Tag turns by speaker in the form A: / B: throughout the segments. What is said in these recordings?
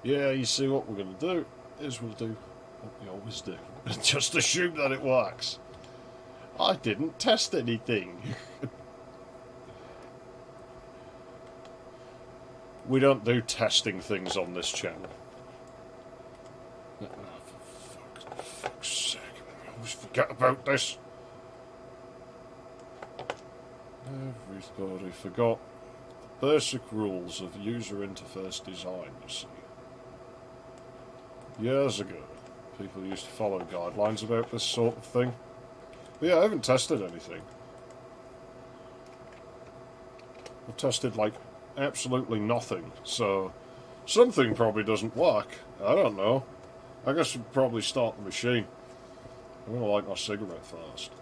A: Yeah, you see what we're going to do is we'll do what we always do. Just assume that it works. I didn't test anything. We don't do testing things on this channel. Oh, for fuck's sake, I always forget about this. Everybody forgot the basic rules of user interface design, you see. Years ago, people used to follow guidelines about this sort of thing. But yeah, I haven't tested anything. I've tested, like, absolutely nothing, so something probably doesn't work. I don't know. I guess we'd probably start the machine. I'm gonna light my cigarette first.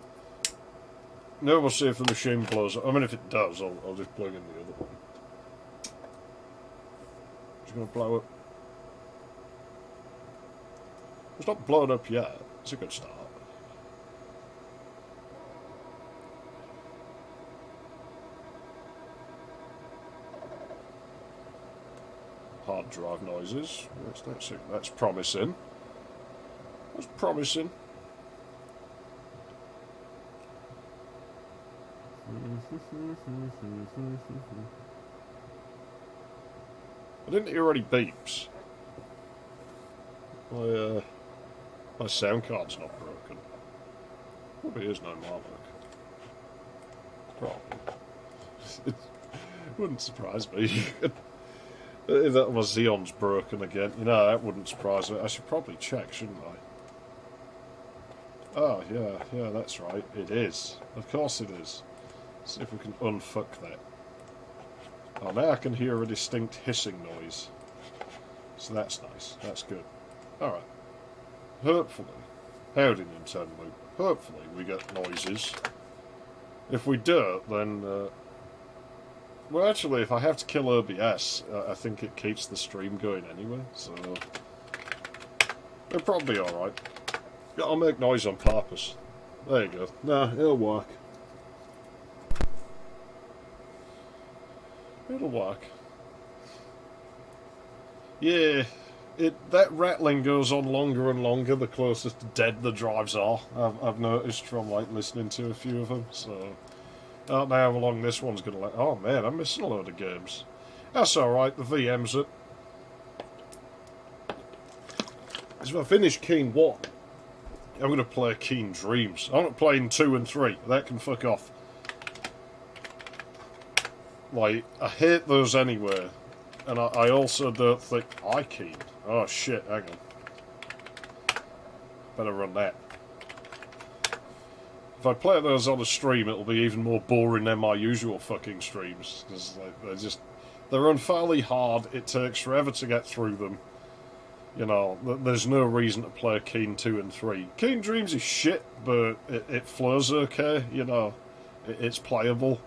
A: No, we'll see if the machine blows up. I mean, if it does, I'll just plug in the other one. It's gonna blow up. It's not blown up yet. It's a good start. Hard drive noises. That's promising. That's promising. I didn't hear any beeps. My sound card's not broken. Probably is no more. Probably. It wouldn't surprise me. If that was Xeon's broken again, you know, that wouldn't surprise me. I should probably check, shouldn't I? Oh, yeah, that's right. It is. Of course it is. See if we can unfuck that. Oh, now I can hear a distinct hissing noise. So that's nice. That's good. Alright. Hopefully. Howdy, Nintendo. Hopefully we get noises. If we don't, then... well, actually, if I have to kill OBS, I think it keeps the stream going anyway, so... They're probably alright. I'll make noise on purpose. There you go. Nah, it'll work. It'll work. Yeah, that rattling goes on longer and longer the closer to dead the drives are. I've noticed from, like, listening to a few of them, so... I don't know how long this one's going to let... Oh, man, I'm missing a load of games. That's alright, the VM's it. So if I finish Keen 1, I'm going to play Keen Dreams. I'm not playing 2 and 3. That can fuck off. Like, I hate those anyway. And I also don't think... Keen. Oh, shit, hang on. Better run that. If I play those on a stream, it'll be even more boring than my usual fucking streams. Because they run fairly hard, it takes forever to get through them. You know, there's no reason to play Keen 2 and 3. Keen Dreams is shit, but it flows okay, you know. It's playable.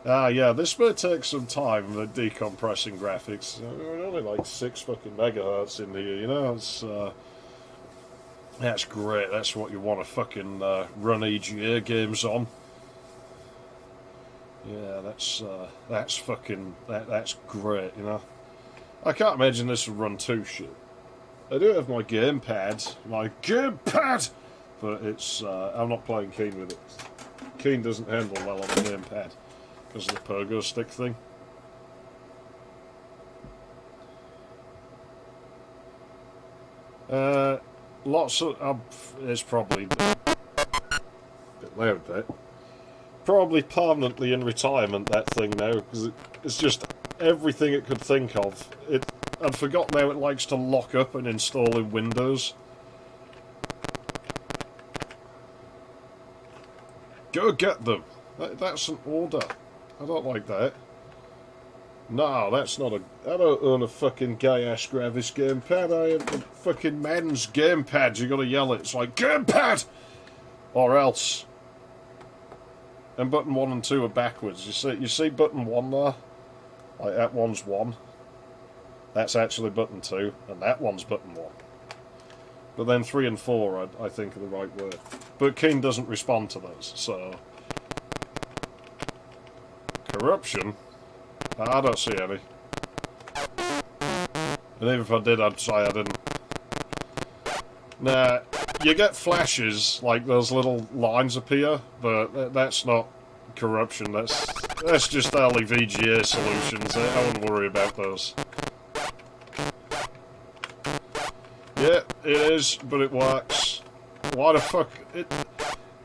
A: Yeah, this may take some time, the decompressing graphics. We're only like 6 fucking megahertz in here, you know, it's... That's great, that's what you want to fucking run EGA games on. Yeah, that's fucking... That's great, you know. I can't imagine this would run too shit. I do have my gamepad, but it's... I'm not playing Keen with it. Keen doesn't handle well on the gamepad, because of the pogo stick thing. Lots of... it's probably... a bit loud, that. Probably permanently in retirement, that thing now, because it's just everything it could think of. I'd forgotten how it likes to lock up and install in Windows. Go get them! That's an order. I don't like that. No, that's not a... I don't own a fucking gay-ass Gravis gamepad. I have the fucking men's gamepad. You gotta yell it. It's like, gamepad! Or else. And button 1 and 2 are backwards. You see button 1 there? Like, that one's 1. That's actually button 2. And that one's button 1. But then 3 and 4, I think, are the right word. But Keen doesn't respond to those, so... Corruption? I don't see any. And even if I did, I'd say I didn't. Nah, you get flashes, like those little lines appear, but that's not corruption, that's just early VGA solutions. I wouldn't worry about those. Yeah, it is, but it works. Why the fuck...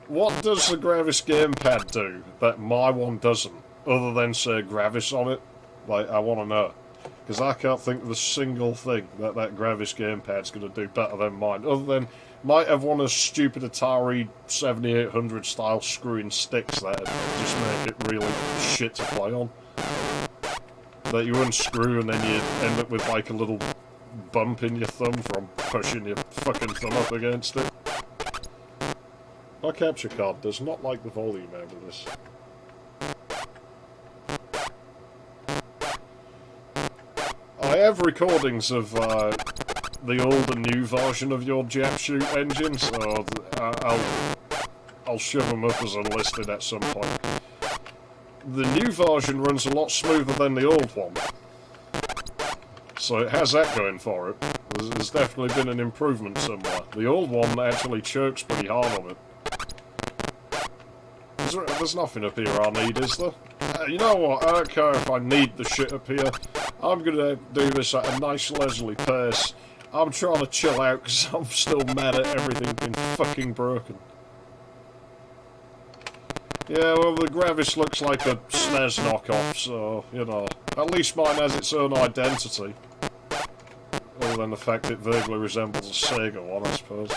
A: What does the Gravis gamepad do that my one doesn't, other than say Gravis on it? Like, I want to know. Because I can't think of a single thing that Gravis gamepad's going to do better than mine, other than might have one of stupid Atari 7800 style screwing sticks that just make it really shit to play on. That you unscrew and then you end up with like a little bump in your thumb from pushing your fucking thumb up against it. My capture card does not like the volume out of this. I have recordings of the old and new version of your Jap Shoot engine, so I'll shove them up as unlisted at some point. The new version runs a lot smoother than the old one, so it has that going for it. There's definitely been an improvement somewhere. The old one actually chokes pretty hard on it. There's nothing up here I need, is there? You know what, I don't care if I need the shit up here. I'm gonna do this at a nice leisurely pace. I'm trying to chill out because I'm still mad at everything being fucking broken. Yeah, well, the Gravis looks like a SNES knockoff, so, you know, at least mine has its own identity. Other than the fact it vaguely resembles a Sega one, I suppose.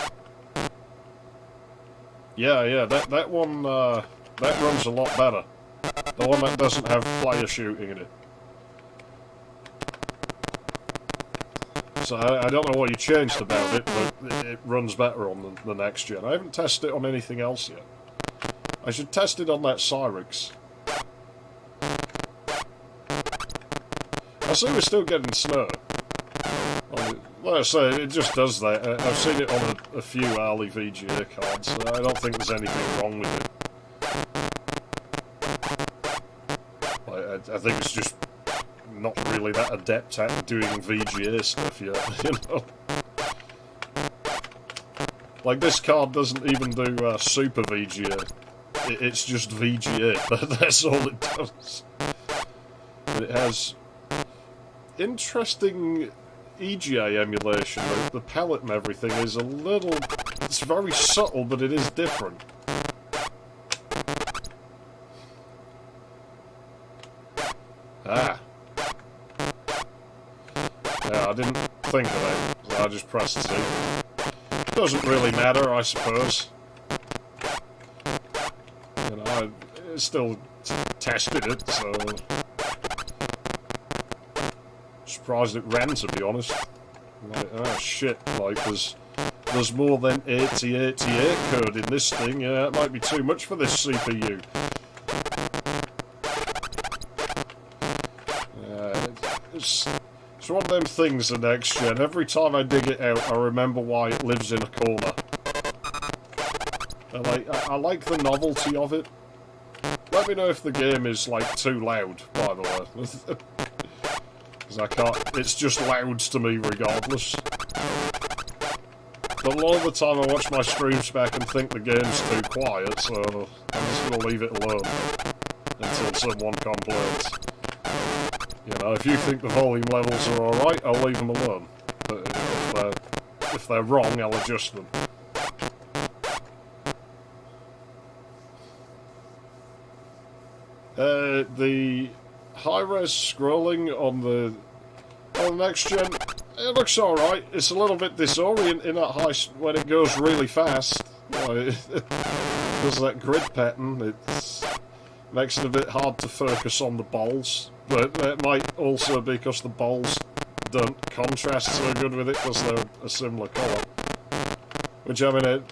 A: Yeah, that one, that runs a lot better. The one that doesn't have player shooting in it. So I don't know what you changed about it, but it runs better on the next gen. I haven't tested it on anything else yet. I should test it on that Cyrix. I see we're still getting snow. Like I say, it just does that. I've seen it on a few early VGA cards, so I don't think there's anything wrong with it. I think it's just not really that adept at doing VGA stuff yet, you know? Like, this card doesn't even do Super VGA. It's just VGA, that's all it does. And it has interesting EGA emulation. The palette and everything is a little... It's very subtle, but it is different. Ah. Yeah, I didn't think of that, so I just pressed C. Doesn't really matter, I suppose. You know, I still tested it, so... Surprised it ran, to be honest. Like, oh shit, like, there's more than 8088 code in this thing. Yeah, it might be too much for this CPU. It's one of them things, the next gen. Every time I dig it out, I remember why it lives in a corner. I like the novelty of it. Let me know if the game is, like, too loud, by the way. Because I can't... It's just loud to me regardless. But a lot of the time I watch my streams back and think the game's too quiet, so I'm just going to leave it alone until someone complains. You know, if you think the volume levels are alright, I'll leave them alone. But if they're wrong, I'll adjust them. The high-res scrolling on the next gen, it looks alright. It's a little bit disorienting at when it goes really fast. There's that grid pattern. It makes it a bit hard to focus on the balls. But that might also be because the balls don't contrast so good with it because they're a similar colour. Which, I mean, it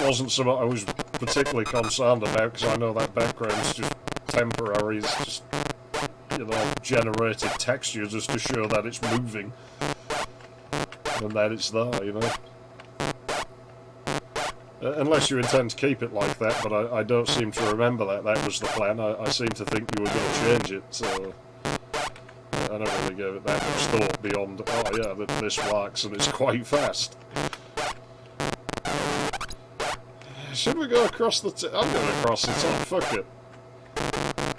A: wasn't something I was particularly concerned about because I know that background's just temporary. It's just, you know, generated texture just to show that it's moving. And that it's there, you know. Unless you intend to keep it like that, but I don't seem to remember that was the plan. I seem to think you were going to change it, so... I never really gave it that much thought beyond, oh yeah, that this works and it's quite fast. Should we go across the I'm going across the top, fuck it.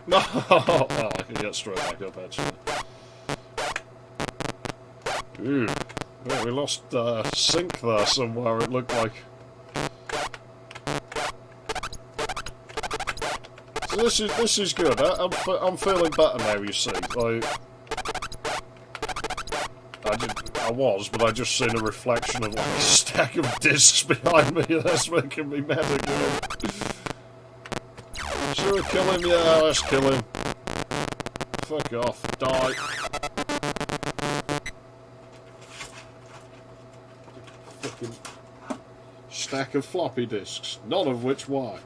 A: No! Oh, I can get straight back up, actually. Ooh. Yeah, we lost sync there somewhere, it looked like. So this is good. I'm feeling better now, you see. Like, I was, but I just seen a reflection of like a stack of discs behind me. That's making me mad again. Should we kill him? Yeah, let's kill him. Fuck off. Die. Fucking stack of floppy disks, none of which work.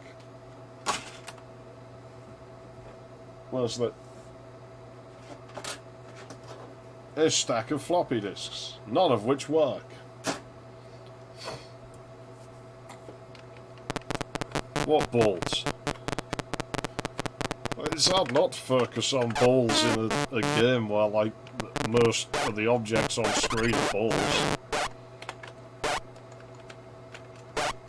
A: Where's that? A stack of floppy disks, none of which work. What balls? It's hard not to focus on balls in a game where, like, most of the objects on screen are balls.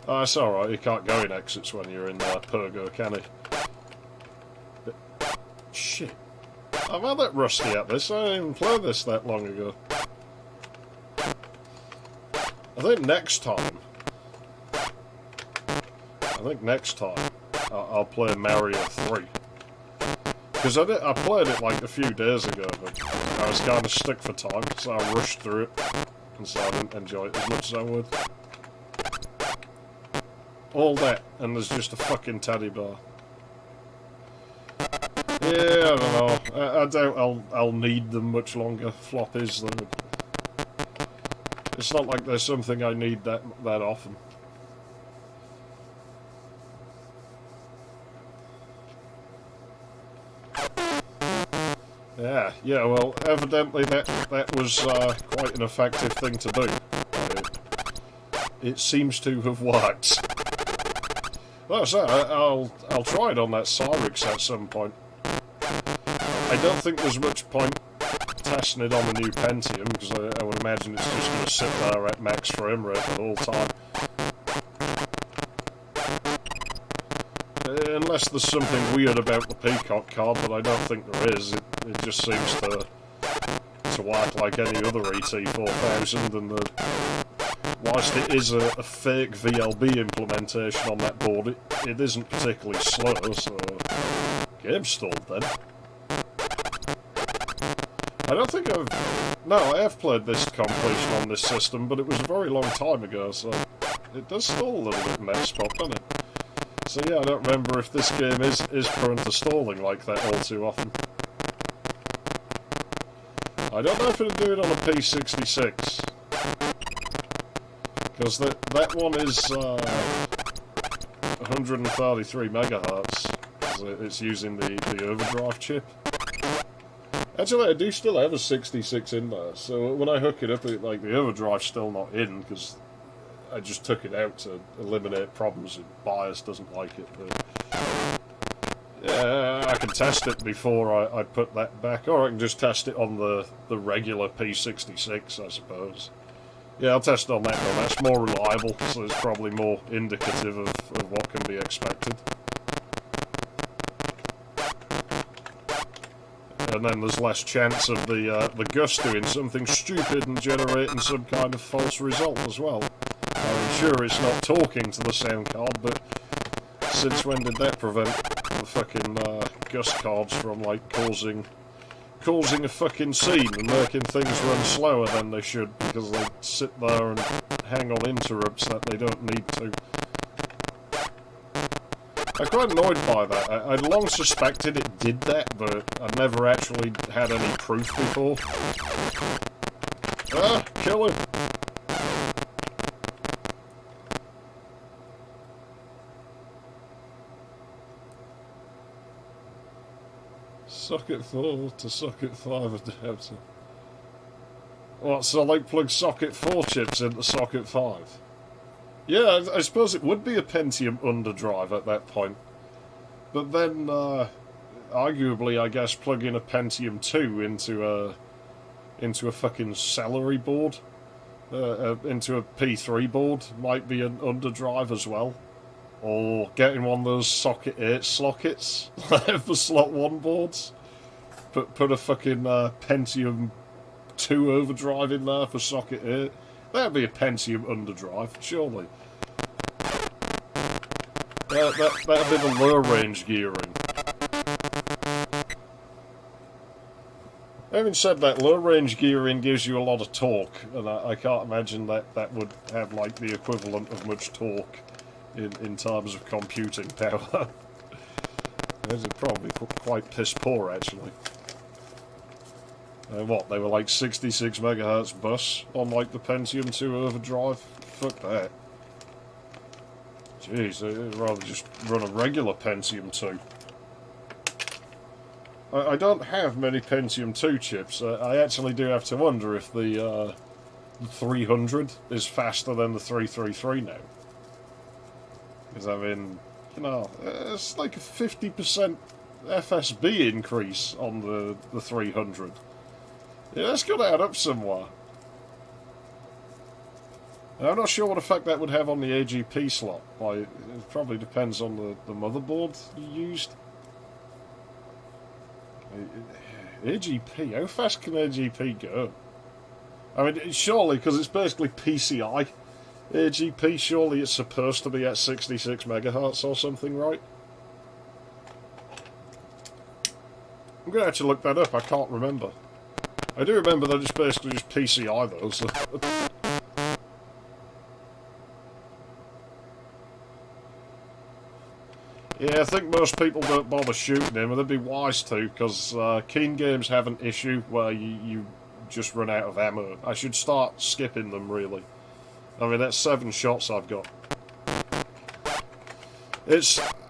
A: Oh, it's alright, you can't go in exits when you're in Pergo, can you? Shit. I'm not that rusty at this, I didn't even play this that long ago. I think next time I'll play Mario 3. Because I played it like a few days ago, but I was kind of stuck for time, so I rushed through it, and so I didn't enjoy it as much as I would. All that, and there's just a fucking teddy bear. Yeah, I don't know. I doubt I'll need them much longer. Floppies, it's not like there's something I need that often. Yeah. Well, evidently that was quite an effective thing to do. It seems to have worked. Well, so I'll try it on that Cyrix at some point. I don't think there's much point testing it on the new Pentium, because I would imagine it's just going to sit there at max frame rate the whole time. Unless there's something weird about the Peacock card, but I don't think there is. It just seems to work like any other ET4000, and whilst it is a fake VLB implementation on that board, it isn't particularly slow, so game stalled then. I don't think I have played this completion on this system, but it was a very long time ago, so it does stall a little bit in that spot, doesn't it? So yeah, I don't remember if this game is prone to stalling like that all too often. I don't know if it'll do it on a P66. Because that one is 133 megahertz. It's using the overdrive chip. Actually, I do still have a 66 in there, so when I hook it up, like the overdrive's still not in, because I just took it out to eliminate problems. BIOS doesn't like it, but yeah, I can test it before I put that back, or I can just test it on the regular P66, I suppose. Yeah, I'll test it on that one. That's more reliable, so it's probably more indicative of what can be expected. And then there's less chance of the Gus doing something stupid and generating some kind of false result as well. I'm sure it's not talking to the sound card, but since when did that prevent the fucking Gus cards from, like, causing a fucking scene and making things run slower than they should because they sit there and hang on interrupts that they don't need to. I'm quite annoyed by that. I'd long suspected it did that, but I'd never actually had any proof before. Ah, kill him! Socket 4 to socket 5 adapter. What, so like plug socket 4 chips into socket 5? Yeah, I suppose it would be a Pentium underdrive at that point. But then, arguably, I guess, plug in a Pentium 2 into into a fucking celery board, into a P3 board might be an underdrive as well. Or getting one of those socket 8 slockets for slot 1 boards. Put a fucking Pentium 2 overdrive in there for socket 8. That'd be a Pentium underdrive, surely. That'd be the low range gearing. Having said that, low range gearing gives you a lot of torque, and I can't imagine that would have like the equivalent of much torque in terms of computing power. It's probably quite piss poor actually. What, they were like 66 megahertz bus on like the Pentium 2 overdrive? Fuck that. Jeez, I'd rather just run a regular Pentium 2. I don't have many Pentium 2 chips. I actually do have to wonder if the 300 is faster than the 333 now. Because, I mean, you know, it's like a 50% FSB increase on the 300. Yeah, that's got to add up somewhere. I'm not sure what effect that would have on the AGP slot. Like, it probably depends on the motherboard you used. AGP, how fast can AGP go? I mean, surely, because it's basically PCI AGP, surely it's supposed to be at 66 megahertz or something, right? I'm going to actually look that up, I can't remember. I do remember that it's basically just PCI though, so... Yeah, I think most people don't bother shooting him, and they'd be wise to, because keen games have an issue where you just run out of ammo. I should start skipping them, really. I mean, that's 7 shots I've got.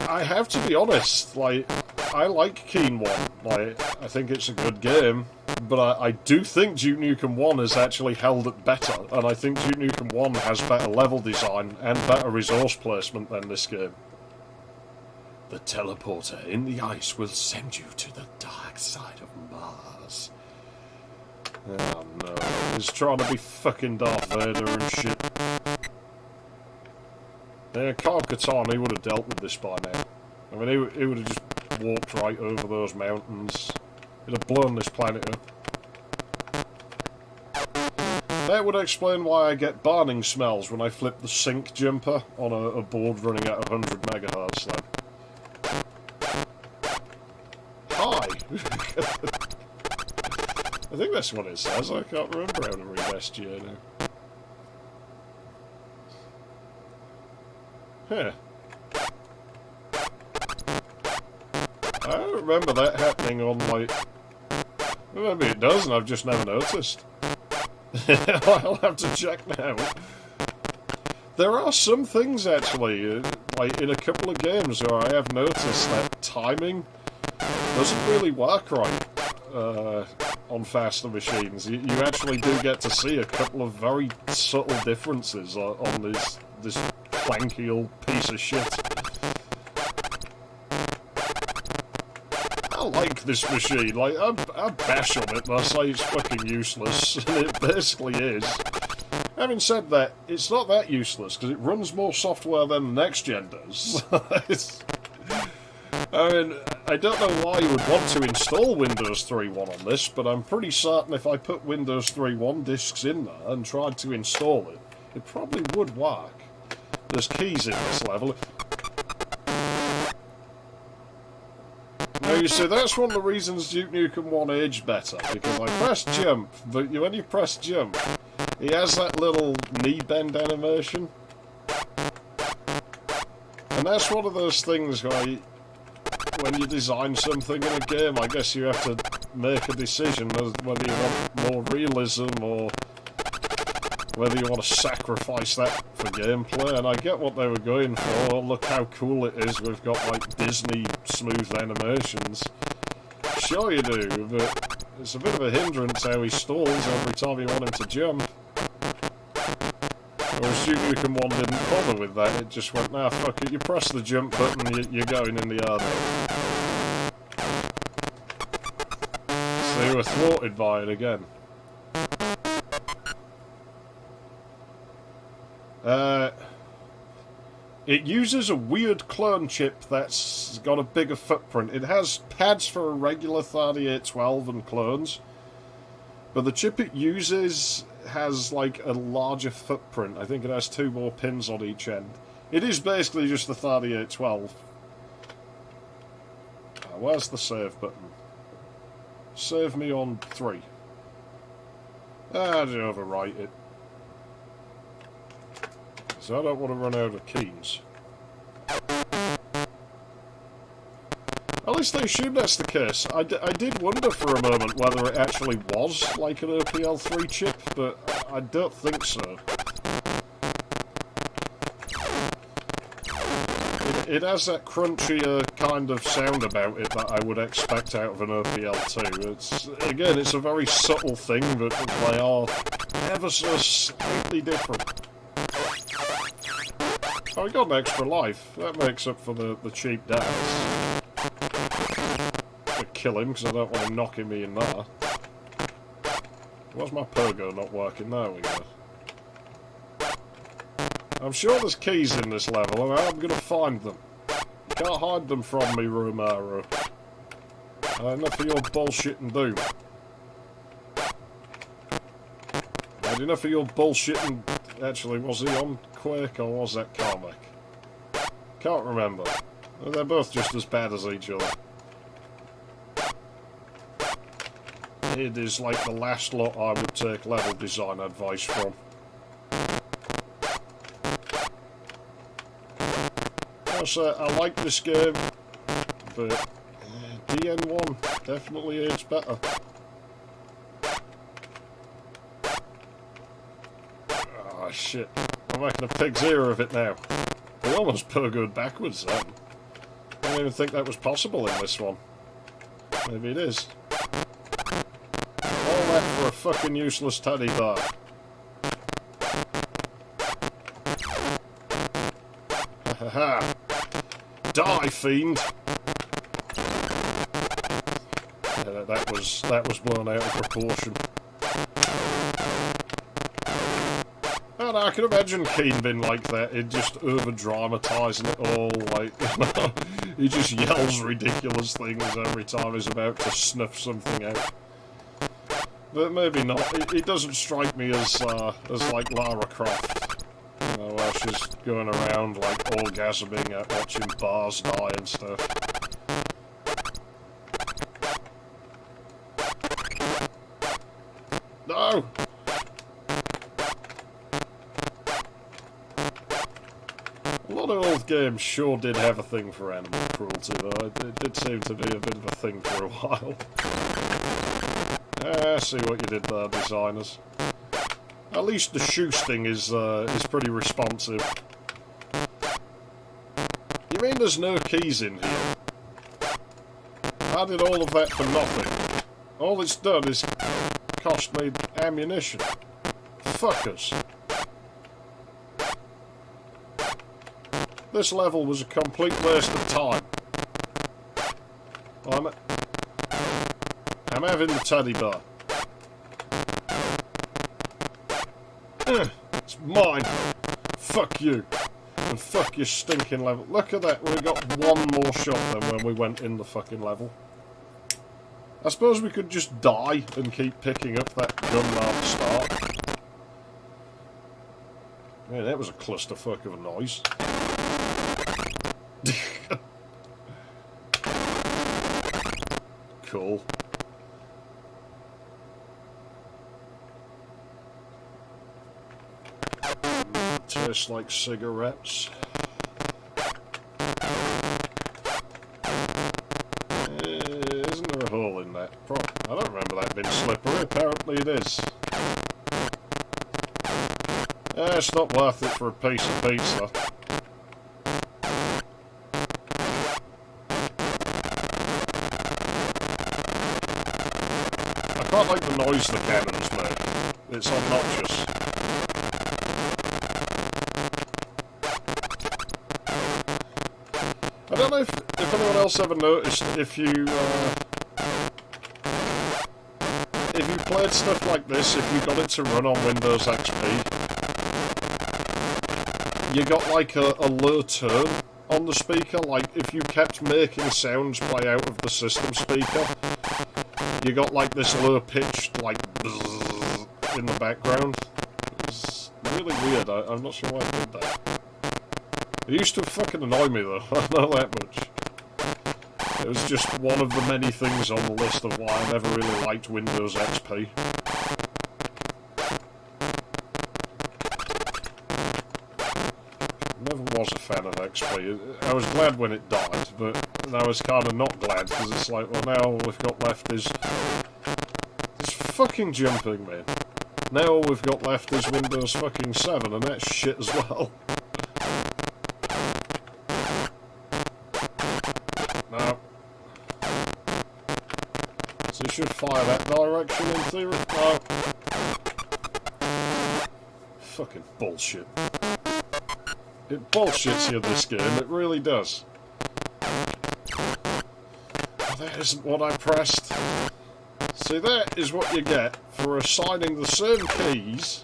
A: I have to be honest, like, I like Keen 1. Like, I think it's a good game, but I do think Duke Nukem 1 has actually held it better, and I think Duke Nukem 1 has better level design and better resource placement than this game. The teleporter in the ice will send you to the dark side of Mars. Oh no, he's trying to be fucking Darth Vader and shit. Yeah, Carl Katana would have dealt with this by now. I mean, he would have just walked right over those mountains. He'd have blown this planet up. That would explain why I get burning smells when I flip the sync jumper on a board running at 100 megahertz then. Hi! I think that's what it says, I can't remember how to read SGA now. Huh. I don't remember that happening on, like... Well, maybe it does and I've just never noticed. I'll have to check now. There are some things, actually, like in a couple of games where I have noticed that timing doesn't really work right on faster machines. You actually do get to see a couple of very subtle differences on this clanky old piece of shit. I like this machine. Like, I bash on it and I say it's fucking useless, and it basically is. Having said that, it's not that useless, because it runs more software than the next gen does. I mean, I don't know why you would want to install Windows 3.1 on this, but I'm pretty certain if I put Windows 3.1 disks in there and tried to install it, it probably would work. There's keys in this level. Now you see, that's one of the reasons Duke Nukem 1 aged better, because I pressed jump, but when you press jump, he has that little knee bend animation. And that's one of those things where when you design something in a game, I guess you have to make a decision as whether you want more realism or whether you want to sacrifice that for gameplay. And I get what they were going for. Oh, look how cool it is, we've got like Disney smooth animations. Sure you do, but it's a bit of a hindrance how he stalls every time you want him to jump. Whereas Duke Nukem 1 didn't bother with that, it just went, nah, fuck it, you press the jump button, you're going in the air now. So you were thwarted by it again. It uses a weird clone chip that's got a bigger footprint. It has pads for a regular 3812 and clones, but the chip it uses has like a larger footprint. I think it has 2 more pins on each end. It is basically just the 3812. Where's the save button? Save me on 3. I'd overwrite it. So I don't want to run out of keys. At least I assume that's the case. I did wonder for a moment whether it actually was like an OPL3 chip, but I don't think so. It has that crunchier kind of sound about it that I would expect out of an OPL2. Again, it's a very subtle thing, but they are ever so slightly different. Oh, I got an extra life. That makes up for the cheap deaths. I'm gonna kill him because I don't want him knocking me in there. Why's my pogo not working? There we go. I'm sure there's keys in this level, and I'm gonna find them. You can't hide them from me, Romero. Enough of your bullshit and doom. And enough of your bullshit and... Actually, was he on Quake or was that Carmack? Can't remember. They're both just as bad as each other. It is like the last lot I would take level design advice from. Also, I like this game, but DN1 definitely is better. Oh shit, I'm making a pig's ear of it now. We almost pogoed backwards then. I didn't even think that was possible in this one. Maybe it is. All that for a fucking useless teddy bear. Ha ha. Die, fiend! That was blown out of proportion. And I can imagine Keen being like that, it just over-dramatising it all, like, he just yells ridiculous things every time he's about to snuff something out. But maybe not. It doesn't strike me as like Lara Croft. You know, where she's going around, like, orgasming at watching bars die and stuff. No! A lot of old games sure did have a thing for animal cruelty, though. It did seem to be a bit of a thing for a while. I see what you did there, designers. At least the shoesting is pretty responsive. You mean there's no keys in here? I did all of that for nothing. All it's done is cost me ammunition. Fuckers. This level was a complete waste of time. I'm having the teddy bear. It's mine. Fuck you. And fuck your stinking level. Look at that, we got one more shot than when we went in the fucking level. I suppose we could just die and keep picking up that gun at the start. Man, that was a clusterfuck of a noise. Cool. Tastes like cigarettes. Isn't there a hole in that? I don't remember that being slippery. Apparently it is. It's not worth it for a piece of pizza. I quite like the noise the cannons make. It's obnoxious. I don't know if anyone else ever noticed if you played stuff like this, if you got it to run on Windows XP, you got like a low tone on the speaker. Like if you kept making sounds play out of the system speaker, you got like this low pitched like bzzz in the background. It's really weird. I'm not sure why I did that. It used to fucking annoy me though. I know that much. It was just one of the many things on the list of why I never really liked Windows XP. Never was a fan of XP. I was glad when it died, but I was kind of not glad, because it's like, well, now all we've got left is fucking jumping, man. Now all we've got left is Windows fucking 7, and that's shit as well. No. So you should fire that direction in theory. No. Fucking bullshit. It bullshits you, this game, it really does. That isn't what I pressed. See, that is what you get for assigning the same keys.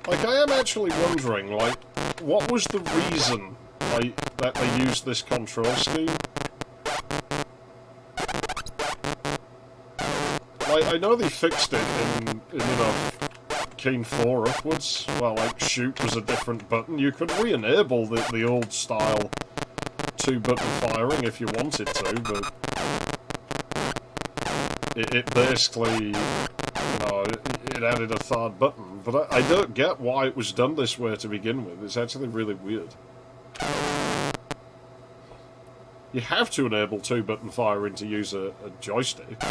A: Like, I am actually wondering, like, what was the reason, like, that they used this control scheme? Like, I know they fixed it in you know, Keen 4 upwards, well, like, shoot was a different button. You could re-enable the old style 2-button firing if you wanted to, but it basically, you know, it added a third button. But I don't get why it was done this way to begin with. It's actually really weird. You have to enable 2-button firing to use a joystick.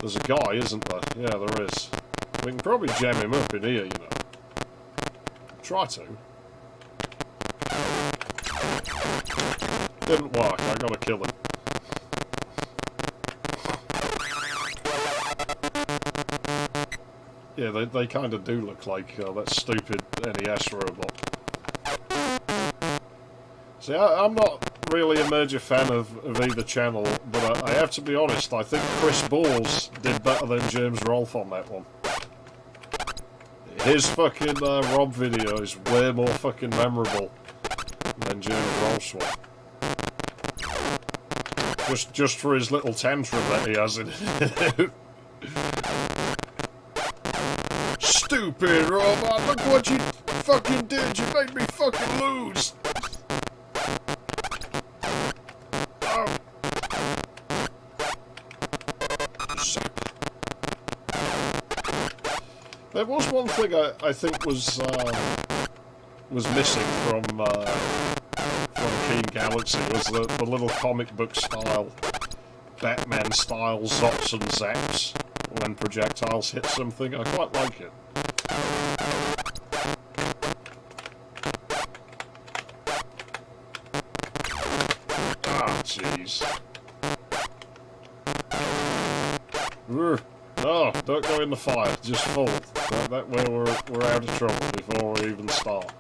A: There's a guy, isn't there? Yeah, there is. We can probably jam him up in here, you know. Try to. Didn't work, I gotta kill him. Yeah, they kind of do look like that stupid NES robot. See, I'm not really a major fan of either channel, but I have to be honest, I think Chris Bowles did better than James Rolfe on that one. His fucking Rob video is way more fucking memorable than James Rolfe's one. Just for his little tantrum that he has in it. Stupid robot, look what you fucking did, you made me fucking lose! Oh. There was one thing I think was missing from Keen Galaxy, was the little comic book style, Batman style zops and zaps when projectiles hit something. I quite like it. Ah, jeez. No, don't go in the fire. Just fall. That way we're out of trouble before we even start.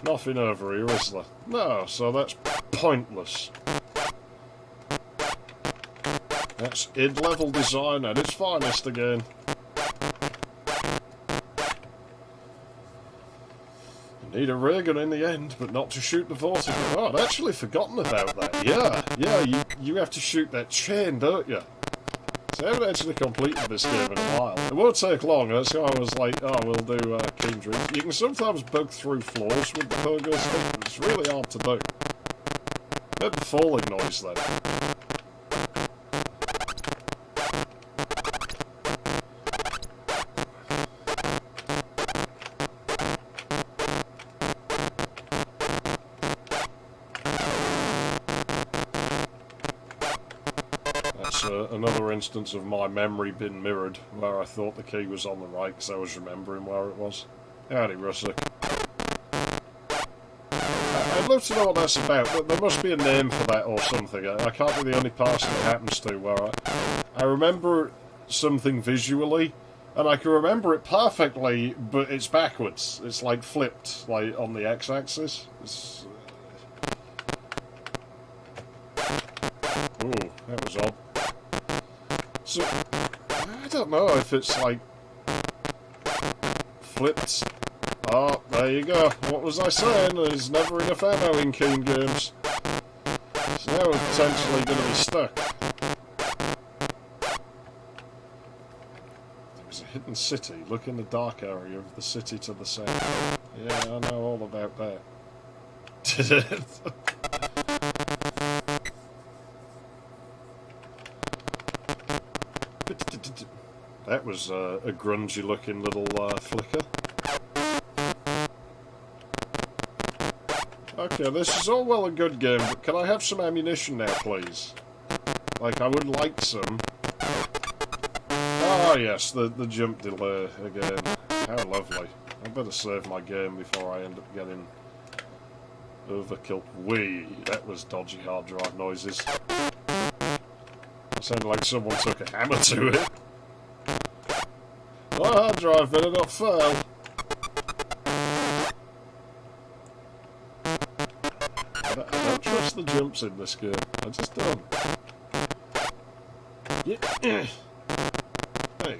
A: Nothing over here, is there? No, so that's pointless. That's id-level design at its finest again. You need a ray gun in the end, but not to shoot the vortex. Oh, I'd actually forgotten about that. Yeah, you have to shoot that chain, don't you? So I haven't actually completed this game in a while. It won't take long, that's why I was like, oh, we'll do Keen Dreams. You can sometimes bug through floors with the pogo stick, but it's really hard to do. Make the falling noise then. Another instance of my memory being mirrored, where I thought the key was on the right because I was remembering where it was. Howdy, Russick. I'd love to know what that's about, but there must be a name for that or something. I can't be the only person it happens to, where I remember something visually, and I can remember it perfectly, but it's backwards. It's like flipped, like on the x-axis. Ooh, that was odd. So, I don't know if it's like flipped. Oh, there you go. What was I saying? There's never enough ammo in Keen games. So now we're potentially going to be stuck. There was a hidden city. Look in the dark area of the city to the south. Yeah, I know all about that. That was a grungy looking little flicker. Okay, this is all well and good game, but can I have some ammunition now, please? Like, I would like some. Ah, yes, the jump delay again. How lovely. I better save my game before I end up getting overkill. Wee, that was dodgy hard drive noises. It sounded like someone took a hammer to it. My hard drive better not fail. I don't trust the jumps in this game. I just don't. Yeah. There you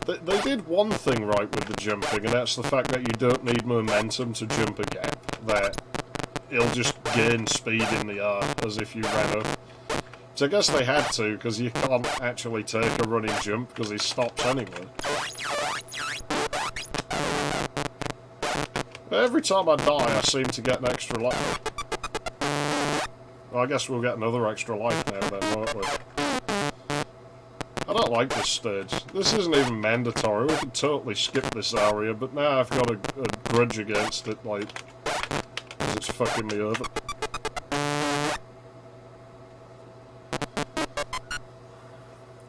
A: go. They did one thing right with the jumping, and that's the fact that you don't need momentum to jump a gap. That it'll just gain speed in the air as if you ran up. So I guess they had to, because you can't actually take a running jump because he stops anyway. But every time I die, I seem to get an extra life. Well, I guess we'll get another extra life now then, won't we? I don't like this stage. This isn't even mandatory. We could totally skip this area, but now I've got a grudge against it, like, because it's fucking me over.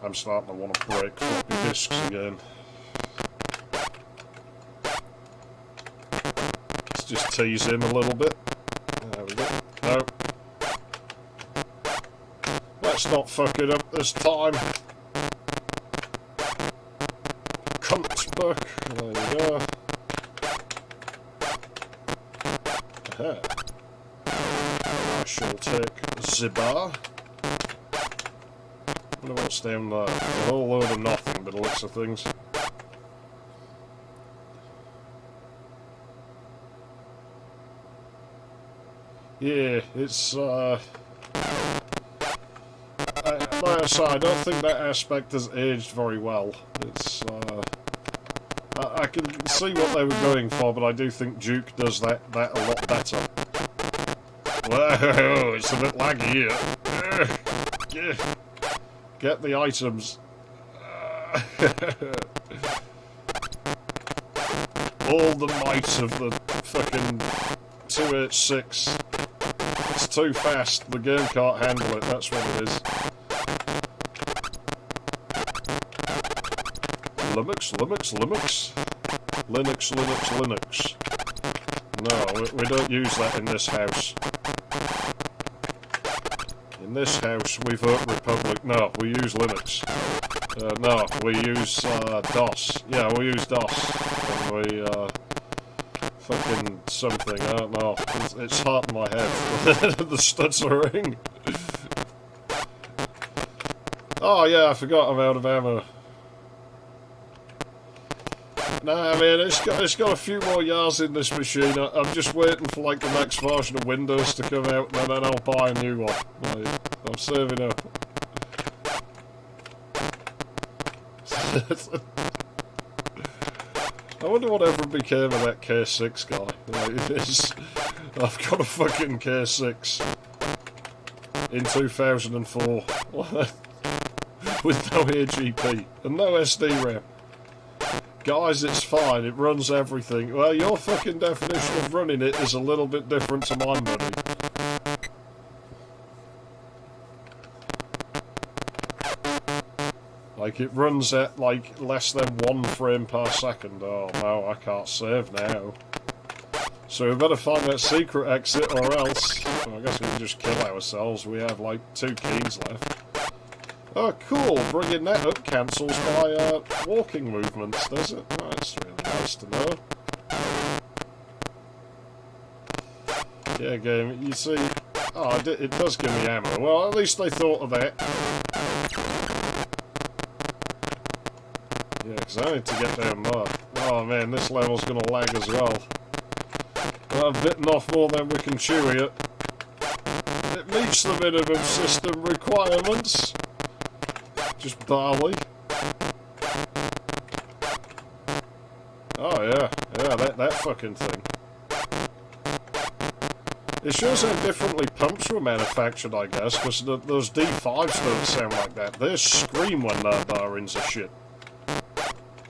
A: I'm starting to want to break floppy disks again. Let's just tease him a little bit. There we go. No. Let's not fuck it up this time. Cunt book. There you go. Aha. I shall take the bar. I wonder what's down there. A whole load of nothing by the looks of things. Yeah, it's like I say, I don't think that aspect has aged very well. It's I can see what they were going for, but I do think Duke does that a lot better. Whoa, it's a bit laggy here. Get the items. All the might of the fucking 286. It's too fast. The game can't handle it. That's what it is. Linux. Linux. No, we don't use that in this house. In this house, we vote Republic. No, we use Linux. No, we use DOS. Yeah, we use DOS. And we, fucking something, I don't know. It's hot in my head. The stuttering. Oh yeah, I forgot I'm out of ammo. Nah, man, it's got a few more yards in this machine. I'm just waiting for like the next version of Windows to come out, and then I'll buy a new one. Like, I'm saving up. I wonder whatever became of that K6 guy. Like, I've got a fucking K6 in 2004 with no AGP and no SD RAM. Guys, it's fine, it runs everything. Well, your fucking definition of running it is a little bit different to mine, buddy. Like, it runs at, like, less than 1 frame per second. Oh, no, I can't save now. So we better find that secret exit, or else... Well, I guess we can just kill ourselves. We have, like, 2 keys left. Oh, cool. Bringing that up cancels my walking movements, does it? Oh, that's really nice to know. Yeah, game, you see... Oh, it does give me ammo. Well, at least they thought of that. because I need to get down there. Oh man, this level's gonna lag as well. I've bitten off more than we can chew here. It meets the minimum system requirements. Just barley. Oh yeah, that fucking thing. It shows how differently pumps were manufactured, I guess, because those D5s don't sound like that. They scream when their bearings are shit.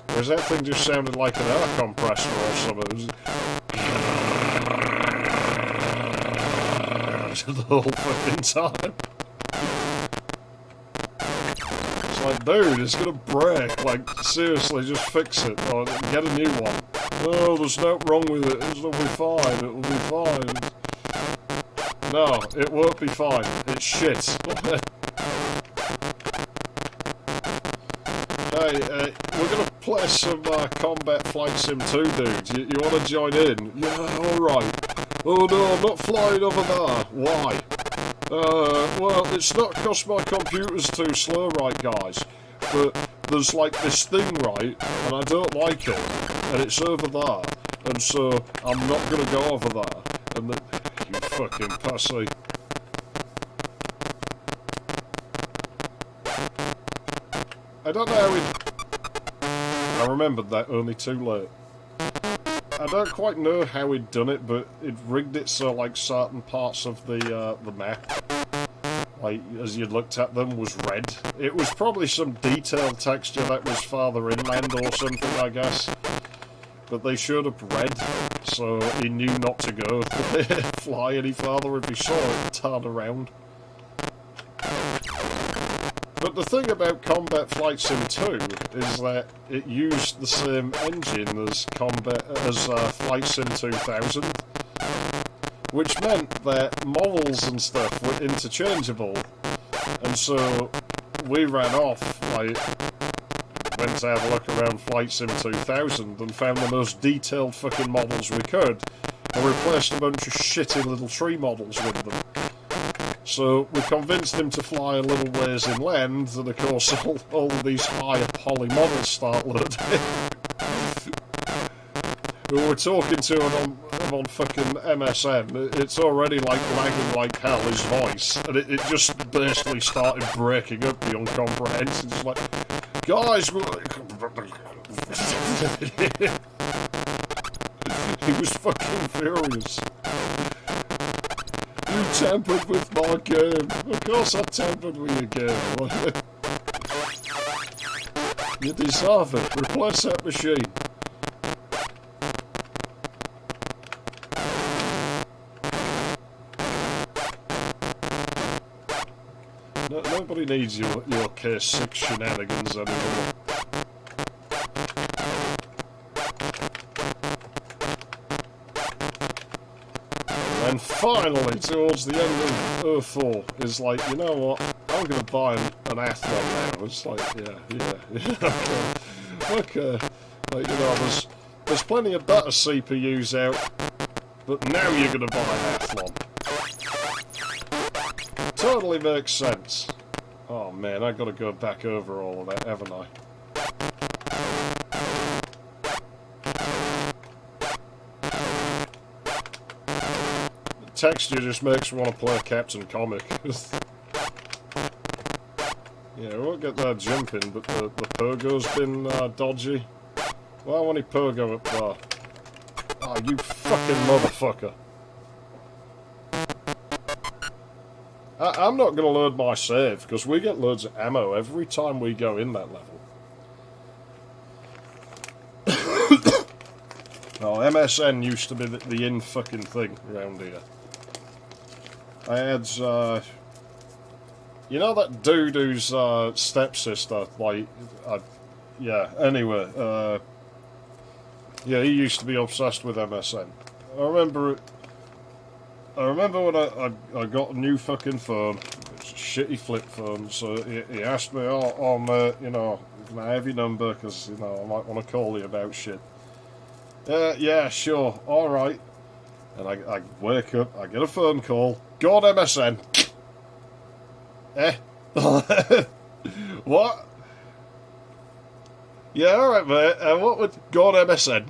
A: Whereas that thing just sounded like an air compressor or something. The whole fucking time. It's like, dude, it's gonna break. Like, seriously, just fix it. Or get a new one. Oh, there's nothing wrong with it. It'll be fine. It'll be fine. No, it won't be fine. It's shit. Hey, we're gonna play some Combat Flight Sim 2, dudes. You wanna join in? Yeah, alright. Oh no, I'm not flying over there. Why? Well, it's not because my computer's too slow, right, guys? But there's like this thing, right, and I don't like it, and it's over there, and so I'm not gonna go over there. And you fucking pussy. I don't know how I remembered that only too late. I don't quite know how he'd done it, but it rigged it so like certain parts of the map, like as you looked at them, was red. It was probably some detailed texture that was farther inland or something, I guess. But they showed up red, so he knew not to go fly any farther if he saw it turn around. But the thing about Combat Flight Sim 2 is that it used the same engine as Flight Sim 2000, which meant that models and stuff were interchangeable, and so we ran off, like, went to have a look around Flight Sim 2000 and found the most detailed fucking models we could, and replaced a bunch of shitty little tree models with them. So we convinced him to fly a little ways inland, and of course all these higher poly models start loading. We were talking to him on fucking MSN. It's already like lagging like hell, his voice, and it just basically started breaking up beyond comprehension. It's like, guys, he was fucking furious. You tampered with my game. Of course I tampered with your game. You deserve it. Replace that machine. Nobody needs your K6 shenanigans anymore. And finally, towards the end of 04, is like, you know what, I'm going to buy an Athlon now. It's like, yeah, okay. Like, you know, there's plenty of better CPUs out, but now you're going to buy an Athlon. Totally makes sense. Oh man, I've got to go back over all of that, haven't I? Texture just makes me want to play Captain Comic. Yeah, we won't get that jumping, but the pogo's been dodgy. Why won't he pogo up there? Oh, you fucking motherfucker. I'm not going to load my save, because we get loads of ammo every time we go in that level. Oh, MSN used to be the in-fucking thing around here. I had, you know that dude whose stepsister, like, yeah, anyway, yeah, he used to be obsessed with MSN. I remember when I got a new fucking phone, it's a shitty flip phone, so he asked me, oh mate, you know, can I have your number, because, you know, I might want to call you about shit. Yeah, sure, alright. And I wake up, I get a phone call, go on MSN. Eh? What? Yeah, alright, mate. What would... Go on MSN.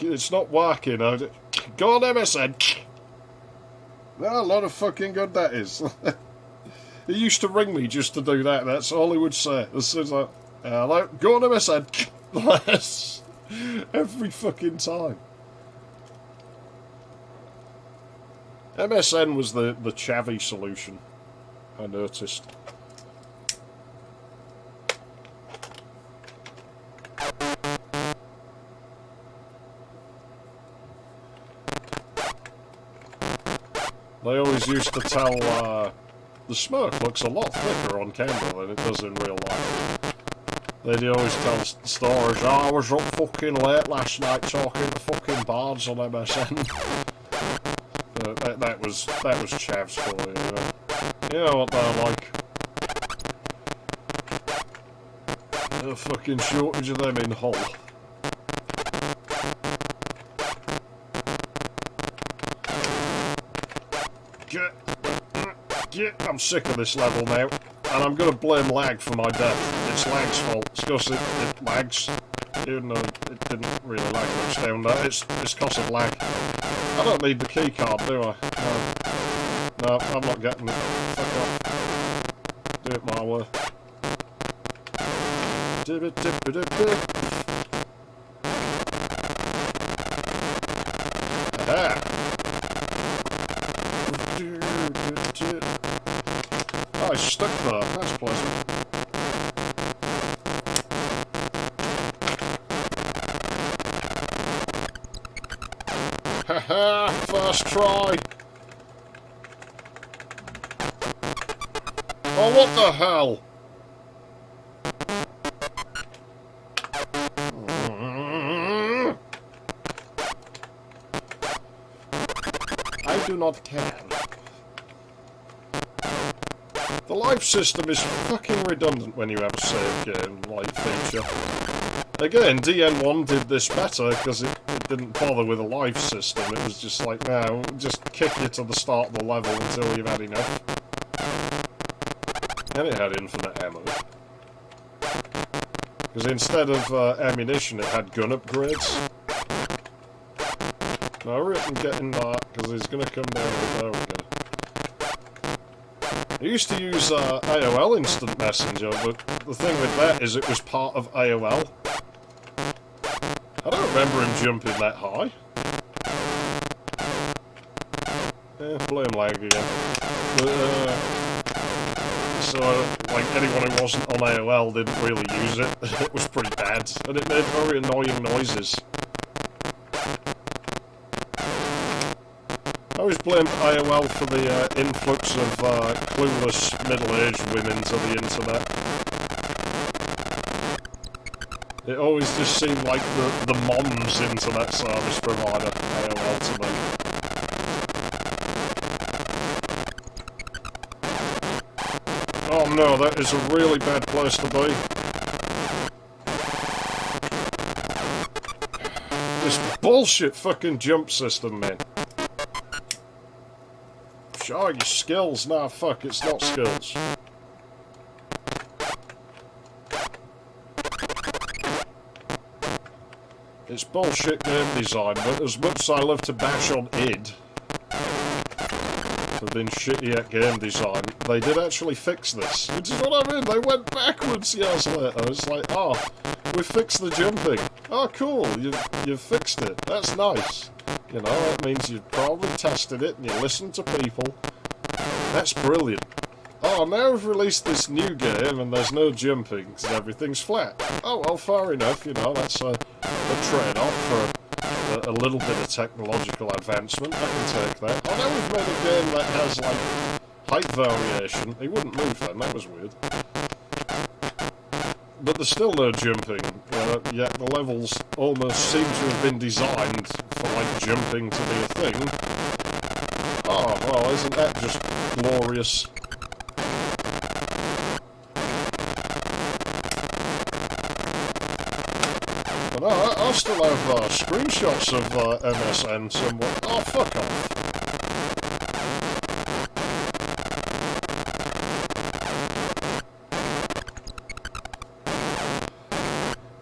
A: It's not working. Go on MSN. Oh, a lot of fucking good that is. He used to ring me just to do that. That's all he would say. As soon as hello, go on MSN. Every fucking time. MSN was the chavvy solution, I noticed. They always used to tell, the smoke looks a lot thicker on camera than it does in real life. They'd always tell stories, oh, I was up fucking late last night talking to fucking bards on MSN. that was chavs for you, you know. You know what they're like. A fucking shortage of them in Hull. I'm sick of this level now, and I'm going to blame lag for my death. It's lag's fault. It's because it lags, even though it didn't really lag much down there. It's because of lag. I don't need the key card, do I? No, I'm not getting it. Fuck off. Do it my way. Aha! Oh, it's stuck there. That's pleasant. Haha! First try! Oh, what the hell? I do not care. The life system is fucking redundant when you have a save game like feature. Again, DN1 did this better because it didn't bother with a life system. It was just like, no, just kick you to the start of the level until you've had enough. And it had infinite ammo. Because instead of ammunition, it had gun upgrades. Now, I really can get in that because he's going to come down with there we go. I used to use AOL Instant Messenger, but the thing with that is it was part of AOL. I don't remember him jumping that high. Blame lag again. But, so, like, anyone who wasn't on AOL didn't really use it. It was pretty bad, and it made very annoying noises. I always blamed AOL for the influx of clueless middle-aged women to the internet. It always just seemed like the mom's internet service provider, AOL, to me. Oh no, that is a really bad place to be. This bullshit fucking jump system, man. Show your skills. Nah, fuck, it's not skills. It's bullshit game design, but as much as I love to bash on id for being shitty at game design, they did actually fix this. Which is what I mean, they went backwards years later. It's like, oh, we fixed the jumping. Oh, cool, you've fixed it. That's nice. You know, that means you've probably tested it and you listened to people. That's brilliant. Oh, now we've released this new game and there's no jumping because everything's flat. Oh, well, fair enough, you know, that's a trade-off for a little bit of technological advancement. I can take that. Oh, now we've made a game that has, like, height variation. He wouldn't move then, that was weird. But there's still no jumping, yet the levels almost seem to have been designed for, like, jumping to be a thing. Oh, well, isn't that just glorious? But no, I still have screenshots of MSN somewhere. Oh, fuck off.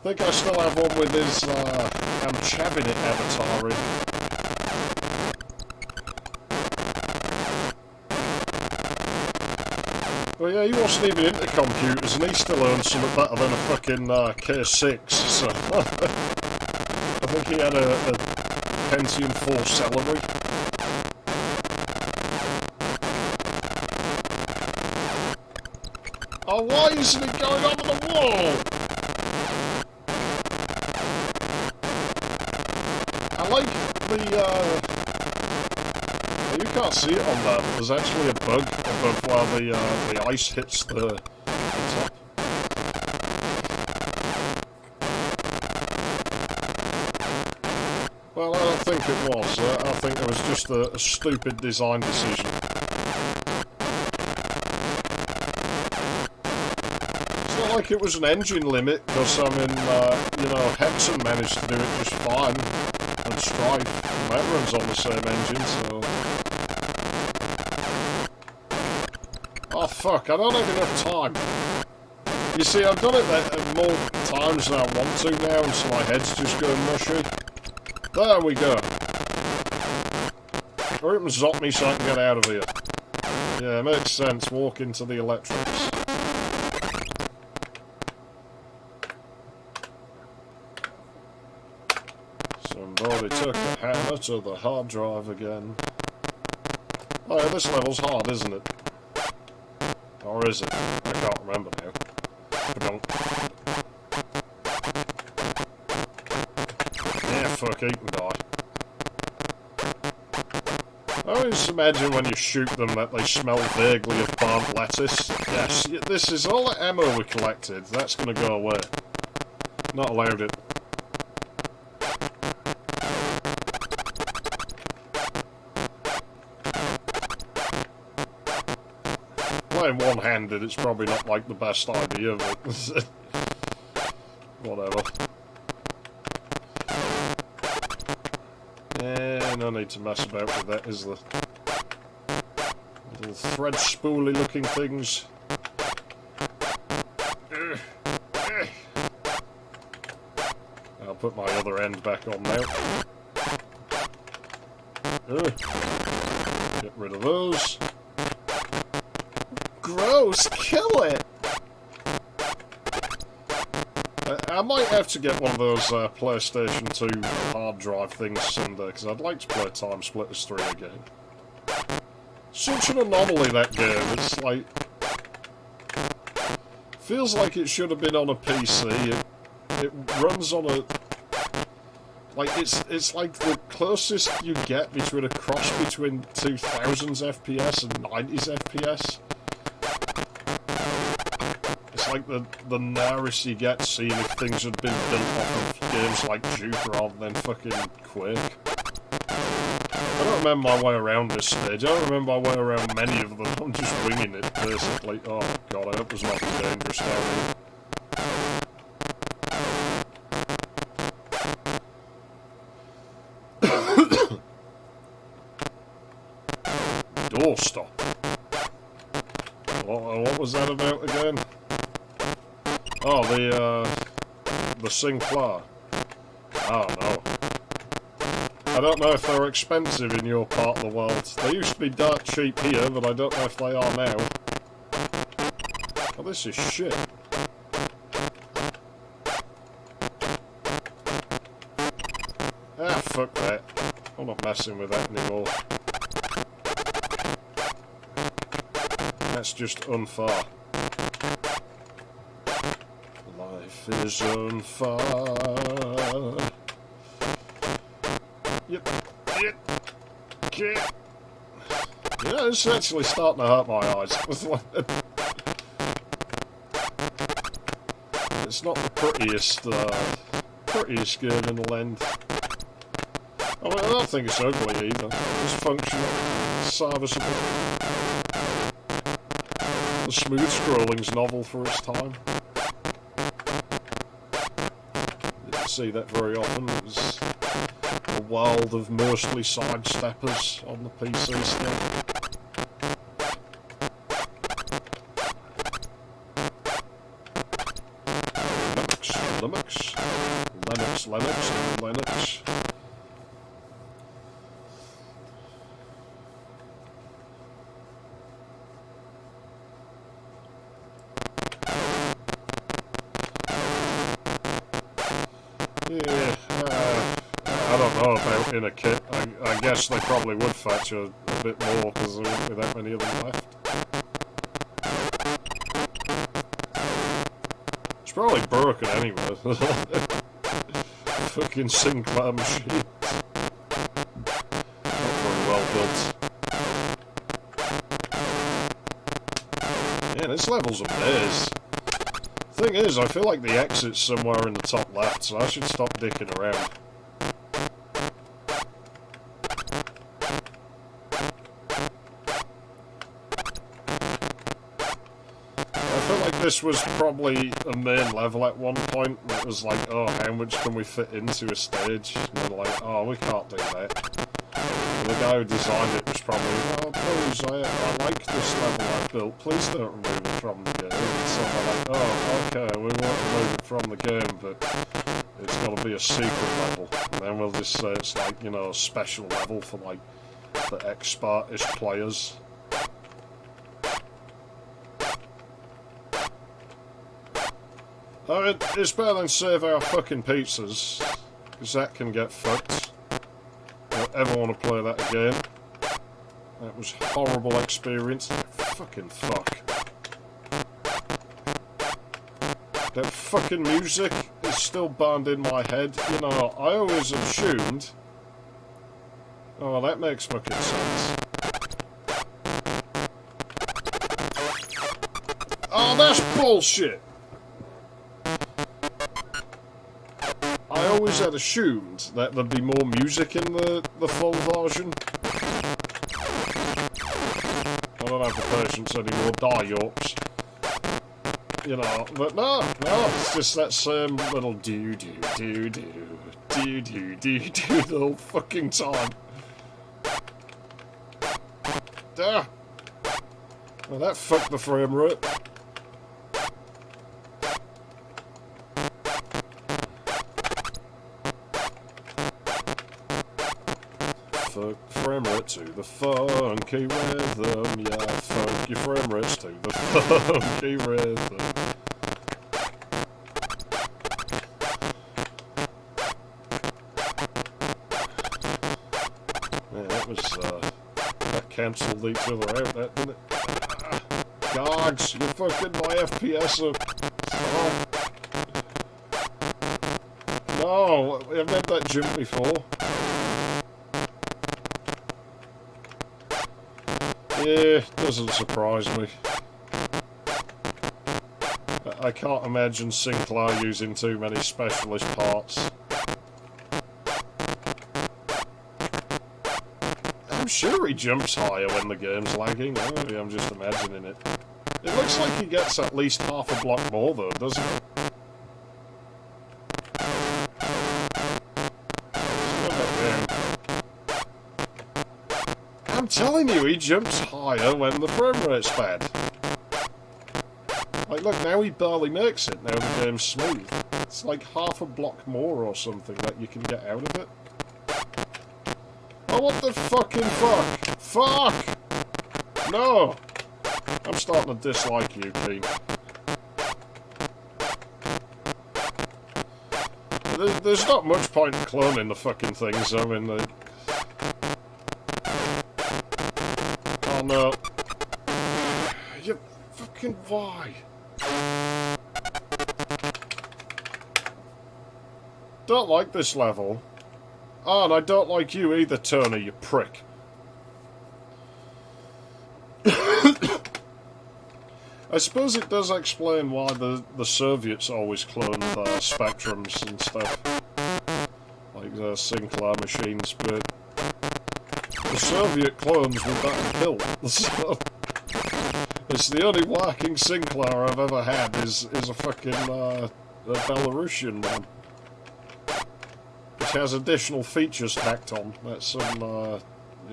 A: think I still have one with his I'm chabbing it avatar in. Well, yeah, he wasn't even into computers, and he still earns something better than a fucking K6, so... I think he had a Pentium 4 salary. Oh, why isn't it going over the wall? I like the, you can't see it on there, but there's actually a bug above where the ice hits the top. Well, I don't think it was. I think it was just a stupid design decision. It's not like it was an engine limit, because, I mean, you know, Hexen managed to do it just fine, and Strife, and that runs on the same engine, so... Oh, fuck, I don't have enough time. You see, I've done it more times than I want to now, and so my head's just going mushy. There we go. Hurry up and zop me so I can get out of here. Yeah, makes sense. Walk into the electrics. Somebody took a hammer to the hard drive again. Oh yeah, this level's hard, isn't it? Or is it? I can't remember now. Yeah, fuck, he can die. I always imagine when you shoot them that they smell vaguely of burnt lettuce. Yes, this is all the ammo we collected. That's going to go away. Not allowed it. Playing one-handed, it's probably not like the best idea, but whatever. Yeah, no need to mess about with that, is there? Little thread spoolie looking things. I'll put my other end back on now. Get rid of those. Gross, kill it! I might have to get one of those PlayStation 2 hard drive things someday, because I'd like to play Time Splitters 3 again. Such an anomaly, that game. It's like... feels like it should have been on a PC. It runs on a... like, it's like the closest you get between a cross between 2000s FPS and 90s FPS. It's like the nearest you get seeing if things had been built off of games like Duke rather than fucking Quake. I don't remember my way around this stage. I don't remember my way around many of them. I'm just winging it, basically. Oh god, I hope there's nothing dangerous down here. Doorstop. What was that about again? Oh, the Sinclair. Oh no. I don't know if they're expensive in your part of the world. They used to be dirt cheap here, but I don't know if they are now. Oh, this is shit. Ah, fuck that. I'm not messing with that anymore. That's just unfair. Life is unfair. Yep. Okay. Yeah, it's actually starting to hurt my eyes. It's not the prettiest game in the land. I mean, I don't think it's ugly either. It's functional. It's serviceable. The smooth scrolling's novel for its time. Didn't see that very often. It was a world of mostly sidesteppers on the PC still. Linux. in a kit. I guess they probably would fetch a bit more because there wouldn't be that many of them left. It's probably broken anyway. Fucking Sinclair machines. Not very well built. Yeah, this level's a maze. Thing is, I feel like the exit's somewhere in the top left, so I should stop dicking around. I feel like this was probably a main level at one point, and it was like, oh, how much can we fit into a stage? And then like, oh, we can't do that. And the guy who designed it was probably, oh, please, I like this level I built, please don't remove it from the game. And so I'm like, oh, okay, we won't remove it from the game, but it's got to be a secret level. And then we'll just say it's like, you know, a special level for like the expertish players. It's better than save our fucking pizzas, because that can get fucked. Don't ever want to play that again. That was a horrible experience. Fucking fuck. That fucking music is still burned in my head. You know, I always assumed... Oh, that makes fucking sense. Oh, that's bullshit! I always had assumed that there'd be more music in the full version. I don't have the patience anymore, die Yorks. You know, but no, it's just that same little do-do-do-do-do-do-do the whole fucking time. Duh! Well, that fucked the frame rate. Frame rate to the funky rhythm, yeah, fuck your frame rates to the funky rhythm. Man, that was, that cancelled each other out, that, didn't it? Gogs, you're fucking my FPS up. Stop. No, I've had that jump before. Yeah, doesn't surprise me. I can't imagine Sinclair using too many specialist parts. I'm sure he jumps higher when the game's lagging. Maybe I'm just imagining it. It looks like he gets at least half a block more though, doesn't it? I'm telling you, he jumps higher when the frame rate's bad. Like, look, now he barely makes it, now the game's smooth. It's like half a block more or something that you can get out of it. Oh, what the fucking fuck? Fuck! No! I'm starting to dislike you, Keen. There's not much point in cloning the fucking things, I mean, oh no. You fucking why? Don't like this level. Oh, and I don't like you either, Turner, you prick. I suppose it does explain why the Soviets always cloned Spectrums and stuff. Like the Sinclair machines, but the Soviet clones were better killed. So it's the only working Sinclair I've ever had is a fucking a Belarusian one. Which has additional features tacked on that some you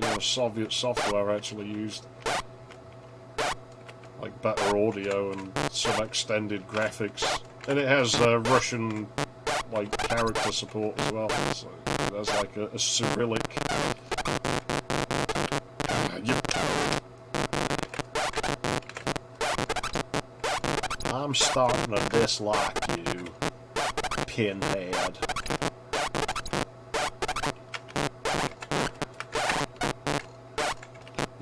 A: know, Soviet software actually used. Like better audio and some extended graphics. And it has Russian like character support as well. So it has like a Cyrillic. I'm starting to dislike you, pinhead.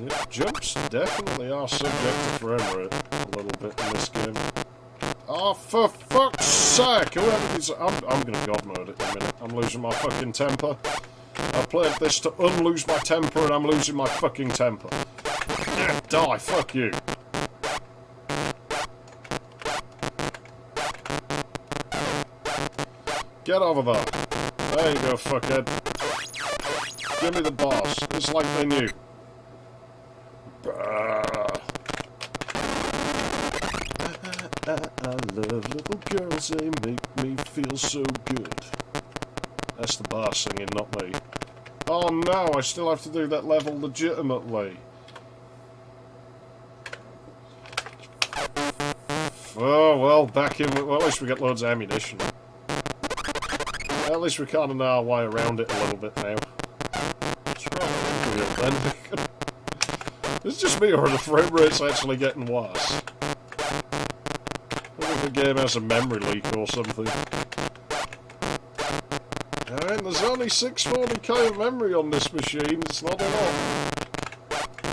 A: Yeah, jumps definitely are subject to frame rate a little bit in this game. Oh, for fuck's sake! Whoever is, I'm gonna god mode it in a minute. I'm losing my fucking temper. I played this to unlose my temper, and I'm losing my fucking temper. Yeah, die! Fuck you. Get over there. There you go, fuckhead. Give me the bars. It's like they knew. I love little girls, they make me feel so good. That's the bar singing, not me. Oh no, I still have to do that level legitimately. Oh well, back in. Well, at least we get loads of ammunition. At least we kind of know our way around it a little bit now. What's wrong with you then? It's just me, or the frame rate's actually getting worse. I think the game has a memory leak or something. Alright, there's only 640k of memory on this machine, it's not a lot.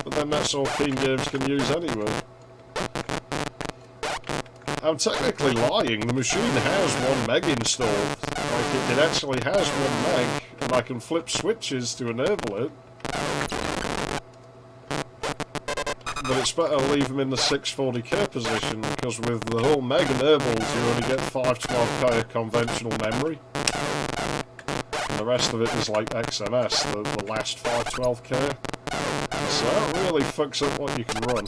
A: But then that's all Keen Games can use anyway. I'm technically lying, the machine has 1 meg installed. Like, it actually has 1 meg, and I can flip switches to enable it. But it's better to leave them in the 640k position, because with the whole meg enabled, you only get 512k of conventional memory. And the rest of it is like XMS, the last 512k. So that really fucks up what you can run.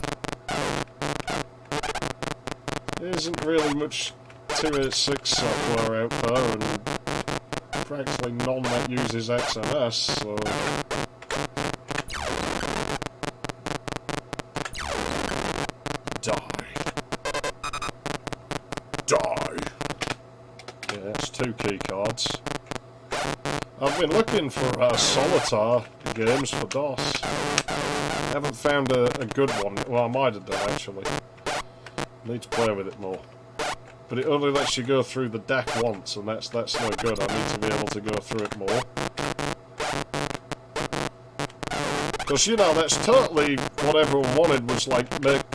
A: There isn't really much 286 software out there, and practically none that uses XMS, so... Die. Yeah, that's 2 key cards. I've been looking for Solitaire games for DOS. I haven't found a good one. Well, I might have done, actually. Need to play with it more. But it only lets you go through the deck once, and that's no good. I need to be able to go through it more. Because, you know, that's totally what everyone wanted, was like,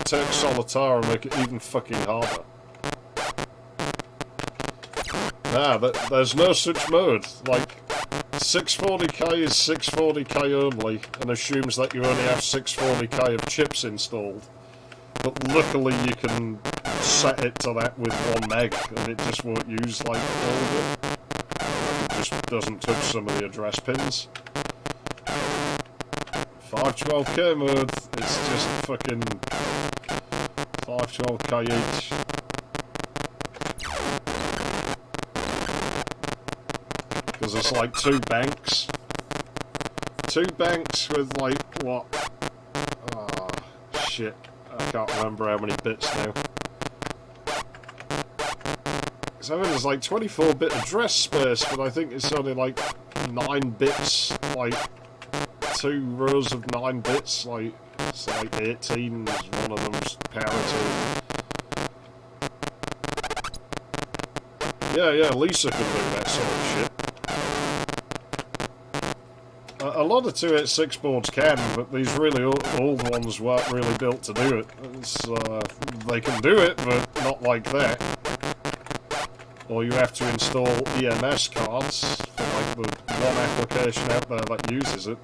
A: take Solitaire and make it even fucking harder. Nah, there's no such mode. Like, 640k is 640k only, and assumes that you only have 640k of chips installed. But luckily you can set it to that with 1 meg, and it just won't use, like, all of it. It just doesn't touch some of the address pins. 512k mode, it's just fucking 512k each. Because it's like 2 banks. 2 banks with like, what? Oh, shit. I can't remember how many bits now. Because I mean, there's like 24-bit address space, but I think it's only like 9 bits, like 2 rows of 9 bits, like, it's like 18 is one of them's parity. Yeah, Lisa can do that sort of shit. A lot of 286 boards can, but these really old ones weren't really built to do it. They can do it, but not like that. Or you have to install EMS cards for like the one application out there that uses it.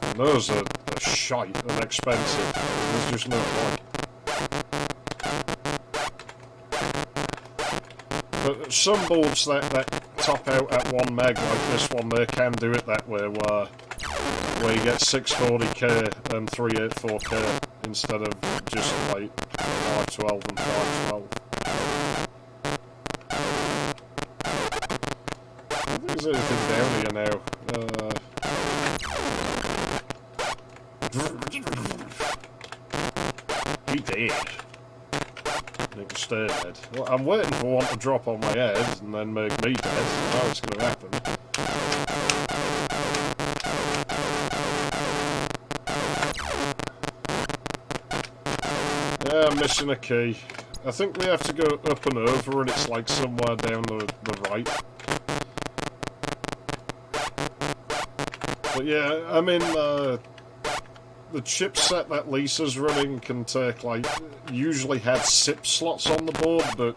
A: And those are shite and expensive. There's just no point. But some boards that top out at 1 meg, like this one, they can do it that way, where you get 640k and 384k instead of just like 512 and 512. I don't think there's anything down here now. He did. Nigga stay dead. Well, I'm waiting for one to drop on my head and then make me dead. I know it's going to happen. Yeah, I'm missing a key. I think we have to go up and over, and it's like somewhere down the right. But yeah, I mean, the chipset that Lisa's running can take, like, usually had SIP slots on the board, but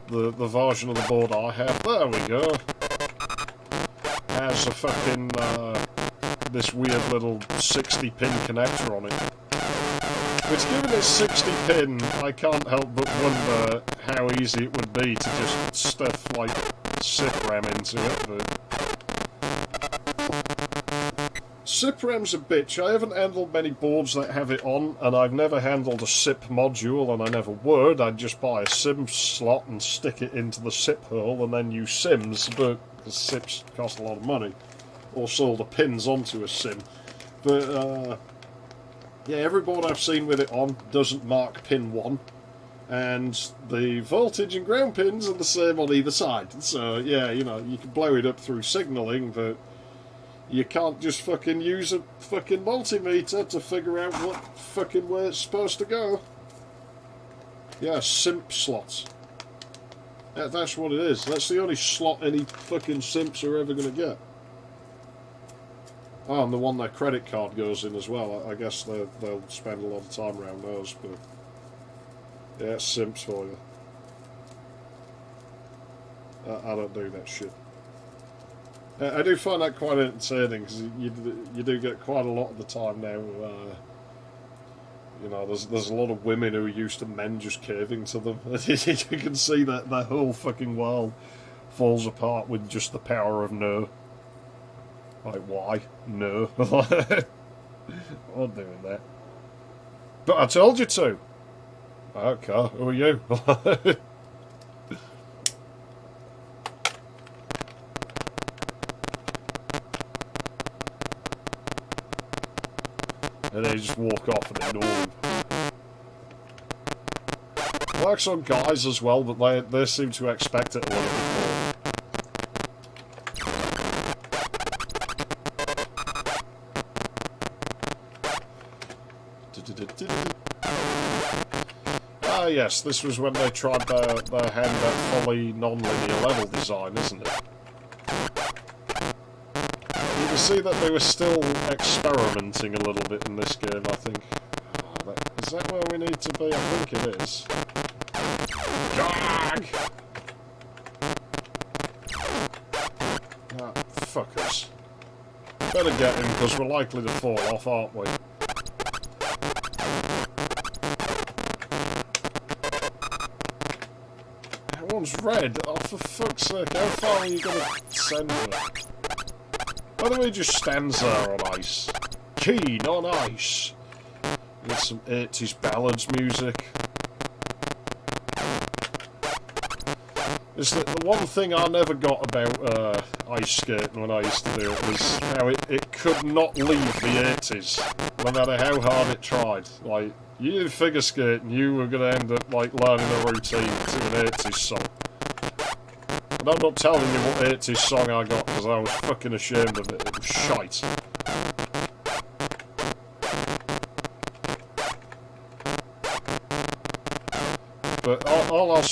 A: the version of the board I have, there we go, has a fucking, this weird little 60-pin connector on it. Which, given it's 60 pin, I can't help but wonder how easy it would be to just stuff, like, SIP RAM into it, but... SIP RAM's a bitch. I haven't handled many boards that have it on, and I've never handled a SIP module, and I never would. I'd just buy a SIM slot and stick it into the SIP hole, and then use SIMs, but because SIPs cost a lot of money. Or sold the pins onto a SIM. But, yeah, every board I've seen with it on doesn't mark pin 1, and the voltage and ground pins are the same on either side. So, yeah, you know, you can blow it up through signalling, but you can't just fucking use a fucking multimeter to figure out what fucking way it's supposed to go. Yeah, simp slots. Yeah, that's what it is. That's the only slot any fucking simps are ever going to get. Oh, and the one their credit card goes in as well. I guess they'll spend a lot of time around those, but... yeah, it's simps for you. I don't do that shit. I do find that quite entertaining, because you do get quite a lot of the time now, you know, there's a lot of women who are used to men just caving to them. You can see that the whole fucking world falls apart with just the power of no. Like, why? No. I'm not doing that. But I told you to. Okay, who are you? And they just walk off and ignore him. Works on guys as well, but they seem to expect it a little bit more. Ah yes, this was when they tried their hand at fully non-linear level design, isn't it? You can see that they were still experimenting a little bit in this game, I think. Oh, is that where we need to be? I think it is. Gag! Ah, fuckers. Better get him, because we're likely to fall off, aren't we? That one's red. Oh, for fuck's sake, how far are you going to send her? Why don't we just stand there on ice? Keen on ice! With some 80s ballads music. It's the one thing I never got about ice skating when I used to do it was how it could not leave the 80s, no matter how hard it tried. Like, you did figure skating, you were going to end up like learning a routine to an 80s song. And I'm not telling you what 80s song I got because I was fucking ashamed of it. It was shite. But all I'll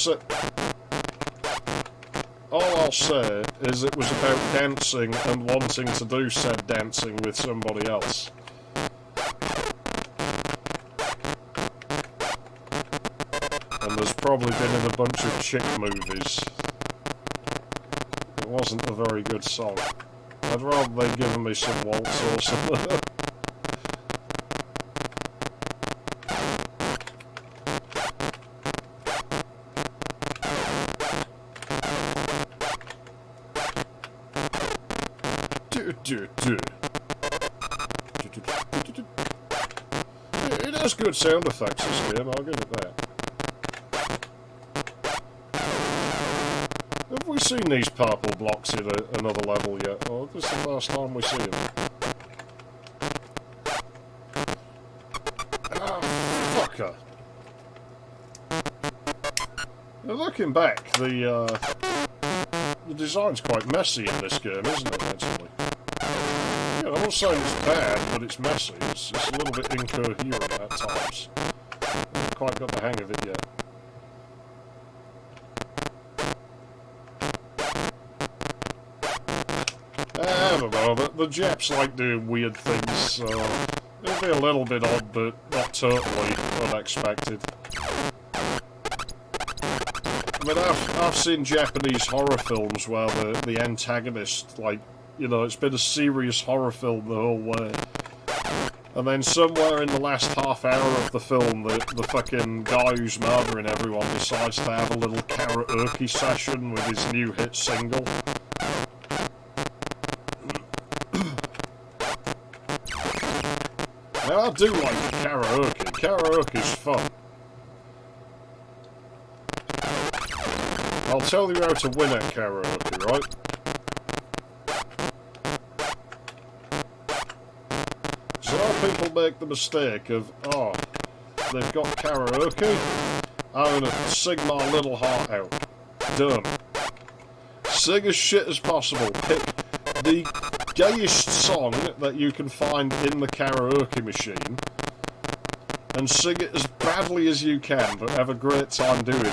A: say is it was about dancing and wanting to do said dancing with somebody else. And there's probably been in a bunch of chick movies. It wasn't a very good song. I'd rather they'd given me some waltz or something. It has good sound effects, this game, I'll give it that. Have we seen these purple blocks in another level yet? Or this is the first time we see them? Ah, fucker. Now, looking back, the design's quite messy in this game, isn't it, actually? Yeah, I'm not saying it's bad, but it's messy. It's a little bit incoherent at times. I haven't quite got the hang of it yet. I don't know, the Japs like doing weird things, so it'll be a little bit odd, but not totally unexpected. I mean, I've seen Japanese horror films where the antagonist, like, you know, it's been a serious horror film the whole way. And then somewhere in the last half hour of the film, the fucking guy who's murdering everyone decides to have a little karaoke session with his new hit single. Now, I do like karaoke. Karaoke's fun. I'll tell you how to win at karaoke, right? So people make the mistake of, oh, they've got karaoke, I'm gonna sing my little heart out. Done. Sing as shit as possible. Pick the gayest song that you can find in the karaoke machine and sing it as badly as you can, but have a great time doing it.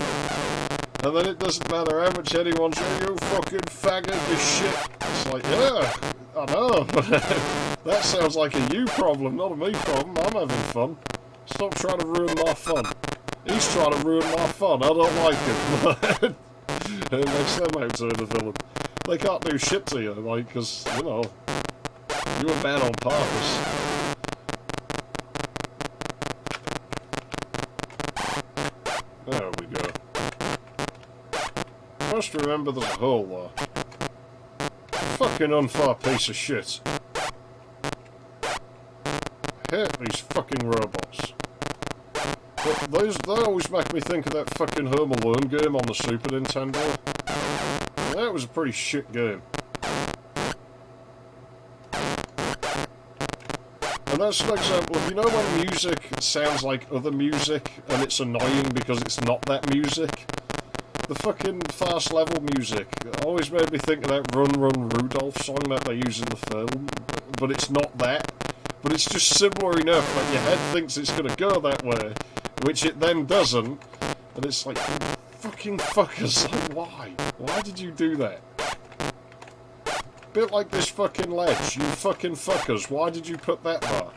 A: And then it doesn't matter how much anyone says, you fucking faggot, you shit. It's like, yeah, I know. That sounds like a you problem, not a me problem. I'm having fun. Stop trying to ruin my fun. He's trying to ruin my fun. I don't like him. It makes them out to the villain. They can't do shit to you, like, because, you know, you were bad on purpose. There we go. Just remember there's a hole there. Fucking unfair piece of shit. I hate these fucking robots. But they always make me think of that fucking Home Alone game on the Super Nintendo. That was a pretty shit game. And that's an example of, you know when music sounds like other music and it's annoying because it's not that music? The fucking fast level music always made me think of that Run Run Rudolph song that they use in the film, but it's not that. But it's just similar enough that your head thinks it's going to go that way, which it then doesn't, and it's like, fucking fuckers, like, why? Why did you do that? Bit like this fucking ledge, you fucking fuckers, why did you put that there?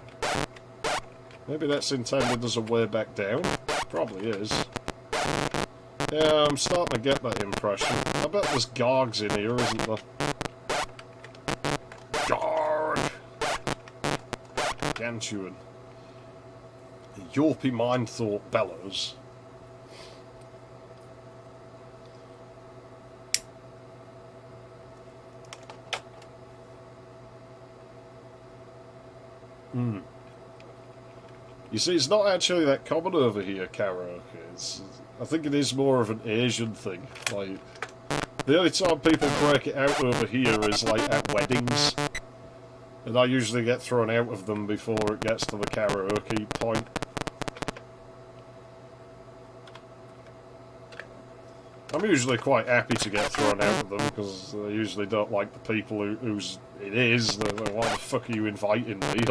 A: Maybe that's intended as a way back down? Probably is. Yeah, I'm starting to get that impression. I bet there's Gargs in here, isn't there? Garg! Gantuan. The Yorpy mind thought bellows. You see, it's not actually that common over here, karaoke. I think it is more of an Asian thing. Like, the only time people break it out over here is like at weddings, and I usually get thrown out of them before it gets to the karaoke point. I'm usually quite happy to get thrown out of them because I usually don't like the people whose it is. They're like, why the fuck are you inviting me?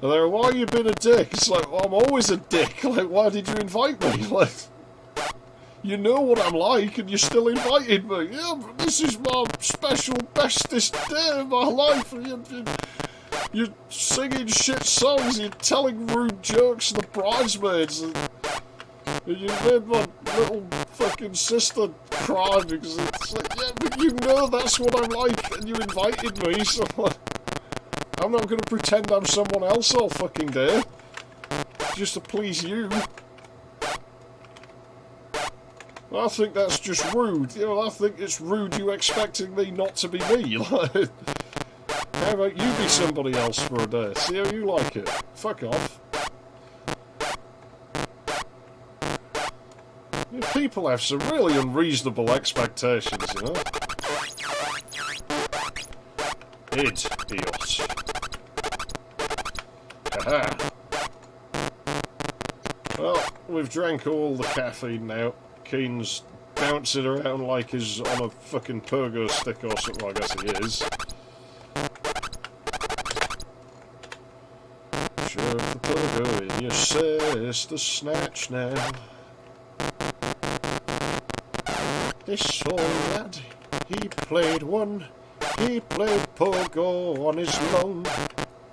A: And they're, why you been a dick? It's like, well, I'm always a dick. Like, why did you invite me? Like, you know what I'm like, and you still invited me. Yeah, but this is my special, bestest day of my life. You're singing shit songs, you're telling rude jokes to the bridesmaids, and you made my little fucking sister cry because it's like, yeah, but you know that's what I'm like, and you invited me, so I'm not going to pretend I'm someone else all fucking day, just to please you. I think that's just rude. You know, I think it's rude you expecting me not to be me. Like, how about you be somebody else for a day? See how you like it. Fuck off. You know, people have some really unreasonable expectations, you know. Idiot. Haha. Well, we've drank all the caffeine now. Keen's bouncing around like he's on a fucking pogo stick or something, I guess he is. Shove the pogo in your sister's snatch now. This old laddie He played pogo on his loan.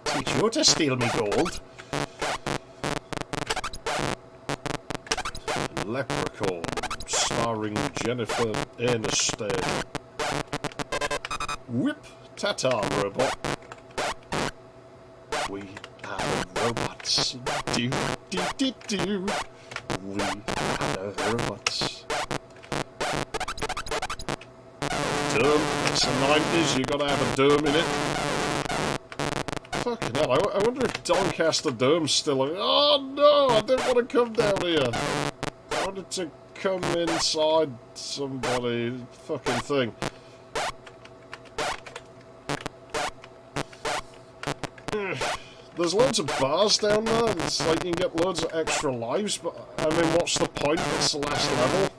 A: Teach you to steal me gold. Leprechaun, starring Jennifer Aniston. Whip Tata robot. We are robots. Do do do do. We are robots. Dome. It's the 90s. You gotta have a dome in it. Fucking hell! I wonder if Doncaster Dome's still. Oh no! I didn't want to come down here. I wanted to come inside somebody. Fucking thing. There's loads of bars down there. It's like you can get loads of extra lives, but I mean, what's the point? It's the last level.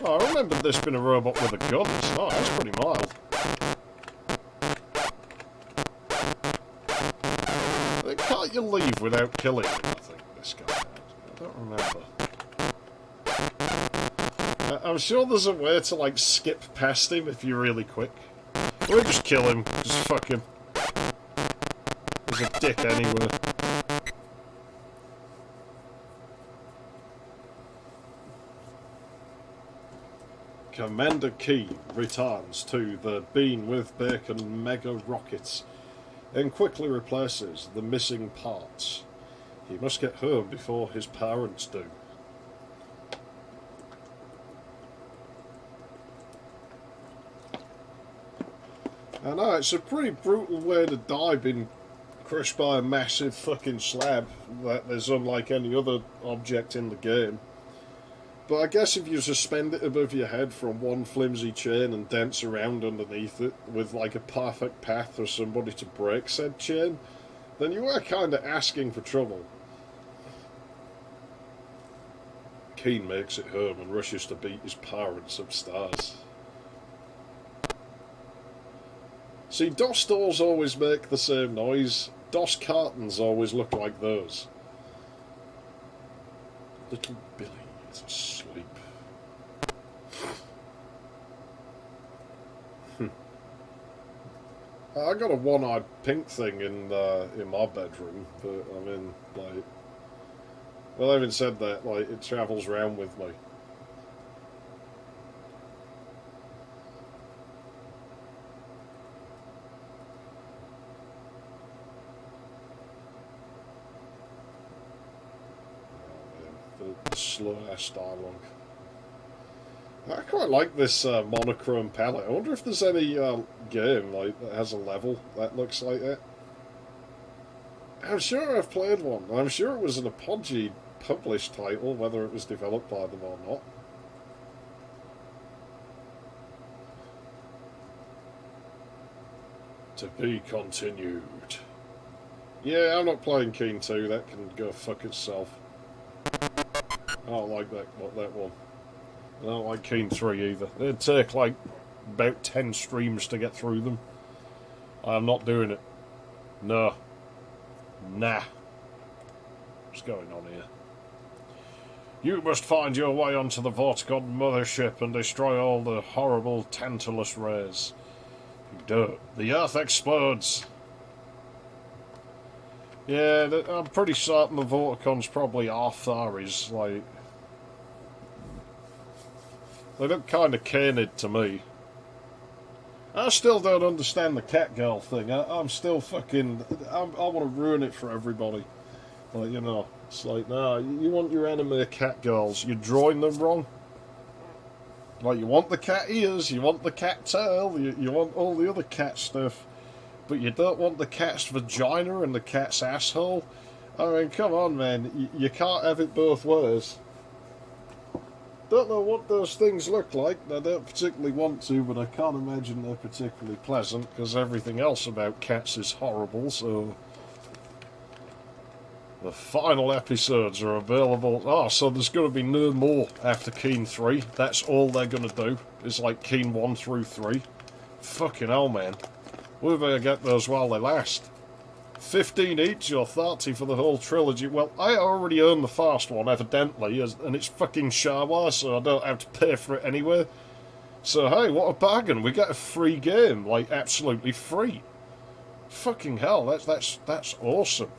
A: Oh, I remember this being a robot with a gun. Oh, that's pretty mild. I think, can't you leave without killing him? I think this guy has. I don't remember. I'm sure there's a way to, like, skip past him if you're really quick. We'll just kill him. Just fuck him. He's a dick anyway. Commander Keen returns to the Bean with Bacon mega rockets and quickly replaces the missing parts. He must get home before his parents do. I know, it's a pretty brutal way to die, being crushed by a massive fucking slab that is unlike any other object in the game. But I guess if you suspend it above your head from one flimsy chain and dance around underneath it with like a perfect path for somebody to break said chain, then you are kind of asking for trouble. Keen makes it home and rushes to beat his parents upstairs. See, DOS doors always make the same noise. DOS cartons always look like those. Little Billy is asleep. I got a one-eyed pink thing in my bedroom, but I mean, like, well, having said that, like, it travels around with me. The slow-ass dialogue. I quite like this monochrome palette. I wonder if there's any game like that has a level that looks like that. I'm sure I've played one. I'm sure it was an Apogee published title, whether it was developed by them or not. To be continued. Yeah, I'm not playing Keen 2. That can go fuck itself. I don't like that one. I don't like Keen 3 either. It'd take like about 10 streams to get through them. I'm not doing it. No. Nah. What's going on here? You must find your way onto the Vortigod mothership and destroy all the horrible Tantalus rays. If you don't, the Earth explodes. Yeah, I'm pretty certain the Vorticon's probably Artharis, like... They look kind of canid to me. I still don't understand the Catgirl thing. I'm still fucking... I want to ruin it for everybody. Like, you know, it's like, nah, you want your anime Catgirls, you're drawing them wrong. Like, you want the cat ears, you want the cat tail, you want all the other cat stuff, but you don't want the cat's vagina and the cat's asshole. I mean, come on, man, you can't have it both ways. Don't know what those things look like, I don't particularly want to, but I can't imagine they're particularly pleasant, because everything else about cats is horrible, so... The final episodes are available... Oh, so there's going to be no more after Keen 3. That's all they're going to do, is like Keen 1 through 3. Fucking hell, man. We better get those while they last. 15 each or 30 for the whole trilogy. Well, I already own the first one, evidently, and it's fucking Shawa, so I don't have to pay for it anyway. So hey, what a bargain! We get a free game, like absolutely free. Fucking hell, that's awesome.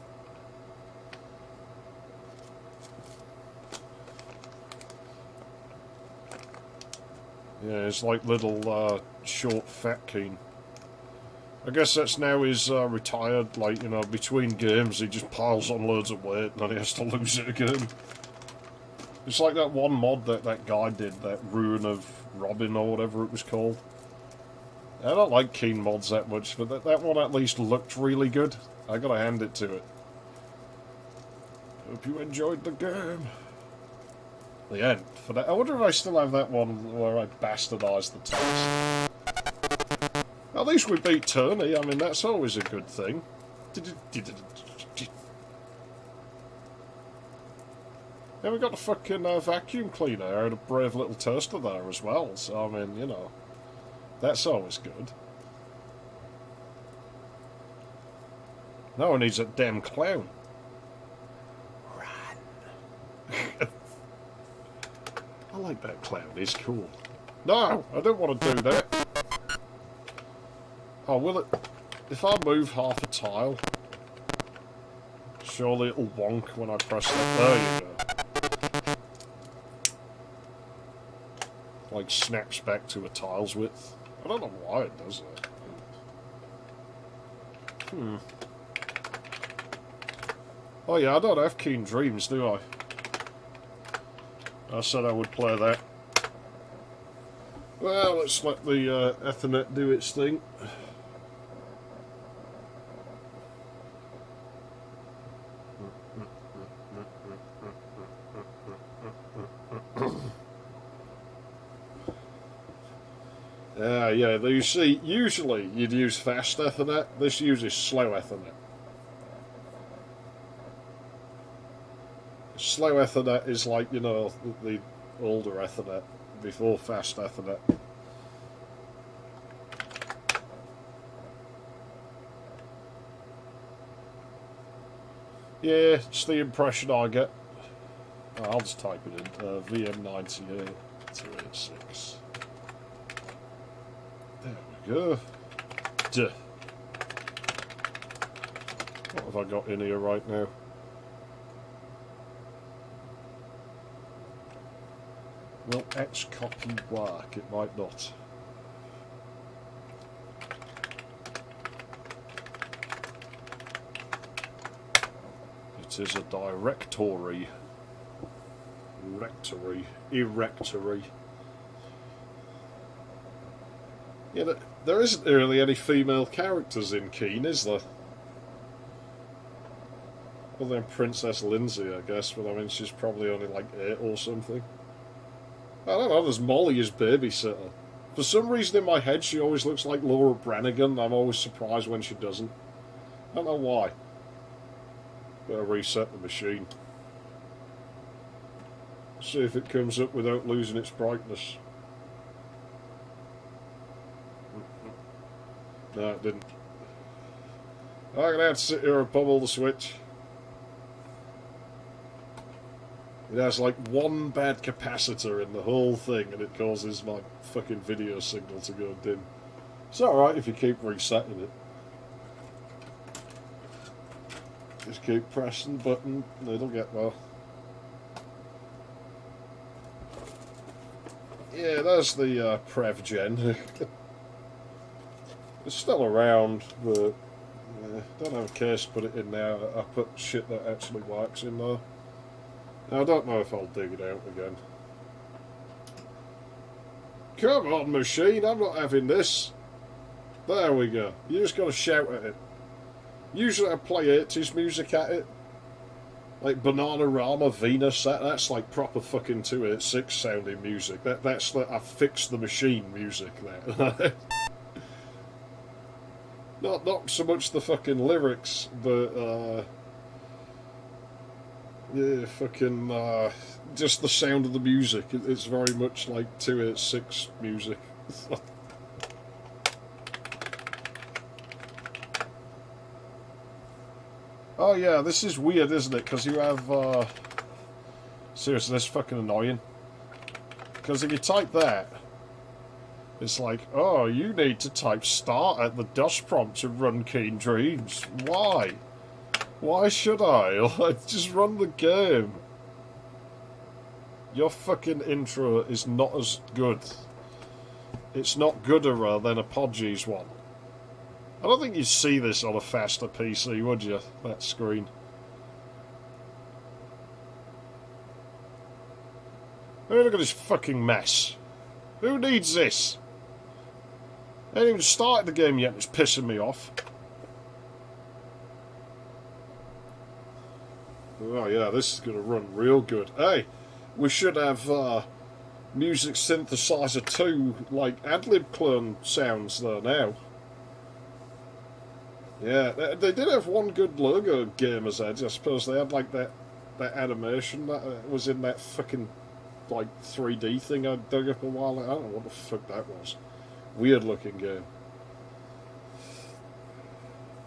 A: Yeah, it's like little short fat Keen. I guess that's now he's retired, like, you know, between games he just piles on loads of weight and then he has to lose it again. It's like that one mod that guy did, that Ruin of Robin or whatever it was called. I don't like Keen mods that much, but that one at least looked really good. I gotta hand it to it. Hope you enjoyed the game. The end. For that, I wonder if I still have that one where I bastardised the text. At least we beat Tony, I mean, that's always a good thing. Yeah, we got a fucking vacuum cleaner and a brave little toaster there as well, so I mean, you know, that's always good. No one needs a damn clown. Run. I like that clown, he's cool. No, I don't want to do that. Oh, will it... If I move half a tile, surely it'll wonk when I press that. There you go. Like, snaps back to a tile's width. I don't know why it does that. Oh yeah, I don't have Keen Dreams, do I? I said I would play that. Well, let's let the Ethernet do its thing. Yeah, you see, usually you'd use fast Ethernet, this uses slow Ethernet. Slow Ethernet is like, you know, the older Ethernet, before fast Ethernet. Yeah, it's the impression I get. Oh, I'll just type it in, VM98 286. There we go. Duh. What have I got in here right now? Will X copy work? It might not. It is a directory. Erectory. Yeah, there isn't really any female characters in Keen, is there? Other than Princess Lindsay, I guess, but I mean, she's probably only like 8 or something. I don't know, there's Molly as babysitter. For some reason in my head she always looks like Laura Branigan. I'm always surprised when she doesn't. I don't know why. Better reset the machine. See if it comes up without losing its brightness. No, it didn't. I'm going to have to sit here and pummel the switch. It has like one bad capacitor in the whole thing and it causes my fucking video signal to go dim. It's alright if you keep resetting it. Just keep pressing the button and it'll get there. Yeah, there's the Prev Gen. It's still around, but don't have a case to put it in now. I put shit that actually works in there. I don't know if I'll dig it out again. Come on, machine, I'm not having this. There we go. You just got to shout at it. Usually I play 80s music at it. Like Bananarama, Venus, that's like proper fucking 286 sounding music. That's like, I fixed the machine music there. Not so much the fucking lyrics, but yeah, fucking just the sound of the music. It's very much like 286 music. Oh yeah, this is weird, isn't it? Because you have, seriously, this is fucking annoying. Because if you type that, it's like, oh, you need to type start at the DOS prompt to run Keen Dreams. Why? Why should I? Like, just run the game. Your fucking intro is not as good. It's not gooder than Apoggee's one. I don't think you'd see this on a faster PC, would you? That screen. Oh, look at this fucking mess. Who needs this? I ain't even started the game yet, it's pissing me off. Oh yeah, this is going to run real good. Hey, we should have Music Synthesizer 2, like, ad-lib clone sounds there now. Yeah, they did have one good logo, Gamer's Edge. I suppose they had, like, that animation that was in that fucking, like, 3D thing I dug up a while ago. I don't know what the fuck that was. Weird looking game.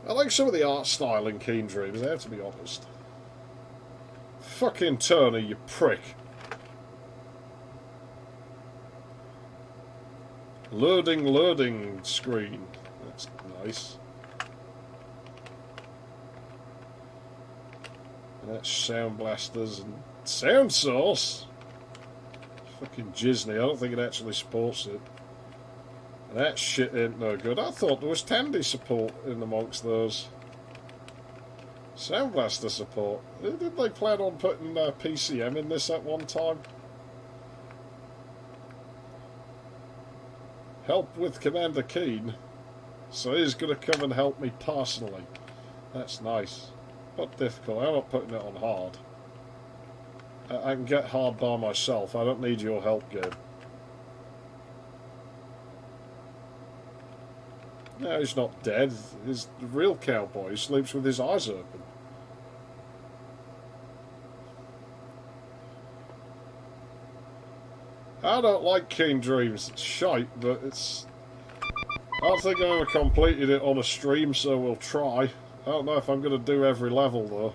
A: I like some of the art style in Keen Dreams, I have to be honest. Fucking Tony, you prick. Loading screen. That's nice. And that's Sound Blasters and Sound Source. Fucking Disney, I don't think it actually supports it. And that shit ain't no good. I thought there was Tandy support in amongst those. Sound Blaster support. Did they plan on putting PCM in this at one time? Help with Commander Keen. So he's going to come and help me personally. That's nice. Not difficult. I'm not putting it on hard. I can get hard by myself. I don't need your help, game. No, he's not dead. He's the real cowboy. He sleeps with his eyes open. I don't like Keen Dreams. It's shite, but it's... I don't think I ever completed it on a stream, so we'll try. I don't know if I'm going to do every level, though.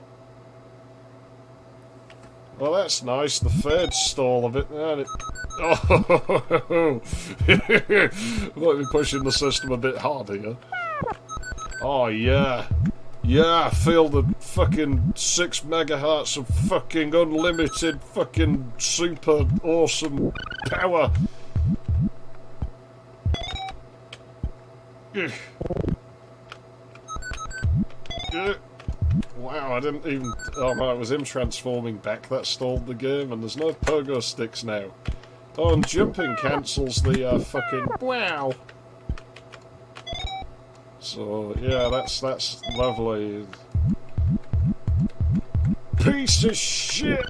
A: Well, that's nice. The third stall of it. And it... Oh! Might be pushing the system a bit harder here. Oh, yeah. Yeah, I feel the fucking 6 megahertz of fucking unlimited fucking super awesome power. Wow, I didn't even... Oh man, it was him transforming back that stalled the game, and there's no pogo sticks now. Oh, and jumping cancels the fucking... Wow! So, yeah, that's lovely. Piece of shit!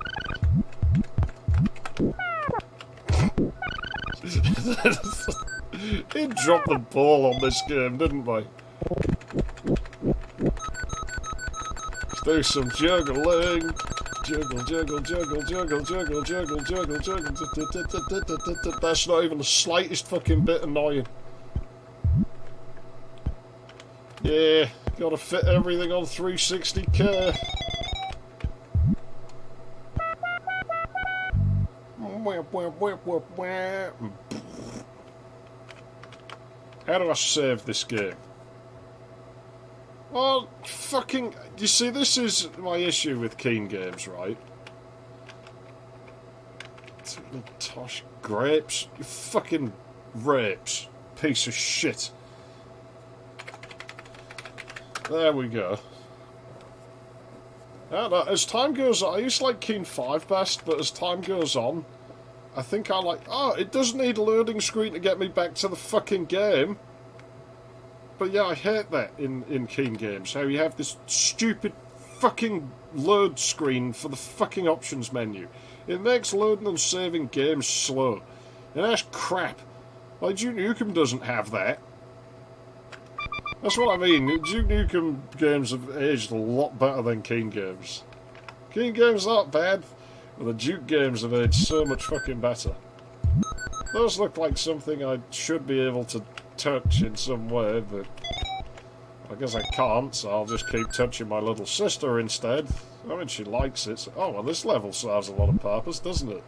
A: He dropped the ball on this game, didn't they? Let's do some juggling. Juggle, juggle, juggle, juggle, juggle, juggle, juggle, juggle. That's not even the slightest fucking bit annoying. Yeah, gotta fit everything on 360k. How do I save this game? Well, fucking... You see, this is my issue with Keen games, right? Tosh grapes. You fucking rapes. Piece of shit. There we go. I don't know, as time goes on, I used to like Keen 5 best, but as time goes on, I think I like... Oh, it does need a loading screen to get me back to the fucking game. But yeah, I hate that in Keen games, how you have this stupid fucking load screen for the fucking options menu. It makes loading and saving games slow. And that's crap. Like, Duke Nukem doesn't have that. That's what I mean. Duke Nukem games have aged a lot better than Keen games. Keen games aren't bad, but the Duke games have aged so much fucking better. Those look like something I should be able to touch in some way, but I guess I can't, so I'll just keep touching my little sister instead. I mean, she likes it. So, oh, well, this level serves a lot of purpose, doesn't it?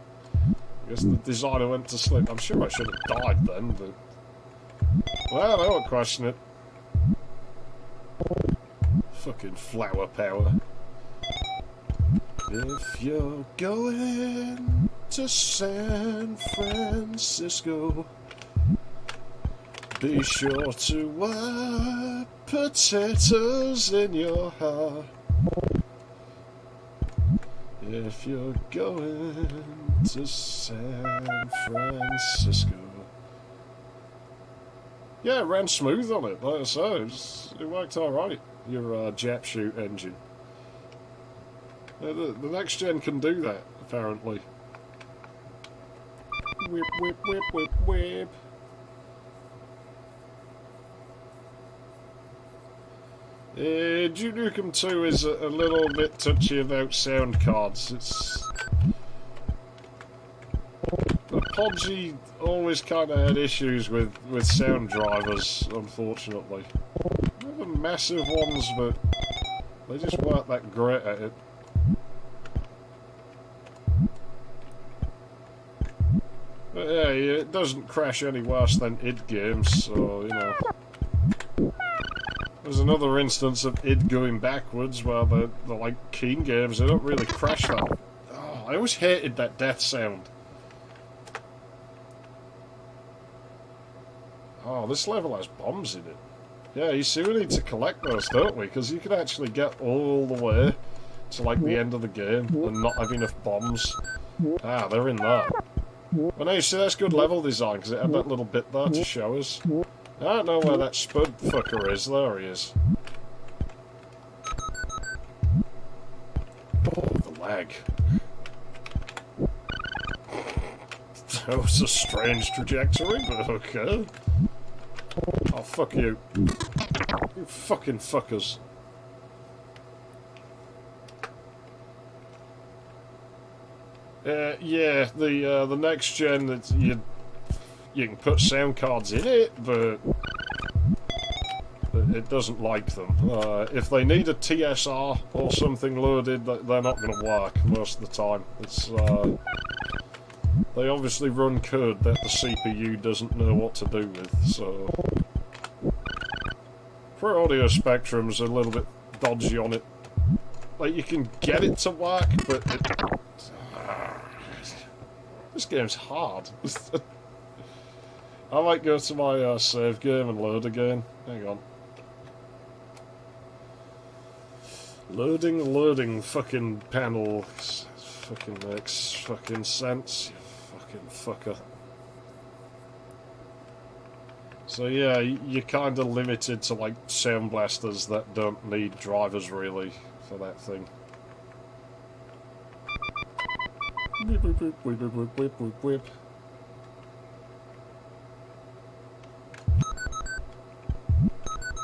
A: I guess the designer went to sleep. I'm sure I should have died then, but... Well, I won't question it. Fucking flower power. If you're going to San Francisco, be sure to wipe potatoes in your hair. If you're going to San Francisco. Yeah, it ran smooth on it, like I say. It worked alright, your Jap shoot engine. The next gen can do that, apparently. Whip, whip, whip, whip, whip. Duke Nukem 2 is a little bit touchy about sound cards. Podgy always kind of had issues with sound drivers, unfortunately. They're the massive ones, but they just weren't that great at it. But yeah, it doesn't crash any worse than id games, so, you know. There's another instance of id going backwards where the like Keen games, they don't really crash that. Oh, I always hated that death sound. Oh, this level has bombs in it. Yeah, you see, we need to collect those, don't we? Because you can actually get all the way to like the end of the game and not have enough bombs. Ah, they're in there. Well, now you see, that's good level design because it had that little bit there to show us. I don't know where that Spud fucker is. There he is. Oh, the lag. That was a strange trajectory, but okay. Oh, fuck you. You fucking fuckers. Yeah, the next gen, that you can put sound cards in it, but it doesn't like them. If they need a TSR or something loaded, they're not going to work most of the time. It's they obviously run code that the CPU doesn't know what to do with, so... For audio spectrums, a little bit dodgy on it. Like, you can get it to work, but this game's hard. I might go to my save game and load again. Hang on. Loading fucking panel. Fucking makes fucking sense. You fucking fucker. So yeah, you're kind of limited to like sound blasters that don't need drivers really for that thing. Whip, whip, whip, whip, whip, whip, whip, whip.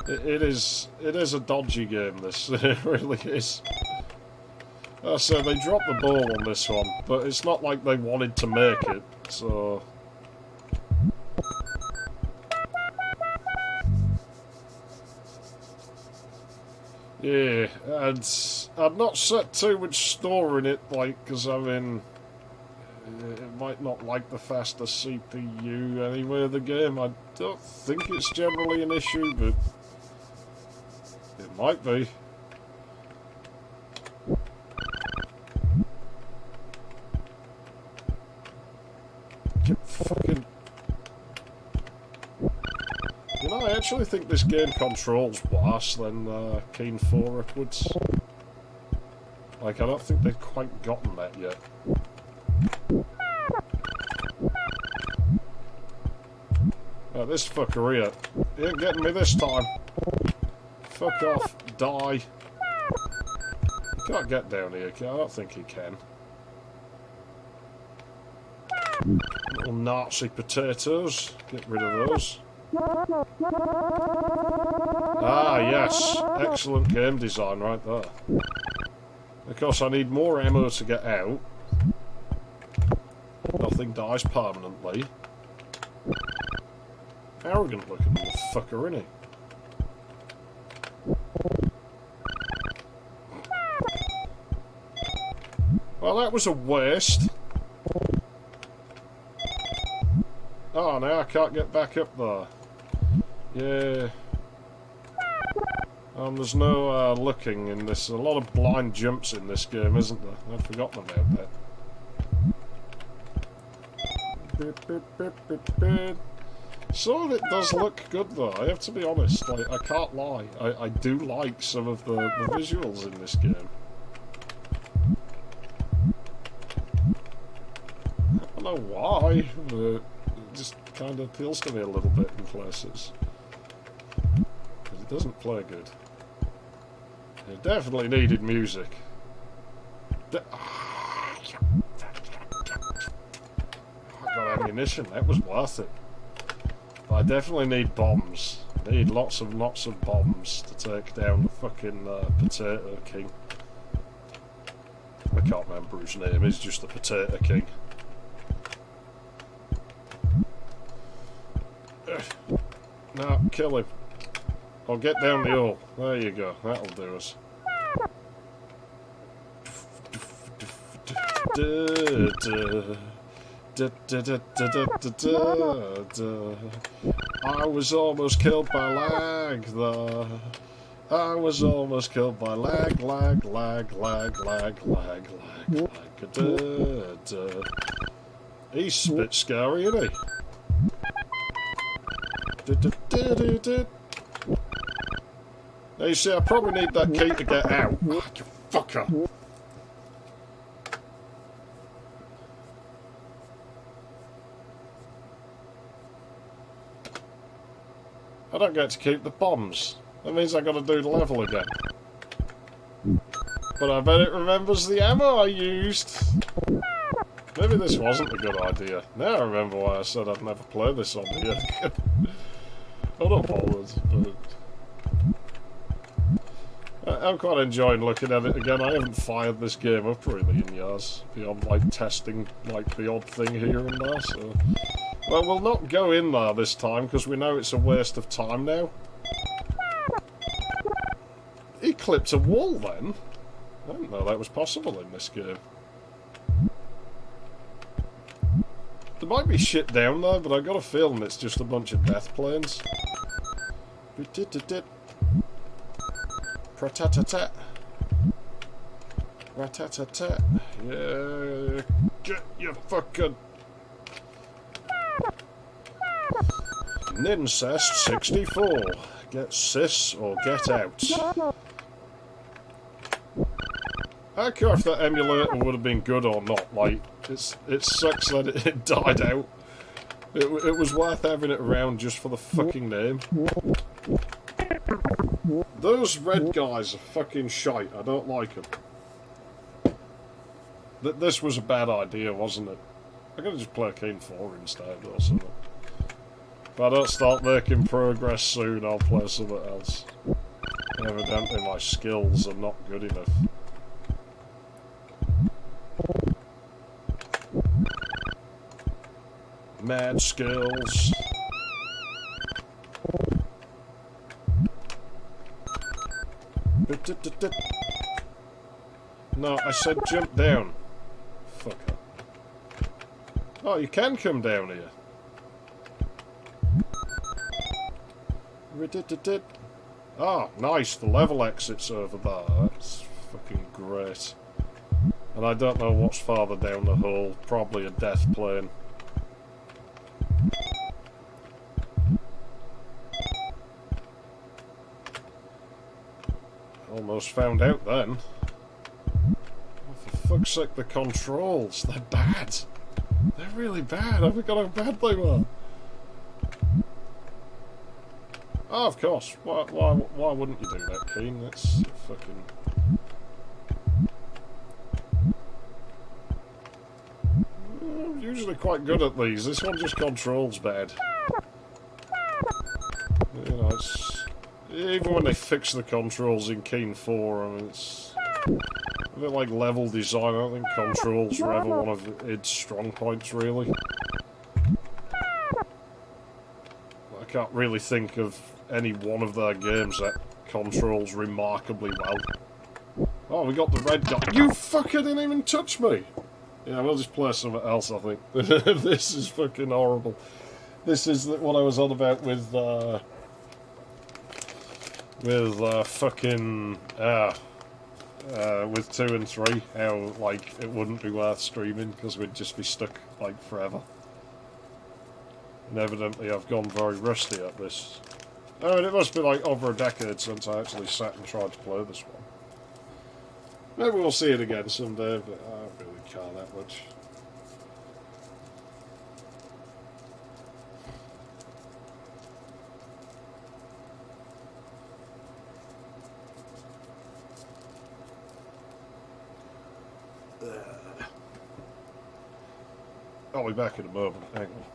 A: It is a dodgy game, this. It really is. So they dropped the ball on this one, but it's not like they wanted to make it, so... Yeah, and I've not set too much store in it, like, because I mean, it might not like the faster CPU anyway of the game. I don't think it's generally an issue, but it might be. Get fucking... You know, I actually think this game controls worse than Keen 4 upwards. Like, I don't think they've quite gotten that yet. Oh, this fucker here. He ain't getting me this time. Fuck off. Die. He can't get down here, I don't think he can. Little Nazi potatoes. Get rid of those. Ah, yes. Excellent game design right there. Of course, I need more ammo to get out. Nothing dies permanently. Arrogant looking motherfucker, isn't he? Well, that was a waste. Oh, now I can't get back up there. Yeah. There's no looking in this. A lot of blind jumps in this game, isn't there? I've forgotten about that. Some of it does look good, though. I have to be honest. Like, I can't lie. I do like some of the visuals in this game. I don't know why, but it just kind of appeals to me a little bit in places. But it doesn't play good. It definitely needed music. I got ammunition. That was worth it. But I definitely need bombs. I need lots of bombs to take down the fucking Potato King. I can't remember his name. He's just the Potato King. No, kill him. Or get down the hole. There you go. That'll do us. I was almost killed by lag there. I was almost killed by lag. He's a bit scary, isn't he? Now you see, I probably need that key to get out. Oh, you fucker. I don't get to keep the bombs. That means I've got to do the level again. But I bet it remembers the ammo I used. Maybe this wasn't a good idea. Now I remember why I said I'd never play this on here. I'm not bothered, but I'm quite enjoying looking at it again. I haven't fired this game up really in years, beyond like testing like the odd thing here and there, so... Well, we'll not go in there this time, because we know it's a waste of time now. He clipped a wall then? I didn't know that was possible in this game. There might be shit down there, but I've got a feeling it's just a bunch of death planes. Rat-tat-tat. Rat-tat-tat. Yeah, get your fucking... Nincest 64. Get sis or get out. I don't care if that emulator would have been good or not. Like, it sucks that it died out. It was worth having it around just for the fucking name. Those red guys are fucking shite. I don't like them. This was a bad idea, wasn't it? I'm gonna just play Keen 4 instead or something. If I don't start making progress soon, I'll play something else. Evidently my skills are not good enough. Mad skills. No, I said jump down. Fucker. Oh, you can come down here. Ah, nice. The level exit's over there. That's fucking great. And I don't know what's farther down the hole. Probably a death plane. Almost found out then. Oh, for fuck's sake, the controls. They're bad. They're really bad. I forgot how bad they were. Oh, of course. Why wouldn't you do that, Keen? That's fucking... I'm usually quite good at these. This one just controls bad. You know, it's... Even when they fix the controls in Keen 4, I mean, it's... a bit like level design. I don't think controls are ever one of its strong points, really. I can't really think of any one of their games that controls remarkably well. Oh, we got the red dot. You fucker didn't even touch me! Yeah, we'll just play something else, I think. This is fucking horrible. This is what I was on about with fucking... with 2 and 3, how, like, it wouldn't be worth streaming, because we'd just be stuck, like, forever. And evidently I've gone very rusty at this. I mean, it must be, like, over a decade since I actually sat and tried to play this one. Maybe we'll see it again someday, but I don't really care that much. I'll be back in a moment. Hang on.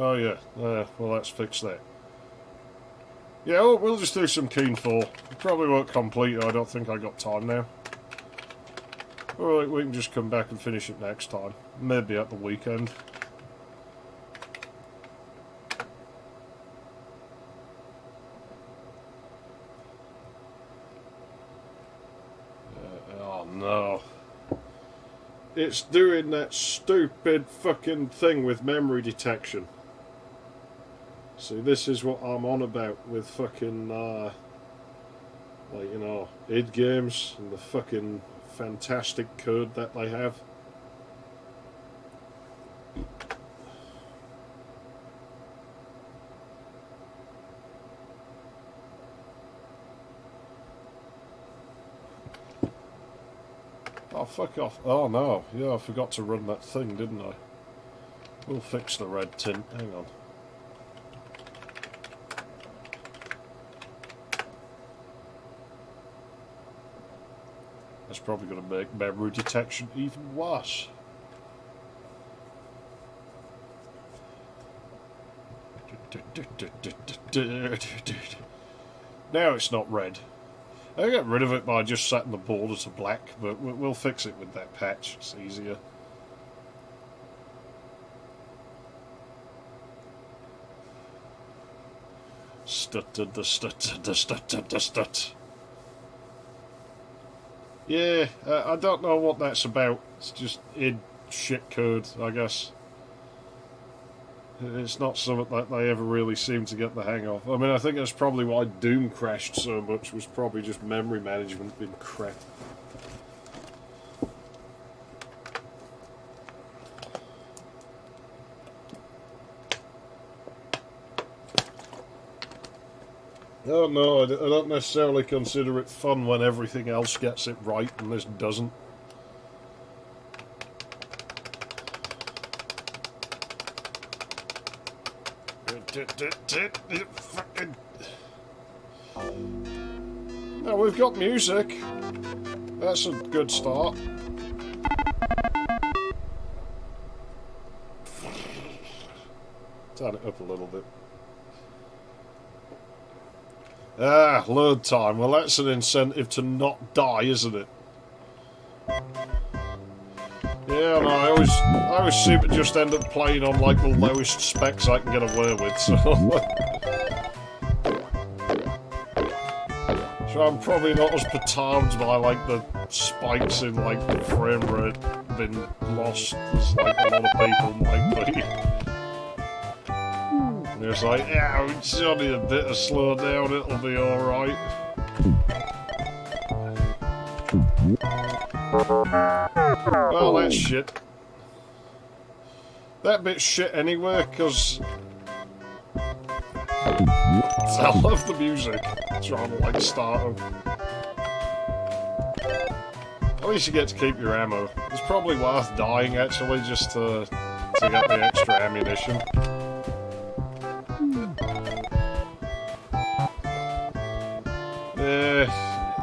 A: Oh yeah, well let's fix that. Yeah, we'll just do some Keen 4. Probably won't complete it, I don't think I got time now. Or we can just come back and finish it next time. Maybe at the weekend. Oh no. It's doing that stupid fucking thing with memory detection. See, this is what I'm on about with fucking, like, you know, id games and the fucking fantastic code that they have. Oh, fuck off. Oh, no. Yeah, I forgot to run that thing, didn't I? We'll fix the red tint. Hang on. That's probably going to make memory detection even worse. Now it's not red. I get rid of it by just setting the border to black, but we'll fix it with that patch. It's easier. Stut. Yeah, I don't know what that's about. It's just id shit code, I guess. It's not something that they ever really seem to get the hang of. I mean, I think that's probably why Doom crashed so much, was probably just memory management being crap. Oh no, I don't necessarily consider it fun when everything else gets it right and this doesn't. Now we've got music. That's a good start. Turn it up a little bit. Ah, load time. Well, that's an incentive to not die, isn't it? Yeah, no, I always seem to just end up playing on like the lowest specs I can get away with, so so I'm probably not as perturbed by like the spikes in like the frame rate being lost as like a lot of people might be. And it's like, yeah, it's only a bit of slow down, it'll be alright. Well, that's shit. That bit's shit anyway, because I love the music. Trying to like start them. At least you get to keep your ammo. It's probably worth dying actually, just to get the extra ammunition.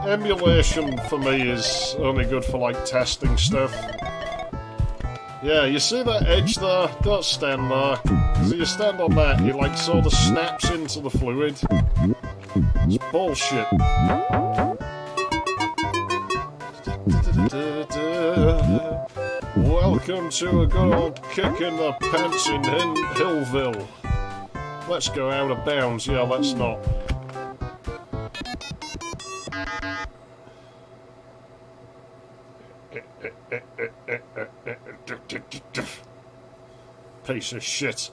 A: Emulation for me is only good for like testing stuff. Yeah, you see that edge there? Don't stand there. So you stand on that, he like sort of snaps into the fluid. It's bullshit. Welcome to a good old kick in the pants in Hillville. Let's go out of bounds. Yeah, let's not. Piece of shit. See,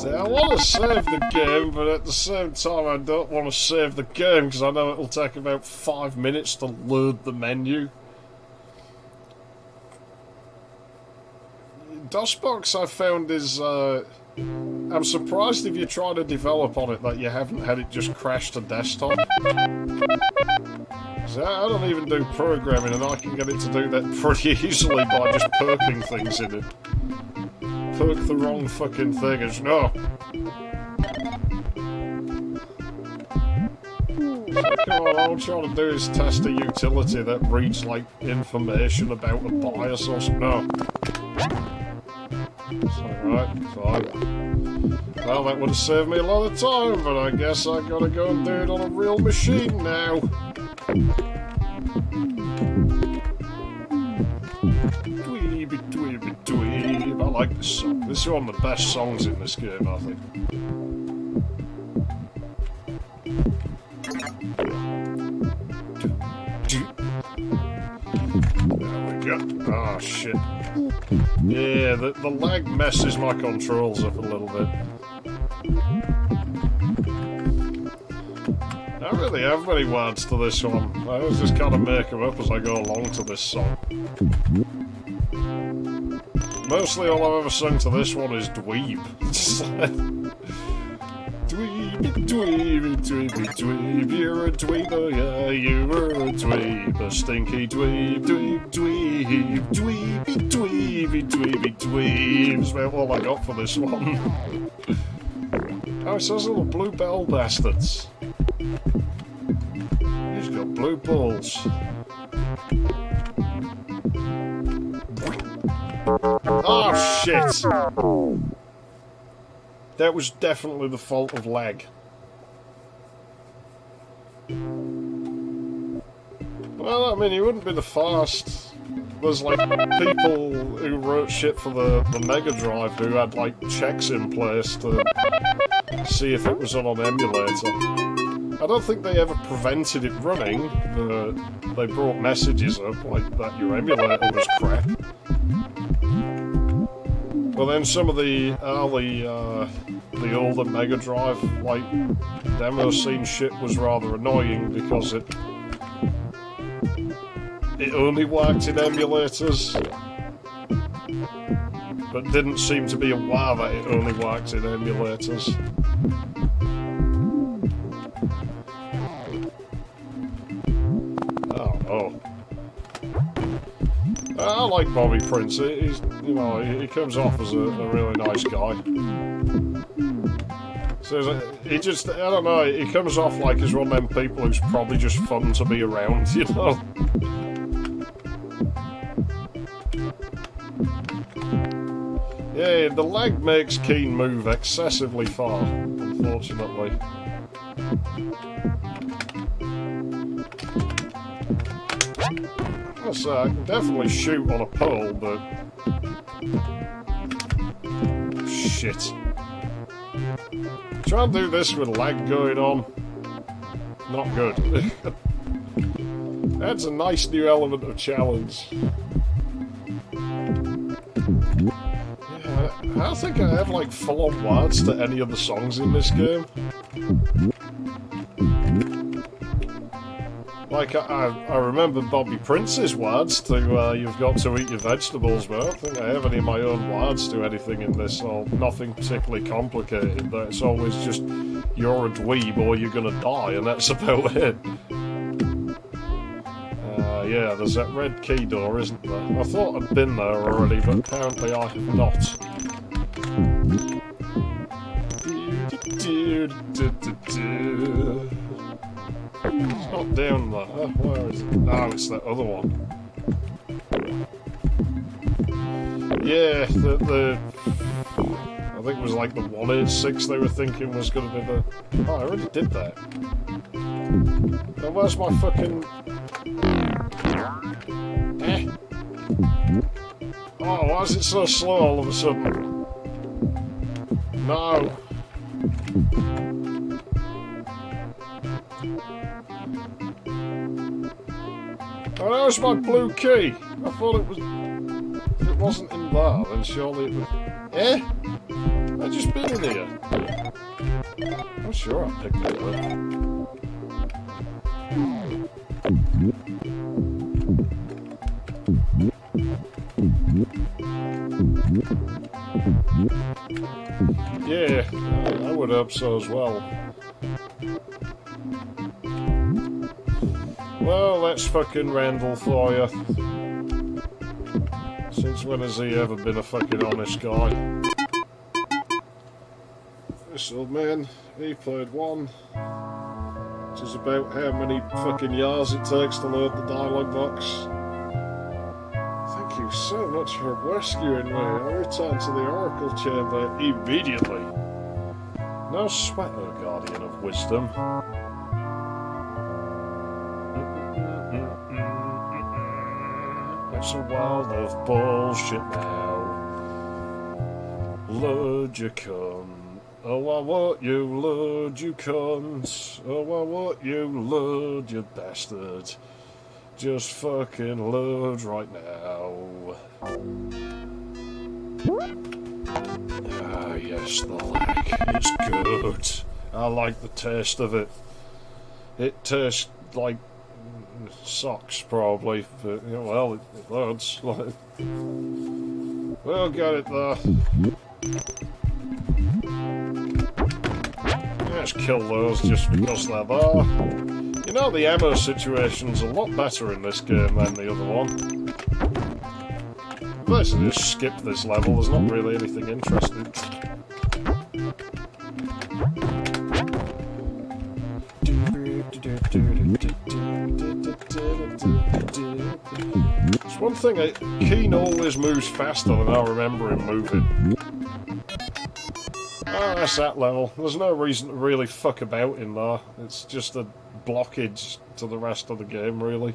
A: I want to save the game, but at the same time I don't want to save the game because I know it'll take about 5 minutes to load the menu. DOSBox I found is I'm surprised if you try to develop on it that you haven't had it just crash to desktop. So I don't even do programming and I can get it to do that pretty easily by just perking things in it. Perk the wrong fucking thing as no. So all I'm trying to do is test a utility that reads like information about a bias or something. No. Alright, fine. Well, that would have saved me a lot of time, but I guess I gotta go and do it on a real machine now. Dweeby, dweeby, dweeb. I like this song. This is one of the best songs in this game, I think. There we go. Oh, shit. Yeah, the lag messes my controls up a little bit. I don't really have many words to this one. I always just kind of make them up as I go along to this song. Mostly all I've ever sung to this one is dweeb. Dweeby, dweeby, dweeby, dweeb, you're a dweeber, yeah, you're a dweeb, a stinky dweeb, dweeb, dweeb, dweeby, dweeby, dweeby, dweeb. That's about all I got for this one. Oh, it says little blue bell bastards. He's got blue balls. Oh, shit! That was definitely the fault of lag. Well, I mean, he wouldn't be the first. There's like people who wrote shit for the Mega Drive who had like checks in place to see if it was on an emulator. I don't think they ever prevented it running. They brought messages up like that your emulator was crap. But then some of the early, the older Mega Drive, like, demo scene shit was rather annoying because it only worked in emulators, but didn't seem to be aware that it only worked in emulators. Oh. I like Bobby Prince. He's, you know, he comes off as a really nice guy. So he just, I don't know, he comes off like he's one of them people who's probably just fun to be around, you know? Yeah, the lag makes Keen move excessively far, unfortunately. So I can definitely shoot on a pole, but... Shit. Try and do this with lag going on. Not good. That's a nice new element of challenge. Yeah, I don't think I have, like, full-on words to any of the songs in this game. Like, I remember Bobby Prince's words to, you've got to eat your vegetables, but I don't think I have any of my own words to anything in this, or nothing particularly complicated. It's always just, you're a dweeb or you're gonna die, and that's about it. Yeah, there's that red key door, isn't there? I thought I'd been there already, but apparently I have not. It's not down there. Where is it? Oh, it's that other one. Yeah, I think it was like the 186 they were thinking was going to be the... Oh, I already did that. Now where's my fucking... Eh? Oh, why is it so slow all of a sudden? No. Oh, there's my blue key. I thought it was... If it wasn't in there, then surely it would... Eh? I've just been in here. I'm sure I picked it up. Yeah, I would hope so as well. Well, that's fucking Randall for you. Since when has he ever been a fucking honest guy? This old man, he played one. Which is about how many fucking years it takes to load the dialogue box. Thank you so much for rescuing me. I'll return to the Oracle Chamber immediately. No sweat, O Guardian of Wisdom. It's a world of bullshit now. Load you cunt. Oh, I want you, load you cunt. Oh, I want you, load you bastard. Just fucking load right now. Ah, yes, the lag. It's good. I like the taste of it. It tastes like socks, probably, but, you know, well, it loads. We'll get it there. Let's kill those just because they're there. You know, the ammo situation's a lot better in this game than the other one. I've basically just skipped this level, there's not really anything interesting. It's one thing, Keen always moves faster than I remember him moving. Oh, that's that level. There's no reason to really fuck about in there. It's just a blockage to the rest of the game, really.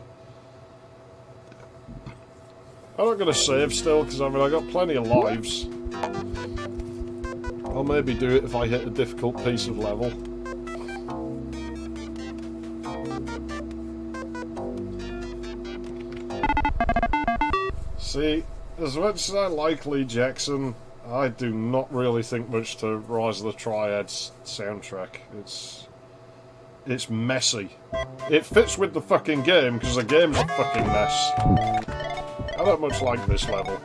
A: I'm not going to save still, because I mean, I got plenty of lives. I'll maybe do it if I hit a difficult piece of level. See, as much as I like Lee Jackson, I do not really think much to Rise of the Triads soundtrack. It's messy. It fits with the fucking game, because the game's a fucking mess. I don't much like this level.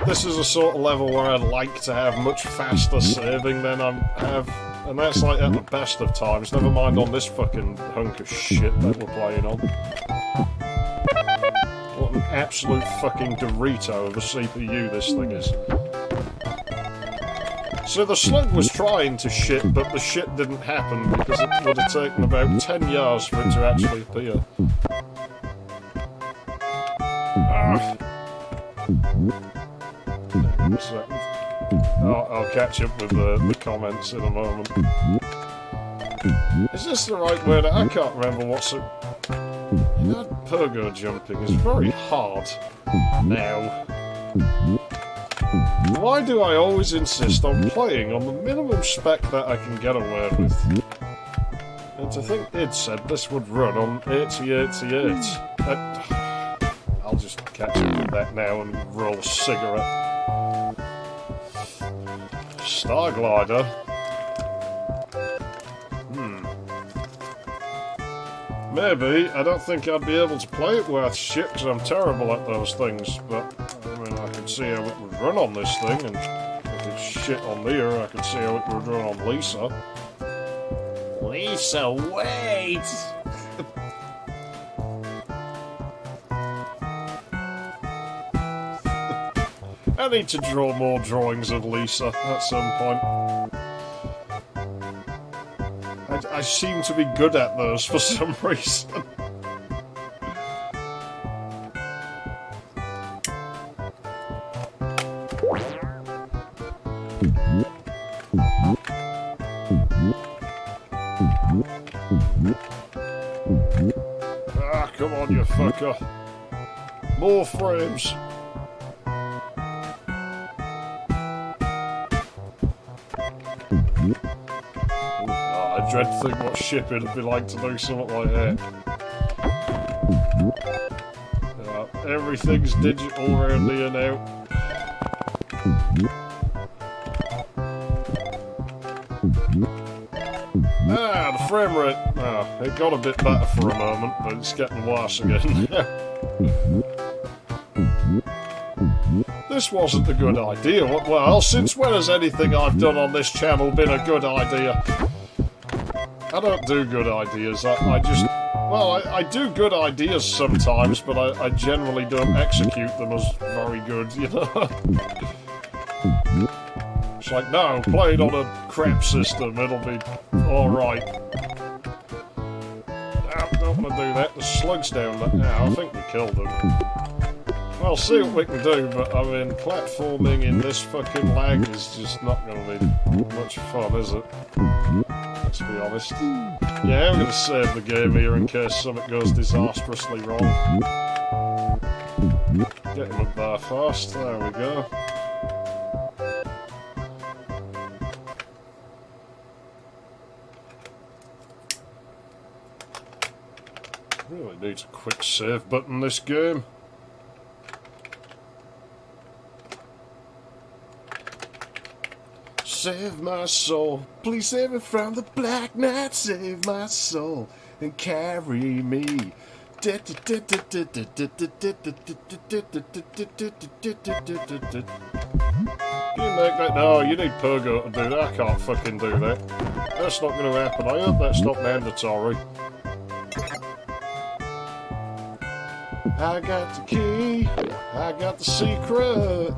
A: This is a sort of level where I'd like to have much faster saving than I have, and that's like at the best of times, never mind on this fucking hunk of shit that we're playing on. What an absolute fucking Dorito of a CPU this thing is. So the slug was trying to shit, but the shit didn't happen because it would have taken about 10 years for it to actually appear. A second. I'll catch up with the comments in a moment. Is this the right word? I can't remember what's it. You know, pogo jumping is very hard now. Why do I always insist on playing on the minimum spec that I can get away with? And to think id said this would run on 8088. I'll just catch up with that now and roll a cigarette. Star Glider. Maybe. I don't think I'd be able to play it worth shit because I'm terrible at those things, but I mean, I could see how it would run on this thing, and if it's shit on there, I could see how it would run on Lisa. Lisa, wait! I need to draw more drawings of Lisa at some point. I seem to be good at those for some reason. Ah, come on, you fucker. More frames. I dread to think what ship it'd be like to do something like that. Everything's digital around here now. The frame rate. It got a bit better for a moment, but it's getting worse again. This wasn't a good idea. Well, since when has anything I've done on this channel been a good idea? I don't do good ideas. I do good ideas sometimes, but I generally don't execute them as very good, you know? It's like, no, play it on a crap system, it'll be alright. Don't want to do that. The slug's down there now. I think we killed him. Well, see what we can do, but I mean, platforming in this fucking lag is just not going to be much fun, is it? Let's be honest. Yeah, I'm going to save the game here in case something goes disastrously wrong. Get him up there first. There we go. Really needs a quick save button, this game. Save my soul, please save me from the black night. Save my soul and carry me. You make that? No, you need Pogo to do that. I can't fucking do that. That's not going to happen. I hope that's not mandatory. I got the key, I got the secret.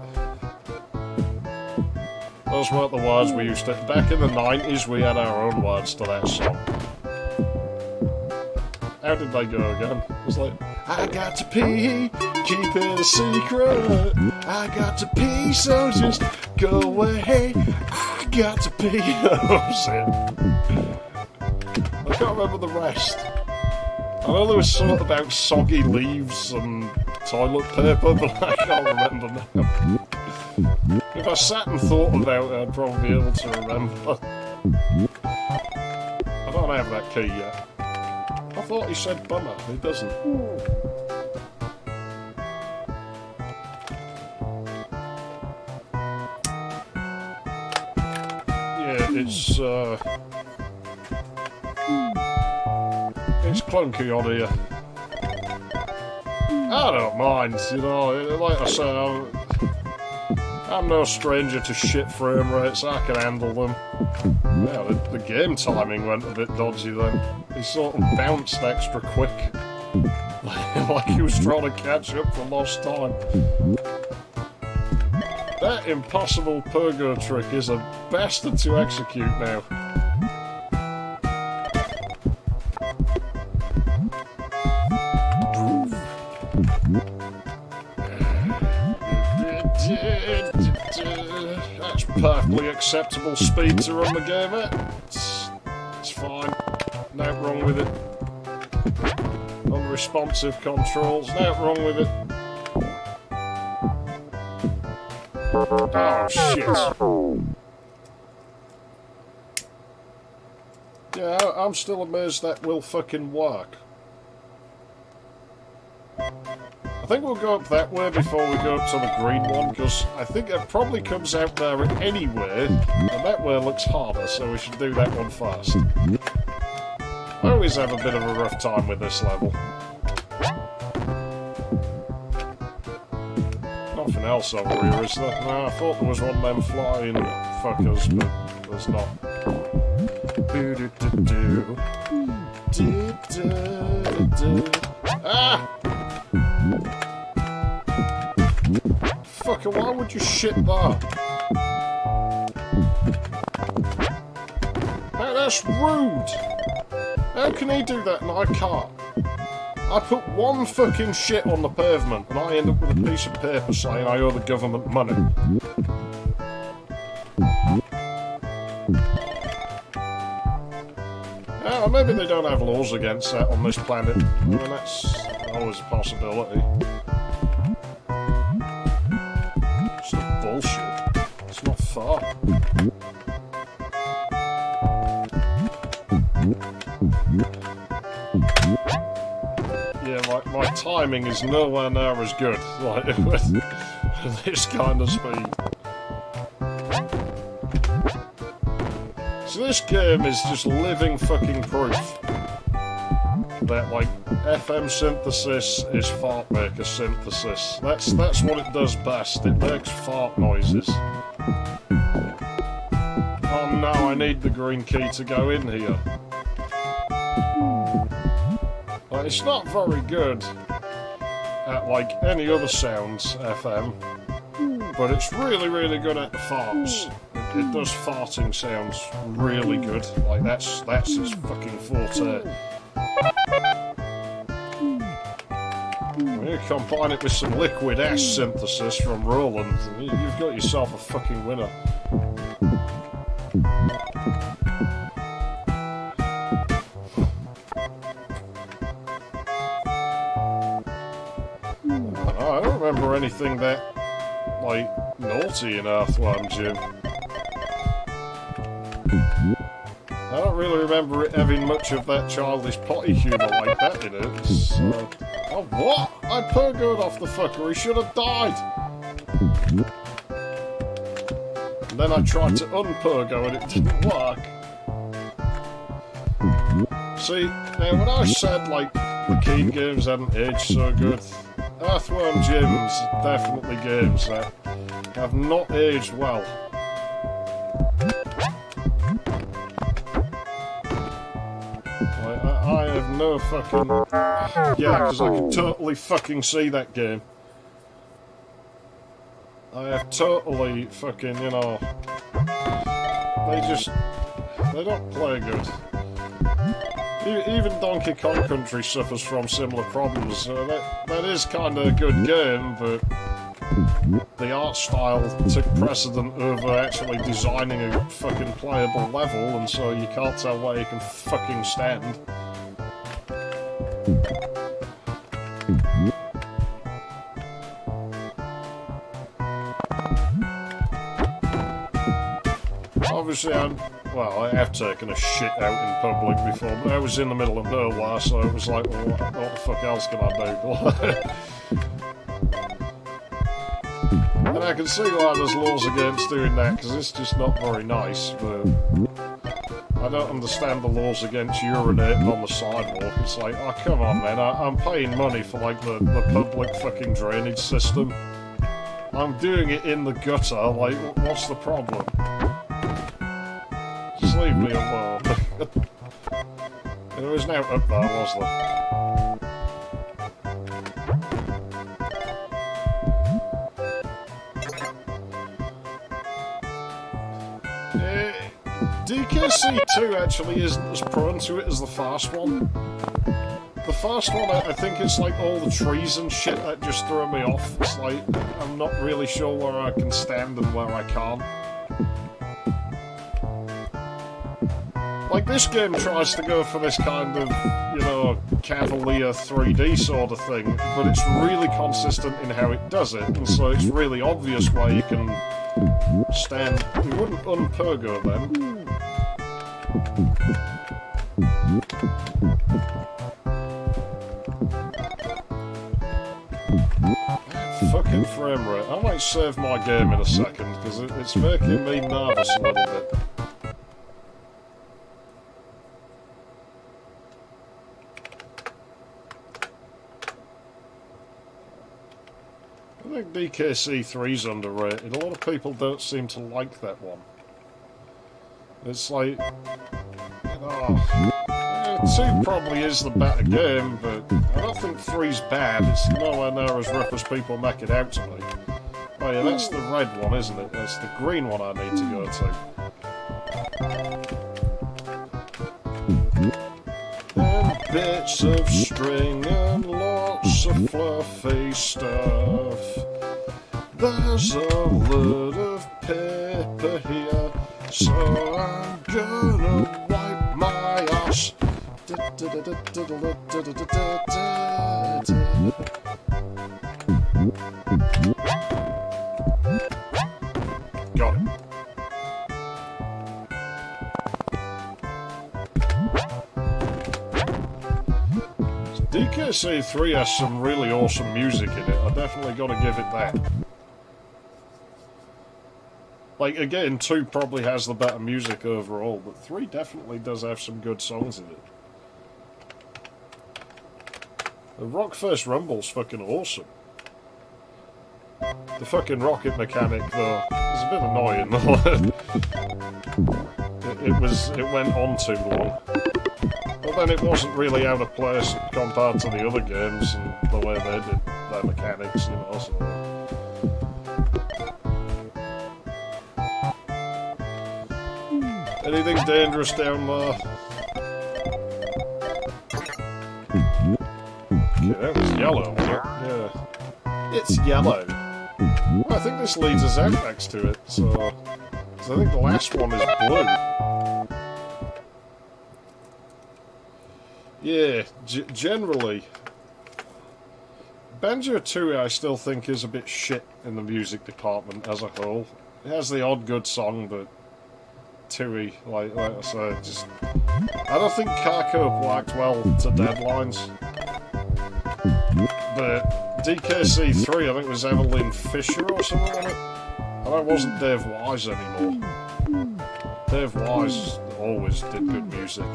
A: Those weren't the words we used to... Back in the 90s, we had our own words to that song. How did they go again? It was like, I got to pee, keep it a secret. I got to pee, so just go away. I got to pee. That was it. I can't remember the rest. I know there was something about soggy leaves and toilet paper, but I can't remember now. If I sat and thought about it, I'd probably be able to remember. I don't have that key yet. I thought he said bummer. He doesn't. it's clunky on here. I don't mind, you know, like I say, I'm no stranger to shit frame rates, I can handle them. Yeah, the game timing went a bit dodgy then. He sort of bounced extra quick. Like he was trying to catch up for lost time. That impossible pogo trick is a bastard to execute now. That's perfectly acceptable speed to run the game at. It's fine. Nothing wrong with it. Unresponsive controls, nothing wrong with it. Oh shit. Yeah, I'm still amazed that will fucking work. I think we'll go up that way before we go up to the green one, because I think it probably comes out there anyway, and that way looks harder, so we should do that one first. I always have a bit of a rough time with this level. Nothing else over here, is there? No, I thought there was one of them flying fuckers, but there's not. Ah! Fucker, why would you shit that? Now that's rude! How can he do that and I can't? I put one fucking shit on the pavement and I end up with a piece of paper saying I owe the government money. Oh, maybe they don't have laws against that on this planet. I mean, that's always a possibility. It's not bullshit. It's not far. Yeah, my timing is nowhere near as good, like, with this kind of speed. So this game is just living fucking proof that, like, FM synthesis is fart maker synthesis. That's what it does best. It makes fart noises. Oh no, I need the green key to go in here. Like, it's not very good at, like, any other sounds, FM, but it's really, really good at the farts. It does farting sounds really good. Like, that's its fucking forte. When you combine it with some liquid ass synthesis from Roland, you've got yourself a fucking winner. I don't remember anything that, like, naughty in Earthworm Jim. I don't really remember it having much of that childish potty humour like that in it. So, oh, what? I pogoed off the fucker, he should have died! And then I tried to unpogo and it didn't work. See, now when I said, like, the Keen games hadn't aged so good, Earthworm Jim's are definitely games that have not aged well. I have no fucking... Yeah, because I can totally fucking see that game. I have totally fucking, you know... They don't play good. Even Donkey Kong Country suffers from similar problems. That is kind of a good game, but the art style took precedent over actually designing a fucking playable level, and so you can't tell where you can fucking stand. Obviously, I have taken a shit out in public before, but I was in the middle of nowhere, so it was like, well, what the fuck else can I do? And I can see why there's laws against doing that, because it's just not very nice, but... I don't understand the laws against urinating on the sidewalk. It's like, oh, come on, man. I'm paying money for, like, the public fucking drainage system. I'm doing it in the gutter. Like, what's the problem? Just leave me alone. There was no up there, was there? DKC2 actually isn't as prone to it as the fast one. The fast one, I think it's like all the trees and shit that just throw me off. It's like, I'm not really sure where I can stand and where I can't. Like, this game tries to go for this kind of, you know, cavalier 3D sort of thing, but it's really consistent in how it does it, and so it's really obvious where you can stand. We wouldn't unpergo then. Fucking frame rate. I might save my game in a second, because it's making me nervous a little bit. I think DKC3's underrated. A lot of people don't seem to like that one. It's like, you know, 2 probably is the better game, but I don't think 3's bad. It's nowhere near as rough as people make it out to me. Oh yeah, that's the red one, isn't it? That's the green one I need to go to. And bits of string and lots of fluffy stuff. There's a lot of paper here, so I'm gonna wipe my ass. Got it. DKC3 has some really awesome music in it. I definitely gotta give it that. Like, again, 2 probably has the better music overall, but 3 definitely does have some good songs in it. The Rock First Rumble's fucking awesome. The fucking rocket mechanic, though, is a bit annoying. It went on too long. But then it wasn't really out of place compared to the other games and the way they did their mechanics, you know, so... Anything dangerous down there? Okay, that was yellow, wasn't it? Yeah. It's yellow. Well, I think this leads us out next to it, so I think the last one is blue. Yeah, generally. Banjo 2 I still think is a bit shit in the music department as a whole. It has the odd good song, but Tui, like I said, just... I don't think Carco worked well to deadlines. But DKC3, I think it was Evelyn Fisher or something on it. And it wasn't Dave Wise anymore. Dave Wise always did good music.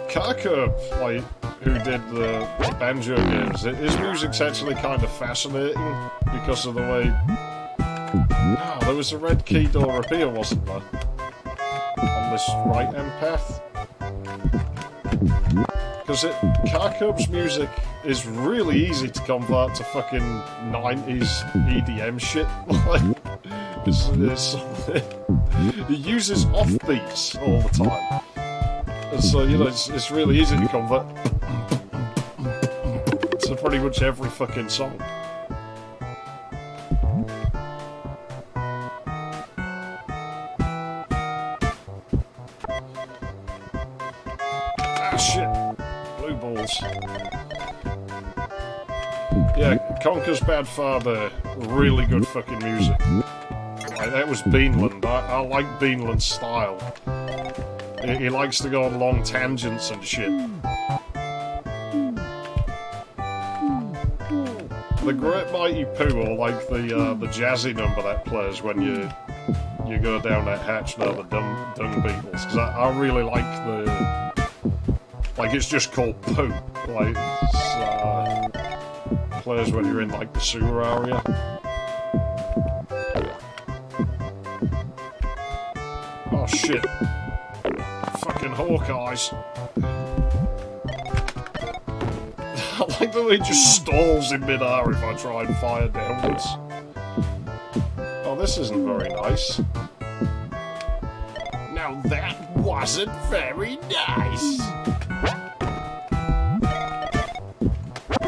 A: Carco, like, who did the banjo games, his music's actually kind of fascinating because of the way... Oh, there was a red key door up here, wasn't there? On this right-hand path. Because Carco's music is really easy to convert to fucking 90s EDM shit. He uses offbeats all the time. And so, you know, it's really easy to convert to pretty much every fucking song. Ah, shit. Blue balls. Yeah, Conker's Bad Father, really good fucking music. Like, that was Beanland. I like Beanland's style. He likes to go on long tangents and shit. The Great Mighty Pooh, or like the jazzy number that plays when you go down that hatch now, the dung beetles, because I really like the, like, it's just called Pooh, like, it's, plays when you're in like the sewer area. Oh shit. Fucking Hawkeyes. I like the way it just stalls in mid-air if I try and fire downwards. Oh, this isn't very nice. Now that wasn't very nice.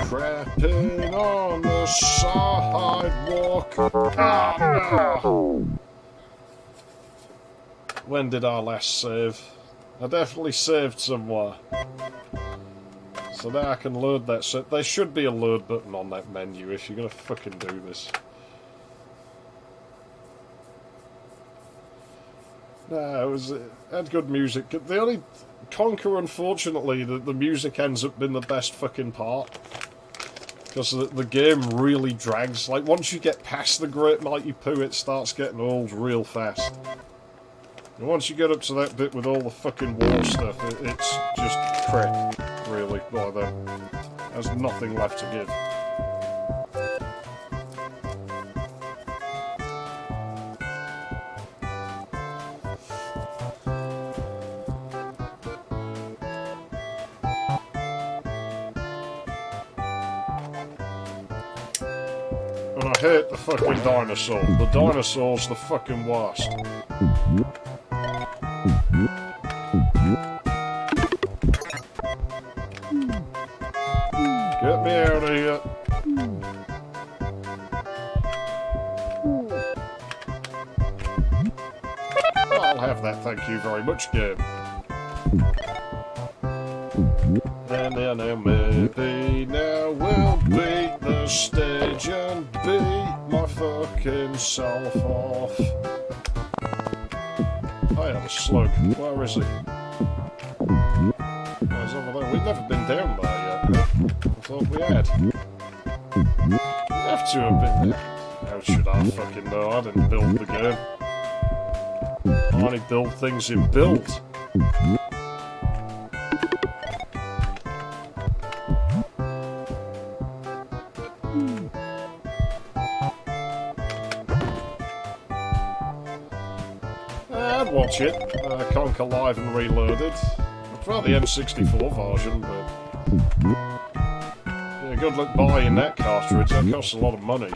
A: Crapping on the sidewalk. Oh no! When did I last save? I definitely saved somewhere. So now I can load that set. There should be a load button on that menu if you're gonna fucking do this. No, it had good music. The only Conquer, unfortunately, the music ends up being the best fucking part. Because the game really drags. Like, once you get past the Great Mighty Pooh, it starts getting old real fast. And once you get up to that bit with all the fucking wall stuff, it's just crap, really, by then. There's nothing left to give. And I hate the fucking dinosaur. The dinosaur's the fucking worst. Get me out of here. I'll have that, thank you very much, game. And then maybe now we'll beat the stage and beat my fucking self off. I had a slug. Where is he? Oh, he's over there. We've never been down there yet. I thought we had. We have to have been there. How should I fucking know? I didn't build the game. I only build things in build. I'd watch it. Conquer Live and Reloaded. I prefer the N64 version, but yeah, good luck buying that cartridge. That costs a lot of money.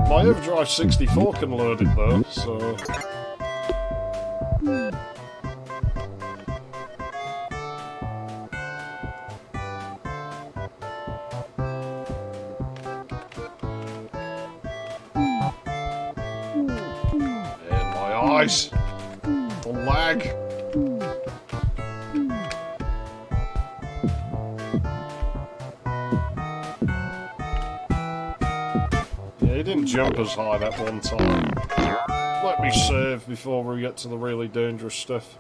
A: My Overdrive 64 can load it though, so. Eyes. The lag. Yeah, he didn't jump as high that one time. Let me save before we get to the really dangerous stuff.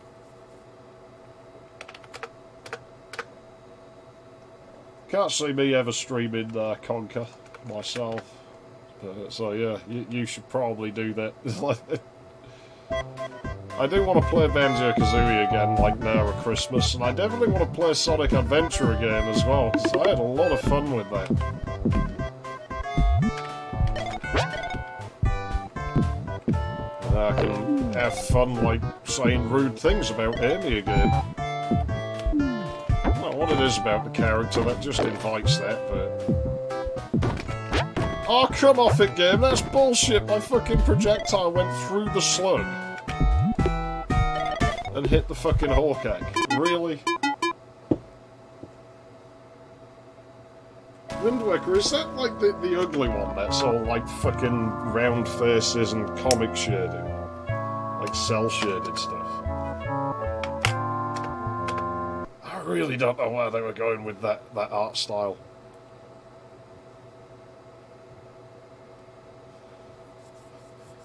A: Can't see me ever streaming Conquer myself. So yeah, you should probably do that. I do want to play Banjo-Kazooie again, like now at Christmas, and I definitely want to play Sonic Adventure again as well, because I had a lot of fun with that. And I can have fun, like, saying rude things about Amy again. I don't know what it is about the character that just invites that, but... Oh, come off it, game, that's bullshit! My fucking projectile went through the slug. And hit the fucking Hawkeye. Really? Wind Waker, is that like the ugly one that's all like fucking round faces and comic shading? Like cell shaded stuff. I really don't know where they were going with that art style.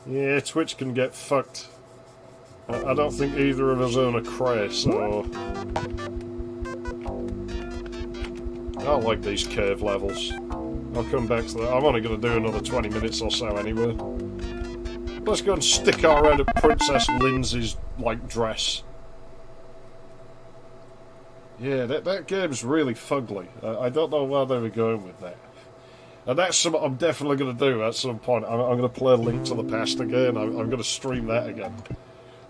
A: Yeah, Twitch can get fucked. I don't think either of us own a Cray, so... I like these cave levels. I'll come back to that. I'm only going to do another 20 minutes or so anyway. Let's go and stick our head at Princess Lindsay's, like, dress. Yeah, that game's really fugly. I don't know where they were going with that. And that's something I'm definitely going to do at some point. I'm going to play Link to the Past again. I'm going to stream that again.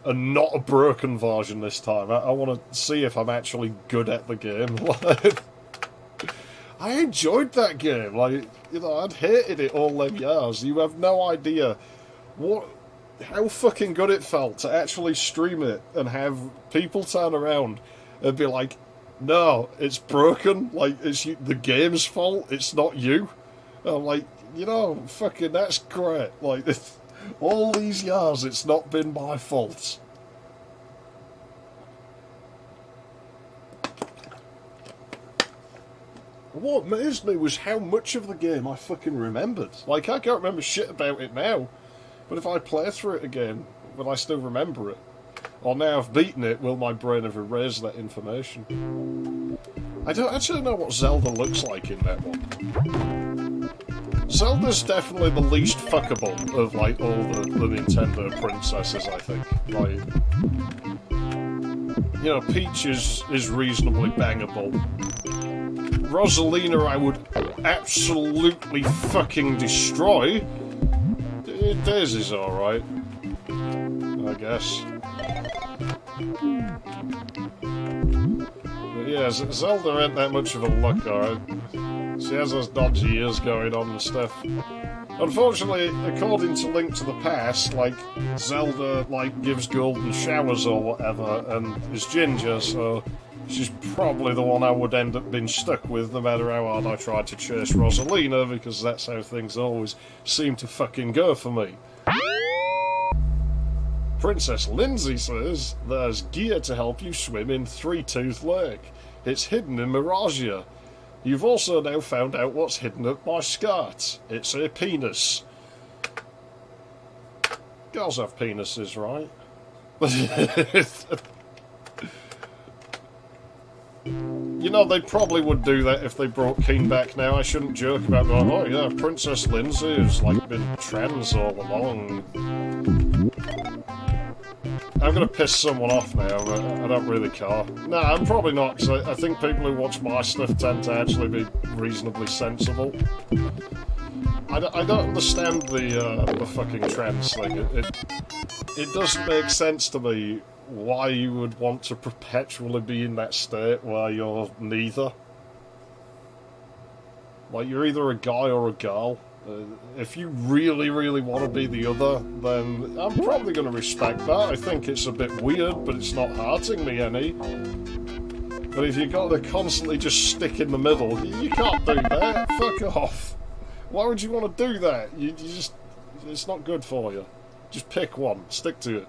A: And not a broken version this time. I want to see if I'm actually good at the game. I enjoyed that game. Like, you know, I'd hated it all them years. You have no idea how fucking good it felt to actually stream it and have people turn around and be like, no, it's broken. Like, it's the game's fault. It's not you. And I'm like, you know, fucking, that's great. Like, all these years, it's not been my fault. What amazed me was how much of the game I fucking remembered. Like, I can't remember shit about it now, but if I play through it again, will I still remember it? Or now I've beaten it, will my brain have erased that information? I don't actually know what Zelda looks like in that one. Zelda's definitely the least fuckable of, like, all the Nintendo princesses, I think. Like, you know, Peach is reasonably bangable. Rosalina I would absolutely fucking destroy. Daisy's alright, I guess. But yeah, Zelda ain't that much of a looker. She has those dodgy ears going on and stuff. Unfortunately, according to Link to the Past, like, Zelda, like, gives golden showers or whatever, and is ginger, so she's probably the one I would end up being stuck with, no matter how hard I tried to chase Rosalina, because that's how things always seem to fucking go for me. Princess Lindsay says, there's gear to help you swim in Three-Tooth Lake. It's hidden in Miragia. You've also now found out what's hidden up my skirt. It's a penis. Girls have penises, right? You know, they probably would do that if they brought Keen back now. I shouldn't joke about going, oh yeah, Princess Lindsay has, like, been trans all along. I'm going to piss someone off now, but I don't really care. No, I'm probably not, because I think people who watch my stuff tend to actually be reasonably sensible. I don't understand the fucking trans thing. It doesn't make sense to me why you would want to perpetually be in that state where you're neither. Like, you're either a guy or a girl. If you really, really want to be the other, then I'm probably going to respect that. I think it's a bit weird, but it's not hurting me any. But if you've got to constantly just stick in the middle, you can't do that. Fuck off. Why would you want to do that? You just... It's not good for you. Just pick one. Stick to it.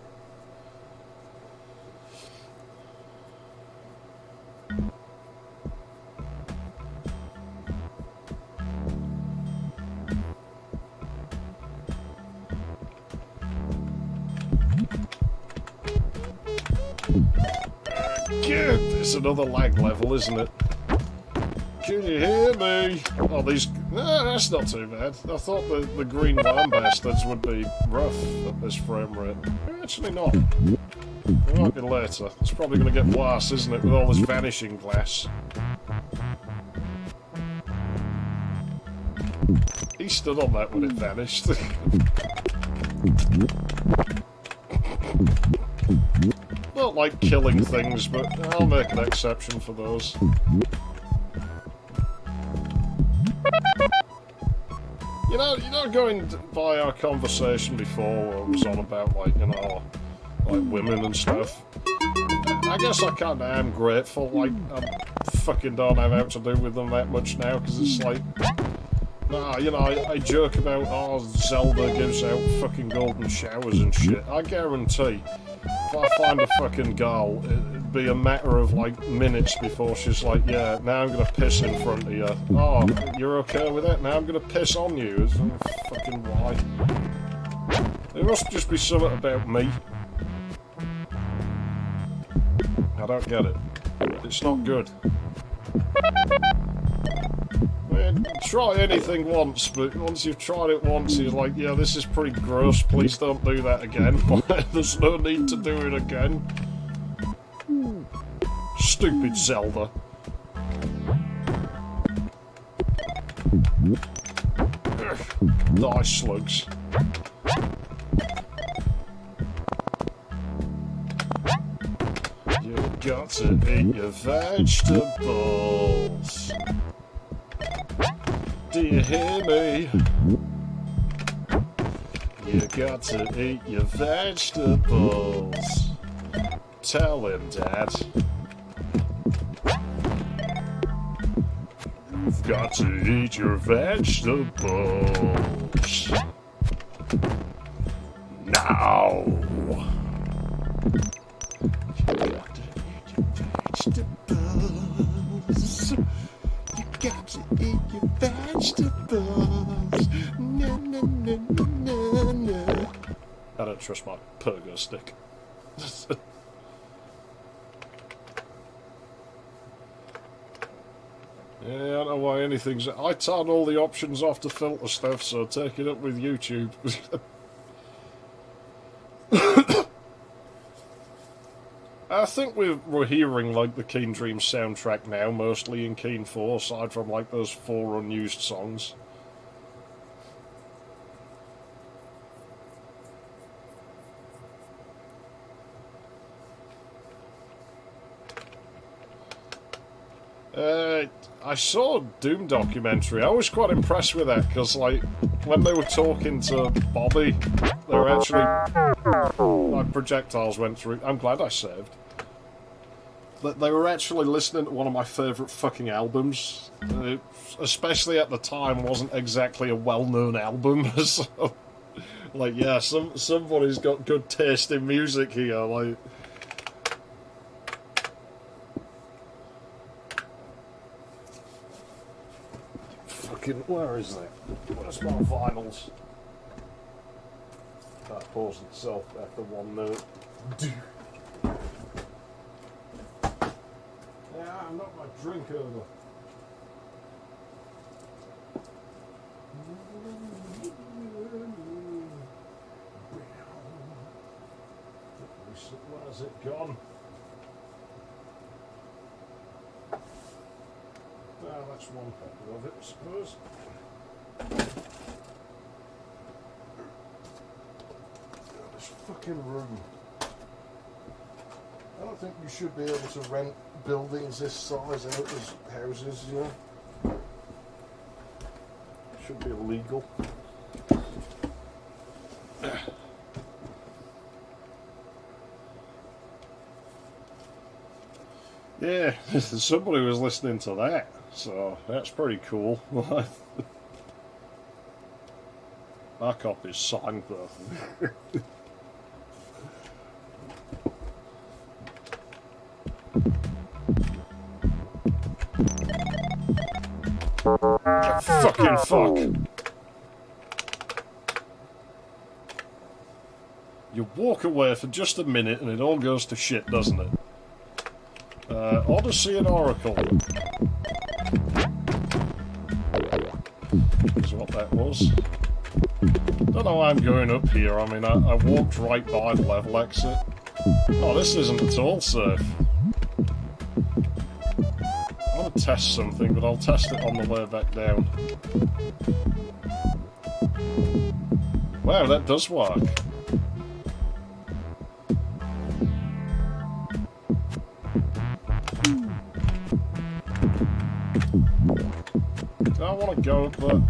A: Good. It's another lag level, isn't it? Can you hear me? Oh, these... No, that's not too bad. I thought the green worm bastards would be rough at this frame rate. Actually not. It might be later. It's probably going to get worse, isn't it, with all this vanishing glass. He stood on that when it vanished. Not like killing things, but I'll make an exception for those. You know, going by our conversation before where it was on about, like, you know, like women and stuff. I guess I kinda am grateful, like, I fucking don't have out to do with them that much now, because it's like... Nah, you know, I joke about, oh, Zelda gives out fucking golden showers and shit. I guarantee, if I find a fucking girl, it'd be a matter of, like, minutes before she's like, yeah, now I'm gonna piss in front of you. Oh, you're okay with that? Now I'm gonna piss on you. Fucking why? There must just be something about me. I don't get it. It's not good. mean, try anything once, but once you've tried it once, you're like, yeah, this is pretty gross, please don't do that again. There's no need to do it again. Stupid Zelda. Die, slugs. You've got to eat your vegetables. Do you hear me? You got to eat your vegetables. Tell him, Dad. You've got to eat your vegetables. Now. You got to eat your vegetables. You got to eat your vegetables. No, no, no, no, no, no. I don't trust my pogo stick. Yeah, I don't know why anything's... I turn all the options off to filter stuff, so take it up with YouTube. I think we're hearing, like, the Keen Dreams soundtrack now, mostly in Keen 4, aside from, like, those 4 unused songs. I saw a Doom documentary. I was quite impressed with that, because, like, when they were talking to Bobby, they were actually... My projectiles went through... I'm glad I saved. They were actually listening to one of my favourite fucking albums. Especially at the time, wasn't exactly a well-known album. So, like, yeah, somebody's got good taste in music here, like... Where is that? Where's my vinyls? That pours itself after one note. Yeah, I'm not my drink over. Where's it gone? Well, that's one copy of it, I suppose. This fucking room. I don't think you should be able to rent buildings this size out as houses, you know. Should be illegal. Yeah, somebody was listening to that. So, that's pretty cool. My copy's signed though. You fucking fuck! You walk away for just a minute and it all goes to shit, doesn't it? Odyssey and Oracle. Is what that was. Don't know why I'm going up here. I mean, I walked right by the level exit. Oh, this isn't at all safe. I want to test something, but I'll test it on the way back down. Wow, that does work. I want to go up there.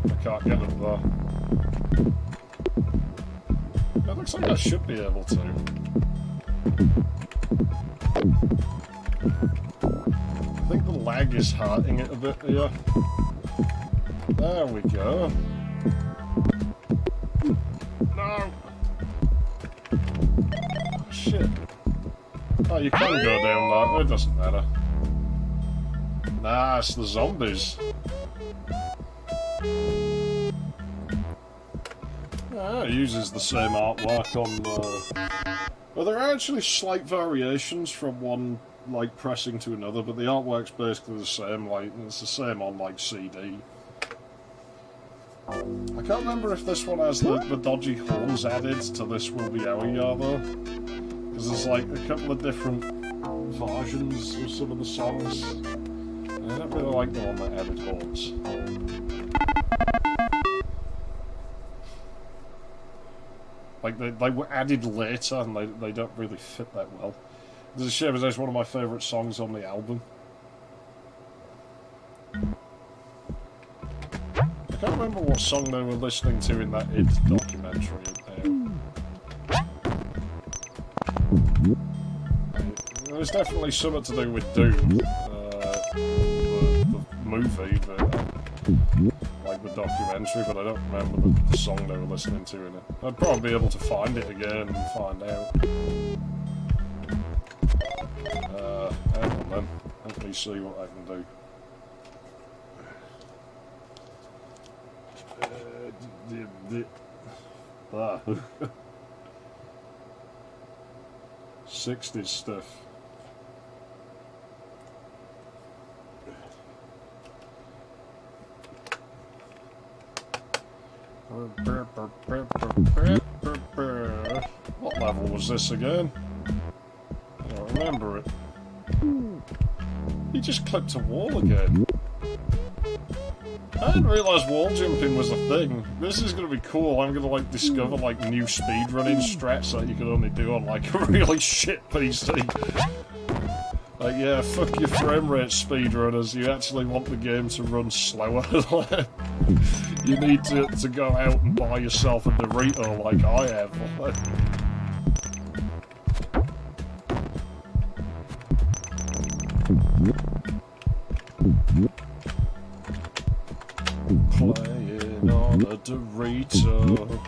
A: I can't get up there. It looks like I should be able to. I think the lag is hurting it a bit here. There we go. No! Oh, shit. Oh, you can go down that. It doesn't matter. Nah, it's the zombies. Ah, it uses the same artwork on the... Well, there are actually slight variations from one like pressing to another, but the artwork's basically the same. Like it's the same on like CD. I can't remember if this one has the dodgy horns added to This Will Be Our Year though, because there's like a couple of different versions of some of the songs. I don't really like the one that added horns. Like they were added later and they don't really fit that well. It's a shame, it's one of my favourite songs on the album. I can't remember what song they were listening to in that id documentary. It was definitely something to do with Doom, the movie, but like the documentary, but I don't remember the song they were listening to in it. I'd probably be able to find it again and find out. Hang on then, let me see what I can do. 60s stuff. What level was this again? I don't remember it. He just clipped a wall again. I didn't realise wall jumping was a thing. This is going to be cool. I'm going to like discover like new speedrunning strats that you can only do on like a really shit PC. Like, yeah, fuck your frame rate speedrunners. You actually want the game to run slower. You need to go out and buy yourself a Dorito like I have. Playing on a Dorito.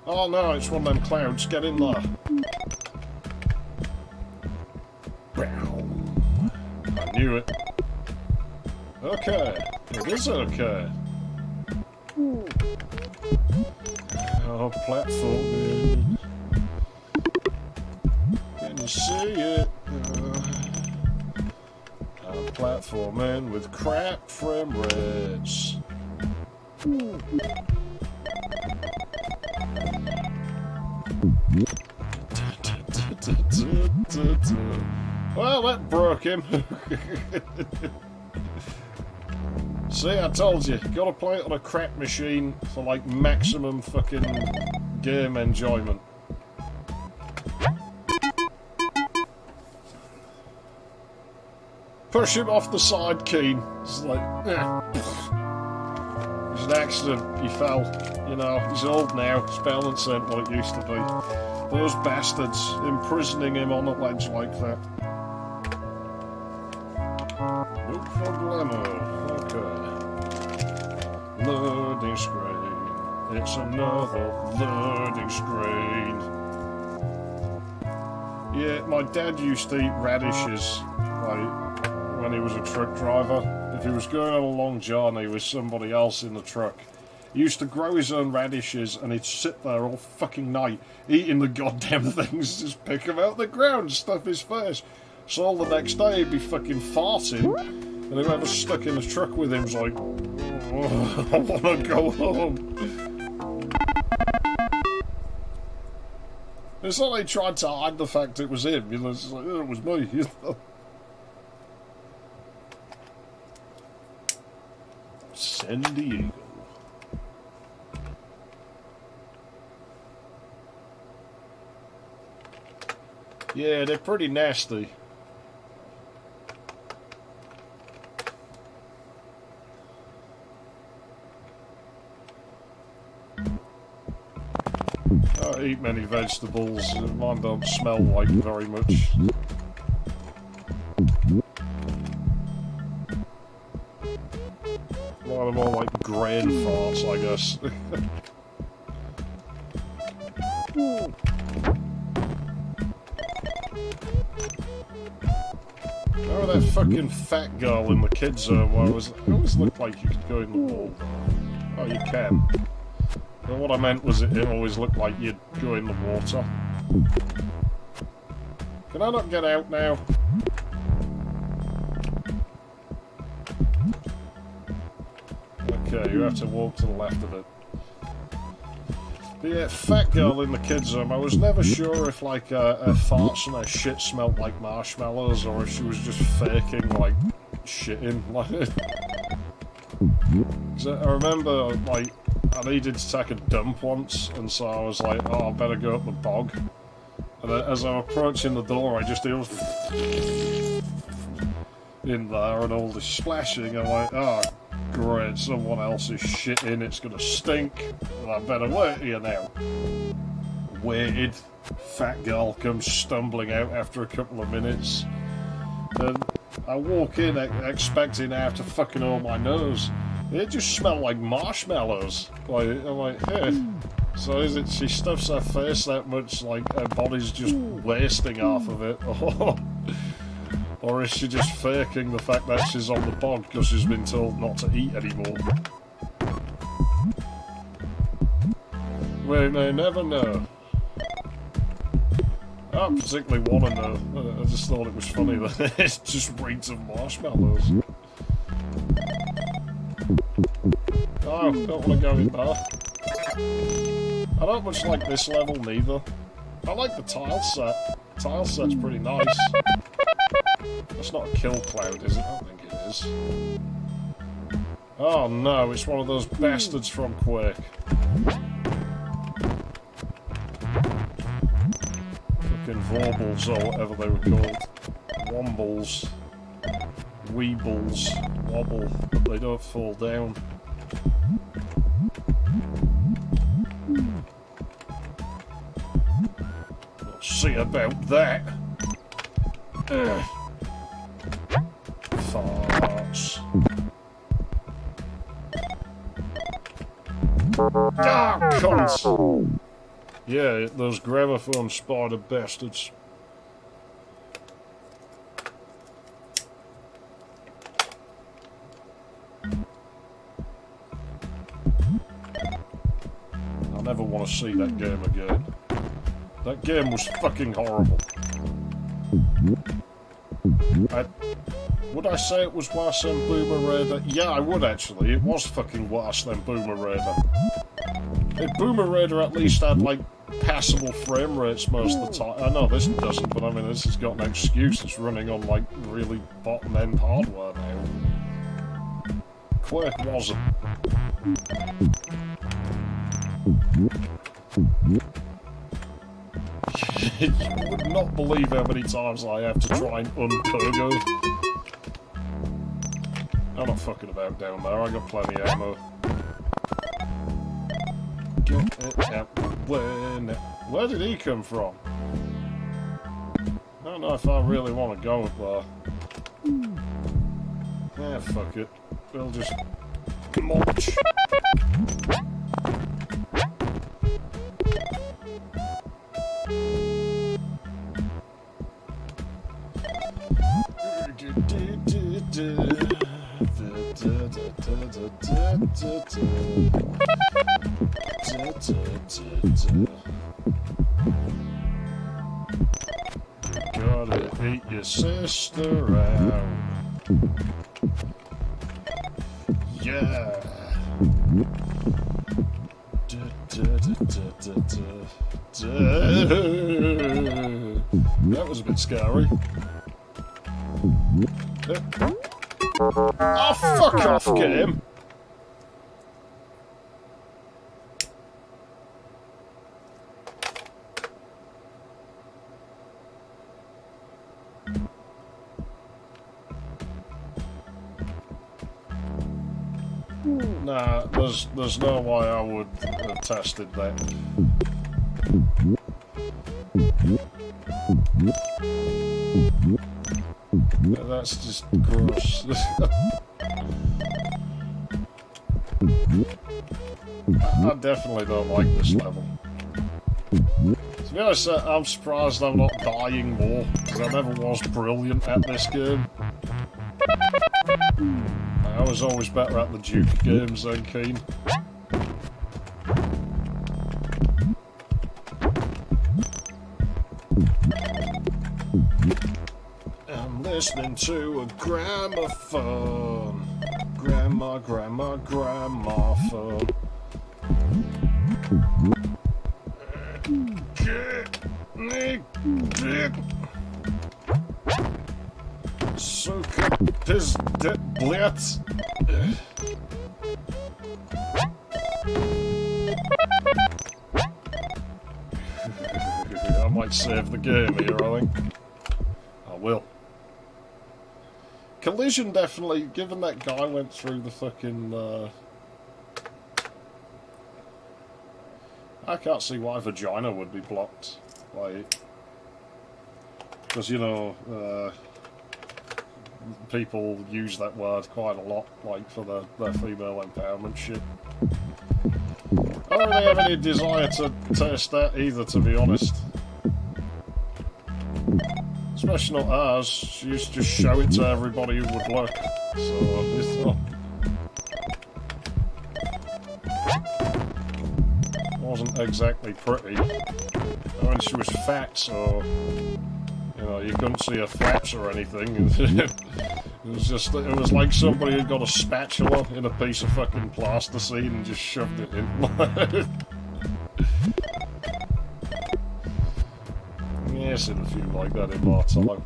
A: Oh no, it's one of them clouds. Get in there. I knew it. Okay. It is okay. Oh, platforming. Can you see it? I'm platforming with crap frame rates. Well, that broke him. See, I told you, gotta play it on a crap machine for like maximum fucking game enjoyment. Push him off the side, Keen. It's like, it was an accident, he fell. You know, he's old now, his balance ain't what it used to be. Those bastards imprisoning him on a ledge like that. No problemo. Okay. Loading screen. It's another loading screen. Yeah, my dad used to eat radishes, like, when he was a truck driver. If he was going on a long journey with somebody else in the truck, he used to grow his own radishes and he'd sit there all fucking night eating the goddamn things, just pick them out the ground, stuff his face. So all the next day he'd be fucking farting, and whoever stuck in the truck with him's like, oh, I wanna go home. It's like they tried to hide the fact it was him, you know, it's like, oh, it was me, you know. San Diego. Yeah, they're pretty nasty. I don't eat many vegetables. Mine don't smell like very much. A lot of more like grain farts, I guess. Oh, that fucking fat girl in the kids zone where it always looked like you could go in the wall. Oh, you can. But what I meant was it always looked like you'd go in the water. Can I not get out now? Okay, you have to walk to the left of it. But yeah, fat girl in the kids' room. I was never sure if like her farts and her shit smelled like marshmallows or if she was just faking like shitting. Cause I remember like I needed to take a dump once, and so I was like, oh, I better go up the bog. And then, as I'm approaching the door, I just hear in there and all this splashing. I'm like, oh, great, someone else is shitting, it's gonna stink. I better wait here now. Waited. Fat girl comes stumbling out after a couple of minutes. And I walk in expecting to have to fucking hold my nose. It just smelled like marshmallows. Like, I'm like, hey. So is it she stuffs her face that much, like her body's just wasting half of it? Or is she just faking the fact that she's on the bog because she's been told not to eat anymore? We may never know. I don't particularly want to know. I just thought it was funny that it just reeks of marshmallows. Oh, don't want to go in there. I don't much like this level neither. I like the tile set. The tile set's pretty nice. That's not a kill cloud, is it? I don't think it is. Oh no, it's one of those bastards from Quake. Fucking Vorbles or whatever they were called. Wombles. Weebles. Wobble, but they don't fall down. Let's see about that. Farts. Ah, cunts! Yeah, those gramophone spider bastards. I never want to see that game again. That game was fucking horrible. Would I say it was worse than Boomer Raider? Yeah, I would actually. It was fucking worse than Boomer Raider. Boomer Raider at least had, like, passable frame rates most of the time. I know this doesn't, but I mean, this has got no excuse. It's running on, like, really bottom-end hardware now. Quake wasn't. You would not believe how many times I have to try and unpogo. I'm not fucking about down there, I got plenty of ammo. Get it out the way now. Where did he come from? I don't know if I really want to go up there. Yeah, fuck it. We'll just march. Gotta eat your sister out. Yeah. That was a bit scary. Oh, fuck off, game! Nah, there's no way I would have tested that. That's just gross. I definitely don't like this level. To be honest, I'm surprised I'm not dying more, because I never was brilliant at this game. I was always better at the Duke games than Keen. listening to a gramophone. Grandma, grandma, gramophone. Suka pizdet. I might save the game here, I think. I will. Collision definitely, given that guy went through the fucking... I can't see why vagina would be blocked. Like... Because, you know, people use that word quite a lot, like, for their female empowerment shit. I don't really have any desire to test that either, to be honest. Especially not ours. She used to just show it to everybody who would look. So, it's not... wasn't exactly pretty. I mean, she was fat, so... You know, you couldn't see her flaps or anything. It was like somebody had got a spatula in a piece of fucking plasticine and just shoved it in. Yeah, I've seen a few like that in my time.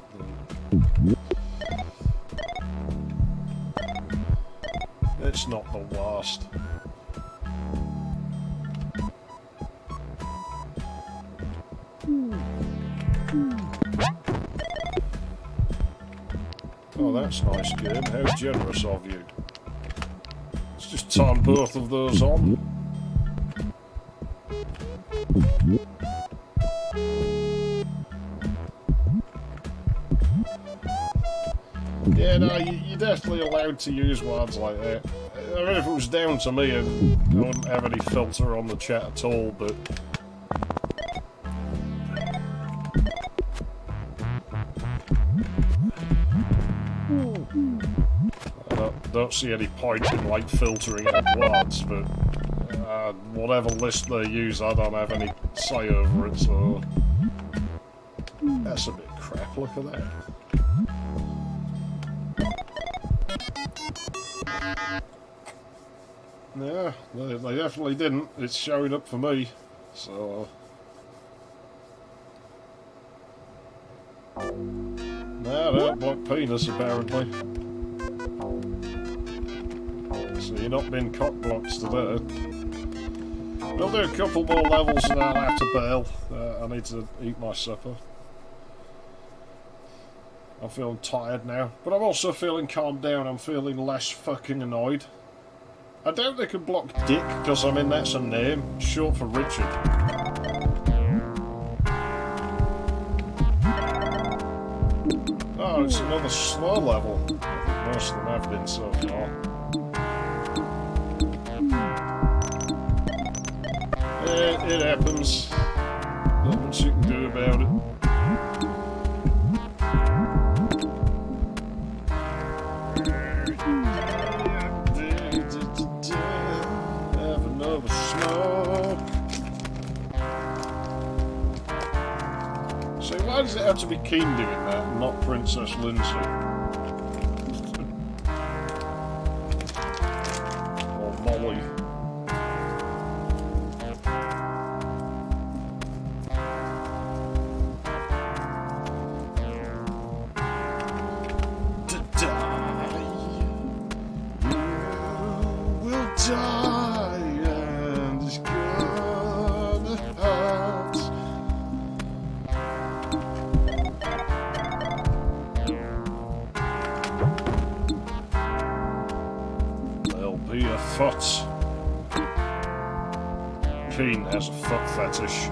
A: It's not the worst. Oh, that's nice game. How generous of you. Let's just turn both of those on. Yeah, no, you're definitely allowed to use words like that. I mean, if it was down to me, I wouldn't have any filter on the chat at all, but... I don't see any point in, like, filtering out words, but... whatever list they use, I don't have any say over it, so... That's a bit crap, look at that. Yeah, they definitely didn't. It's showing up for me, so... Nah, don't block penis, apparently. So you're not being cock-blocked today. We'll do a couple more levels and I'll have to bail. I need to eat my supper. I'm feeling tired now, but I'm also feeling calmed down. I'm feeling less fucking annoyed. I doubt they could block Dick, because I mean that's a name, short for Richard. Oh, it's another slow level. Most of them have been so far. It happens. Not much you can do about it. Why does it have to be Keen doing that and not Princess Lindsay? Or Molly? To die, you will die, and it's gonna hurt. Be a foot. Keen has a foot fetish.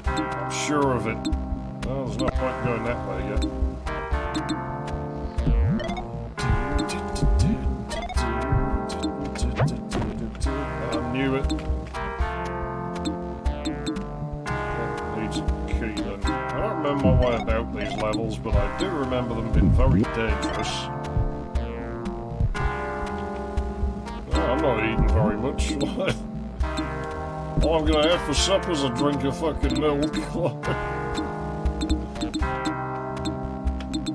A: I'm sure of it. Well, there's no point going that way yet. I knew it. Needs a key then. I don't remember my way about these levels, but I do remember them being very dangerous. I'm not eating very much. All I'm gonna have for supper is a drink of fucking milk.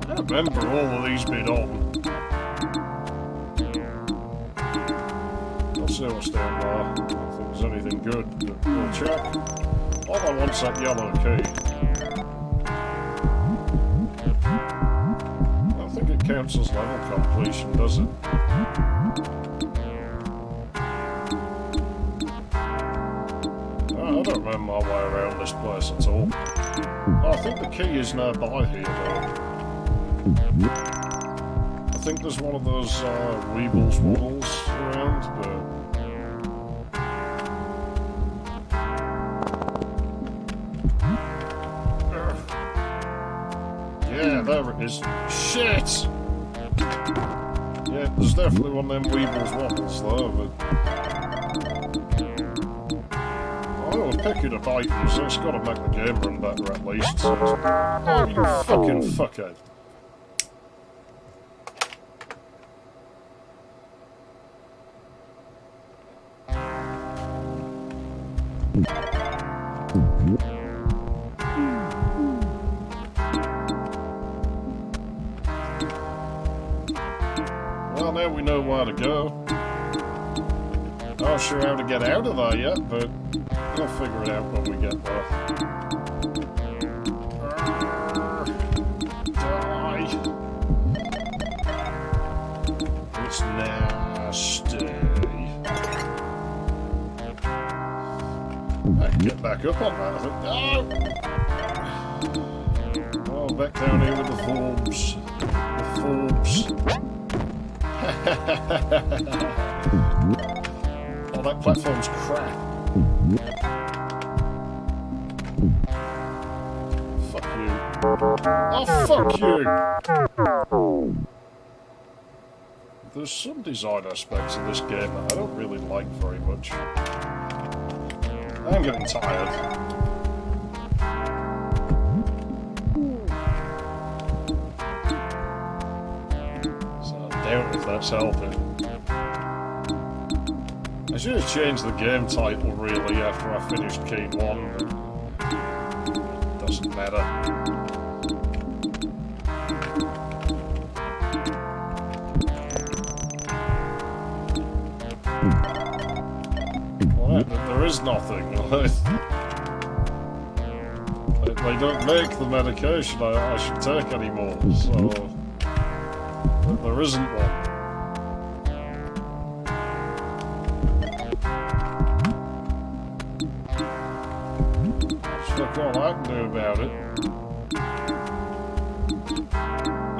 A: How don't remember all of these been on. I'll see what's down there. I don't think there's anything good, but we'll check. All I want's that yellow key. I don't think it counts as level completion, does it? I don't remember my way around this place at all. Oh, I think the key is nearby here, though. I think there's one of those Weebles waddles around, but... Yeah, there it is. Shit! Yeah, there's definitely one of them Weebles waddles, though, but... Oh, picking up items, it's got to make the game run better at least. Oh, you fucking fuckhead. Well, now we know where to go. Not sure how to get out of there yet, but we'll figure it out when we get there. Die! It's nasty. I can get back up on that, I think. Oh! Oh, back down here with the Forbes. The Forbes. Oh, that platform's crap. Fuck you. Oh, fuck you! There's some design aspects of this game that I don't really like very much. I'm getting tired. So I doubt if that's helping. I should have changed the game title really after I finished Key 1, but it doesn't matter. Well, there is nothing. They don't make the medication I should take anymore, so there isn't one. Fuck all I can do about it. I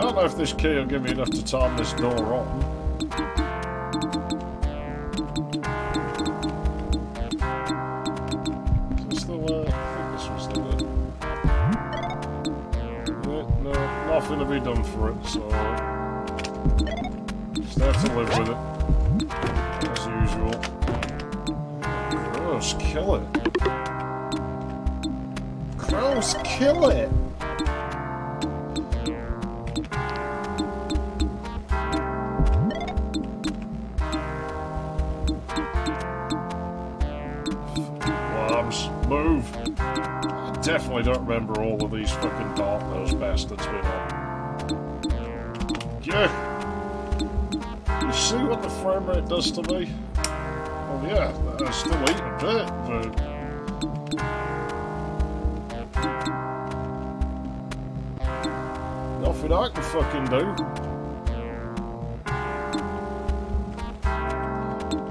A: don't know if this key will give me enough to turn this door on. Is this the way? I think this was the way. Yeah, no, nothing to be done for it, so just have to live with it. As usual. Gross, kill it. Gross, kill it! Worms, move! I definitely don't remember all of these fucking dark those bastards been on. Yeah! You see what the frame rate does to me? Well, yeah, I still eat a bit, but... Nothing I can fucking do.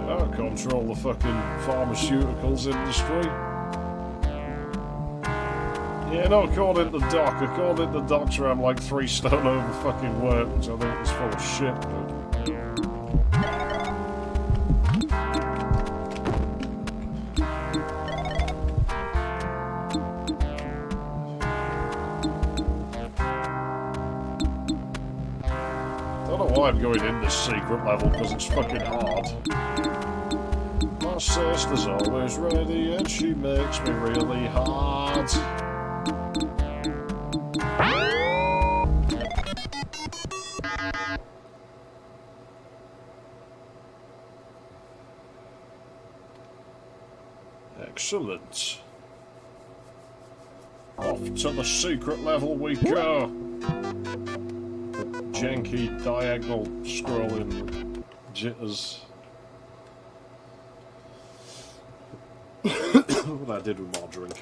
A: I don't control the fucking pharmaceuticals industry. Yeah, no, according to the doc. According to the doctor, I'm like 3 stone over fucking weight, which I think is full of shit, but... I'm going in this secret level because it's fucking hard. My sister's always ready and she makes me really hard. Excellent. Off to the secret level we go. janky diagonal scrolling jitters. What I did with my drink.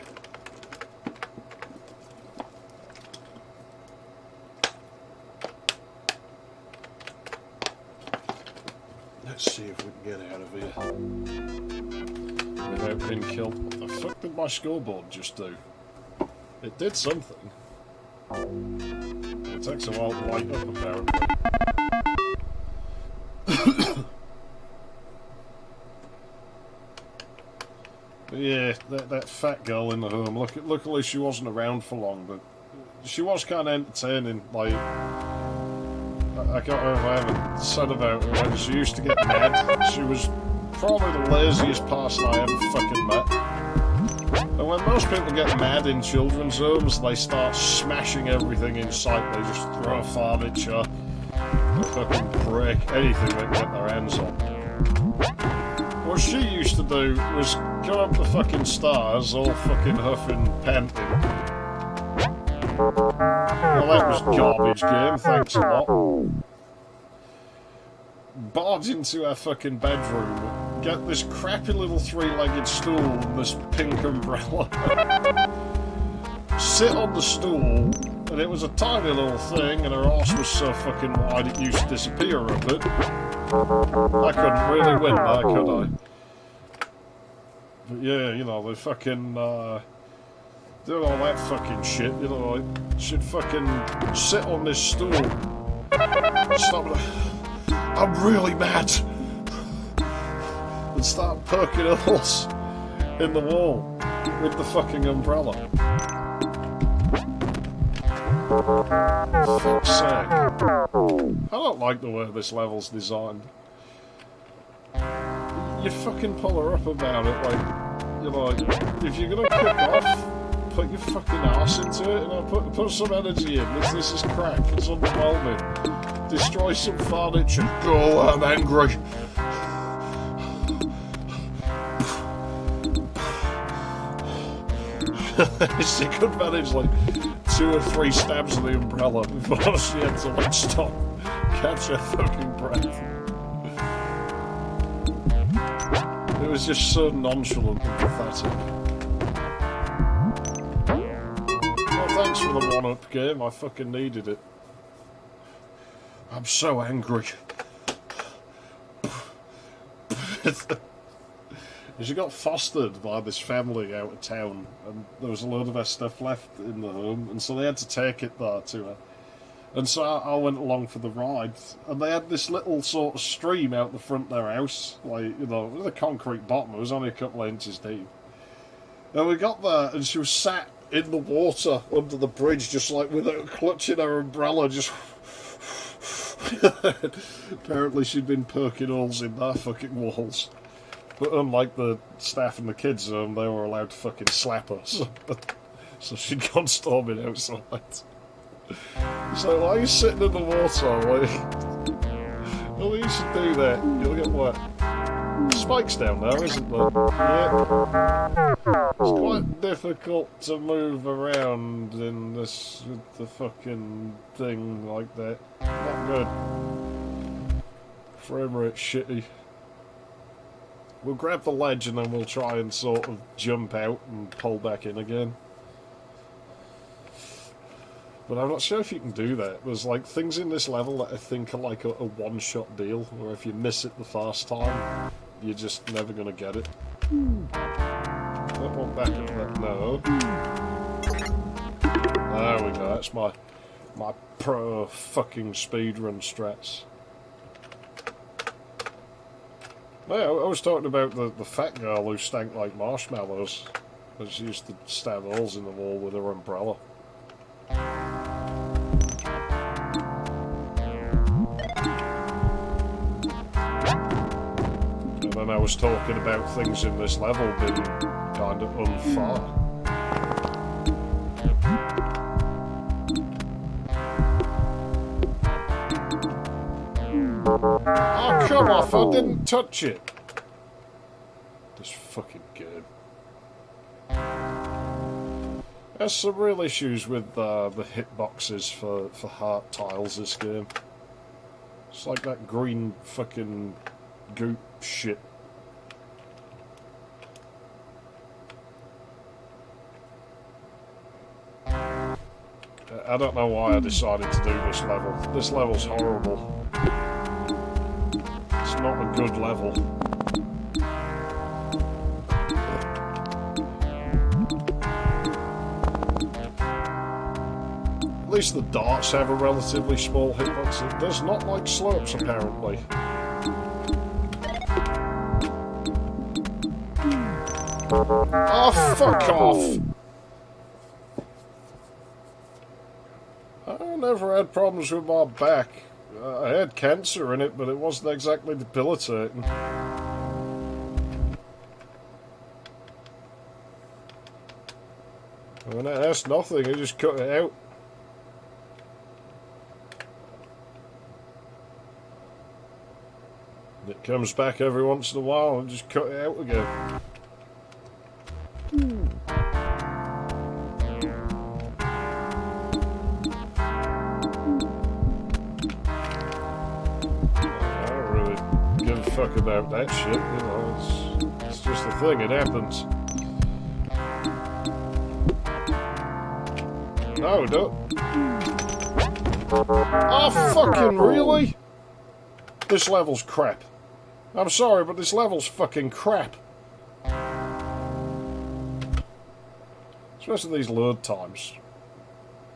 A: Let's see if we can get out of here without being killed. What the fuck did my scoreboard just do? It did something. It takes a while to light up, apparently. But yeah, that fat girl in the home. Luckily she wasn't around for long, but she was kind of entertaining. Like, I can't remember if I ever said about her when she used to get mad. She was probably the laziest person I ever fucking met. And when most people get mad in children's homes, they start smashing everything in sight. They just throw furniture, fucking break anything they can get their hands on. What she used to do was go up the fucking stairs, all fucking huffing, panting. Well, that was garbage game, thanks a lot. Barge into our fucking bedroom, get this crappy little three-legged stool and this pink umbrella. Sit on the stool, and it was a tiny little thing, and her arse was so fucking wide it used to disappear a bit. I couldn't really win that, could I? But yeah, you know, they fucking, doing all that fucking shit, you know, like, she'd fucking sit on this stool, stop, I'm really mad, and start poking holes in the wall with the fucking umbrella. For fuck's sake. I don't like the way this level's designed. You fucking pull her up about it, like, you know, if you're gonna kick off, put your fucking arse into it, you know, put some energy in. This is crack, it's underwhelming. Destroy some furniture. Go, I'm angry. She could manage like 2 or 3 stabs of the umbrella before she had to like stop, catch her fucking breath. It was just so nonchalant and pathetic. Well, thanks for the 1-up game, I fucking needed it. I'm so angry. She got fostered by this family out of town, and there was a load of her stuff left in the home, and so they had to take it there to her. And so I went along for the ride, and they had this little sort of stream out the front of their house, like, you know, with a concrete bottom. It was only a couple of inches deep. And we got there, and she was sat in the water under the bridge, just like with her clutching her umbrella, just. Apparently she'd been poking holes in their fucking walls. But unlike the staff in the kids' zone, they were allowed to fucking slap us. So she'd gone storming outside. So why are you sitting in the water? Like, well, you should do that. You'll get wet. Spikes down there, isn't there? Yeah. It's quite difficult to move around in this with the fucking thing like that. Not good. Frame rate shitty. We'll grab the ledge and then we'll try and sort of jump out and pull back in again. But I'm not sure if you can do that. There's like things in this level that I think are like a one-shot deal, where if you miss it the first time, you're just never going to get it. That one back at that. No. There we go. That's my pro fucking speedrun strats. Yeah, I was talking about the fat girl who stank like marshmallows. And she used to stab holes in the wall with her umbrella. And then I was talking about things in this level being kind of unfair. Oh, come off, I didn't touch it. This fucking game. There's some real issues with the hitboxes for heart tiles this game. It's like that green fucking goop shit. I don't know why I decided to do this level. This level's horrible. It's not a good level. At least the darts have a relatively small hitbox. It does not like slopes, apparently. Oh, fuck off! I never had problems with my back. I had cancer in it, but it wasn't exactly debilitating. I mean, that's nothing, I just cut it out. It comes back every once in a while and just cut it out again. Fuck about that shit, you know, it's just a thing, it happens. No, don't. Oh, fucking really? This level's crap. I'm sorry, but this level's fucking crap. Especially these load times.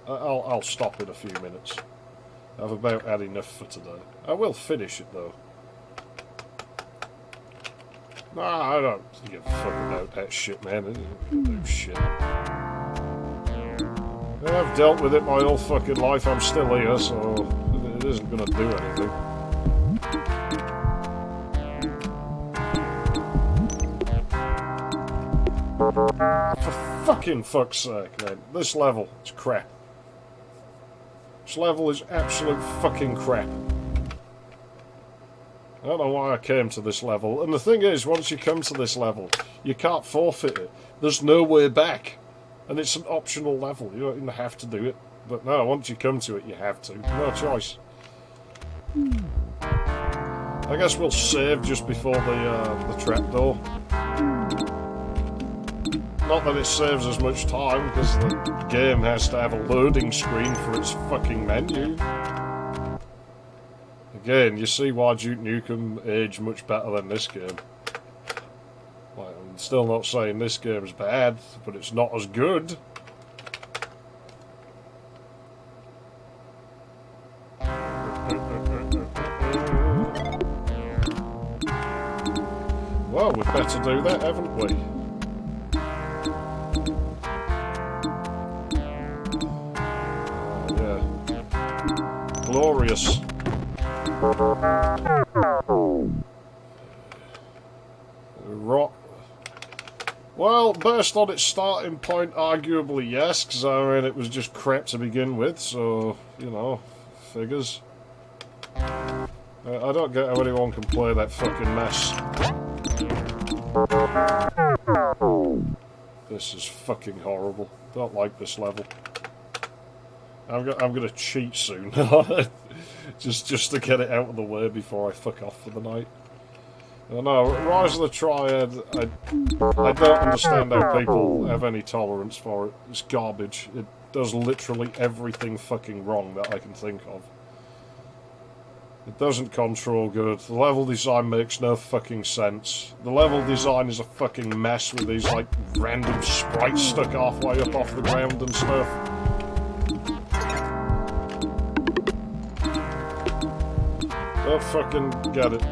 A: I'll stop in a few minutes. I've about had enough for today. I will finish it though. Nah, I don't give a fuck about that shit, man. I don't do shit. I've dealt with it my whole fucking life. I'm still here, so it isn't gonna do anything. For fucking fuck's sake, man. This level is crap. This level is absolute fucking crap. I don't know why I came to this level. And the thing is, once you come to this level, you can't forfeit it. There's no way back. And it's an optional level. You don't even have to do it. But no, once you come to it, you have to. No choice. I guess we'll save just before the trapdoor. Not that it saves as much time, because the game has to have a loading screen for its fucking menu. Again, you see why Duke Nukem aged much better than this game. Like, I'm still not saying this game's bad, but it's not as good. Well, we'd better do that, haven't we? Yeah. Glorious. Rot. Well, based on its starting point, arguably yes, because I mean it was just crap to begin with, so, you know, figures. I don't get how anyone can play that fucking mess. This is fucking horrible. Don't like this level. I'm gonna cheat soon. just to get it out of the way before I fuck off for the night. No, Rise of the Triad, I don't understand how people have any tolerance for it. It's garbage. It does literally everything fucking wrong that I can think of. It doesn't control good. The level design makes no fucking sense. The level design is a fucking mess with these, like, random sprites stuck halfway up off the ground and stuff. Don't fucking get it.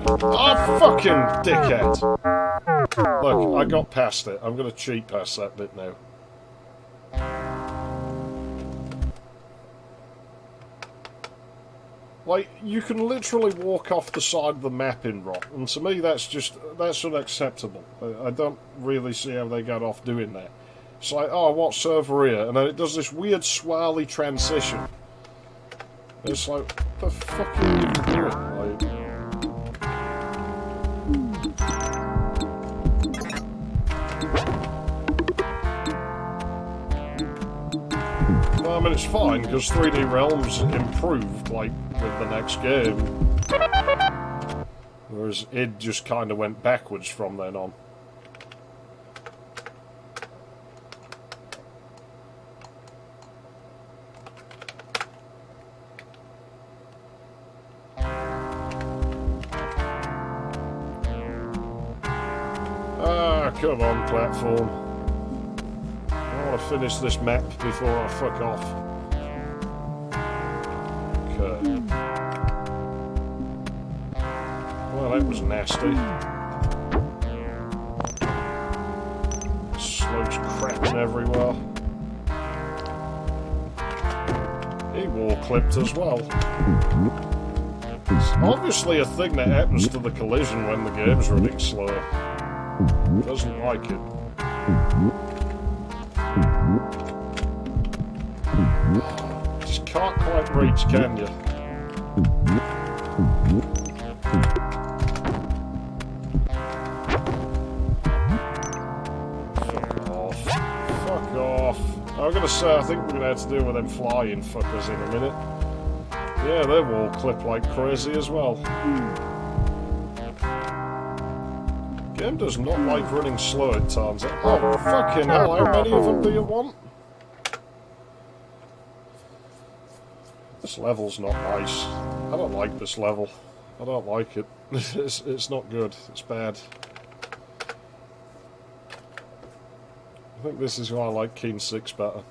A: Oh, fucking dickhead! Look, I got past it. I'm gonna cheat past that bit now. Like, you can literally walk off the side of the map in Rock, and to me that's unacceptable. I don't really see how they got off doing that. It's like, oh, what's over here? And then it does this weird swirly transition. It's like, what the fuck are you even doing? Like, mean, it's fine, because 3D Realms improved, like, with the next game. Whereas id just kind of went backwards from then on. Ah, come on, platform. I want to finish this map before I fuck off. Okay. Well, that was nasty. Slopes crapping everywhere. He wall clipped as well. It's obviously a thing that happens to the collision when the game's running slow. Doesn't like it. Just can't quite reach, can you? Fuck off. Fuck off. I'm gonna say, I think we're gonna have to deal with them flying fuckers in a minute. Yeah, they wall clip like crazy as well. Game does not like running slow at times. Oh, fucking hell, how many of them do you want? This level's not nice. I don't like this level. I don't like it. It's not good. It's bad. I think this is why I like Keen 6 better.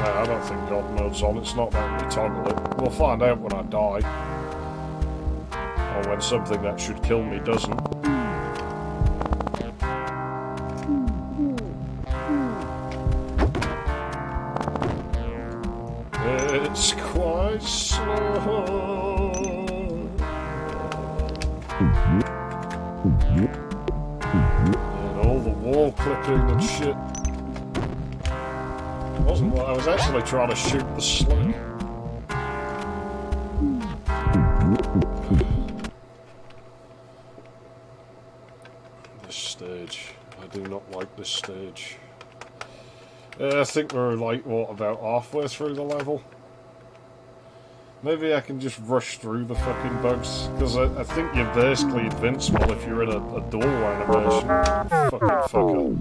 A: I don't think God mode's on. It's not letting me toggle it. We'll find out when I die. Or when something that should kill me doesn't. It's quite slow. And all the wall clicking and shit. Wasn't what I was actually trying to shoot the slug. This stage. I do not like this stage. I think we're like, what, about halfway through the level? Maybe I can just rush through the fucking bugs, because I think you're basically invincible if you're in a door animation. Fucking fucker.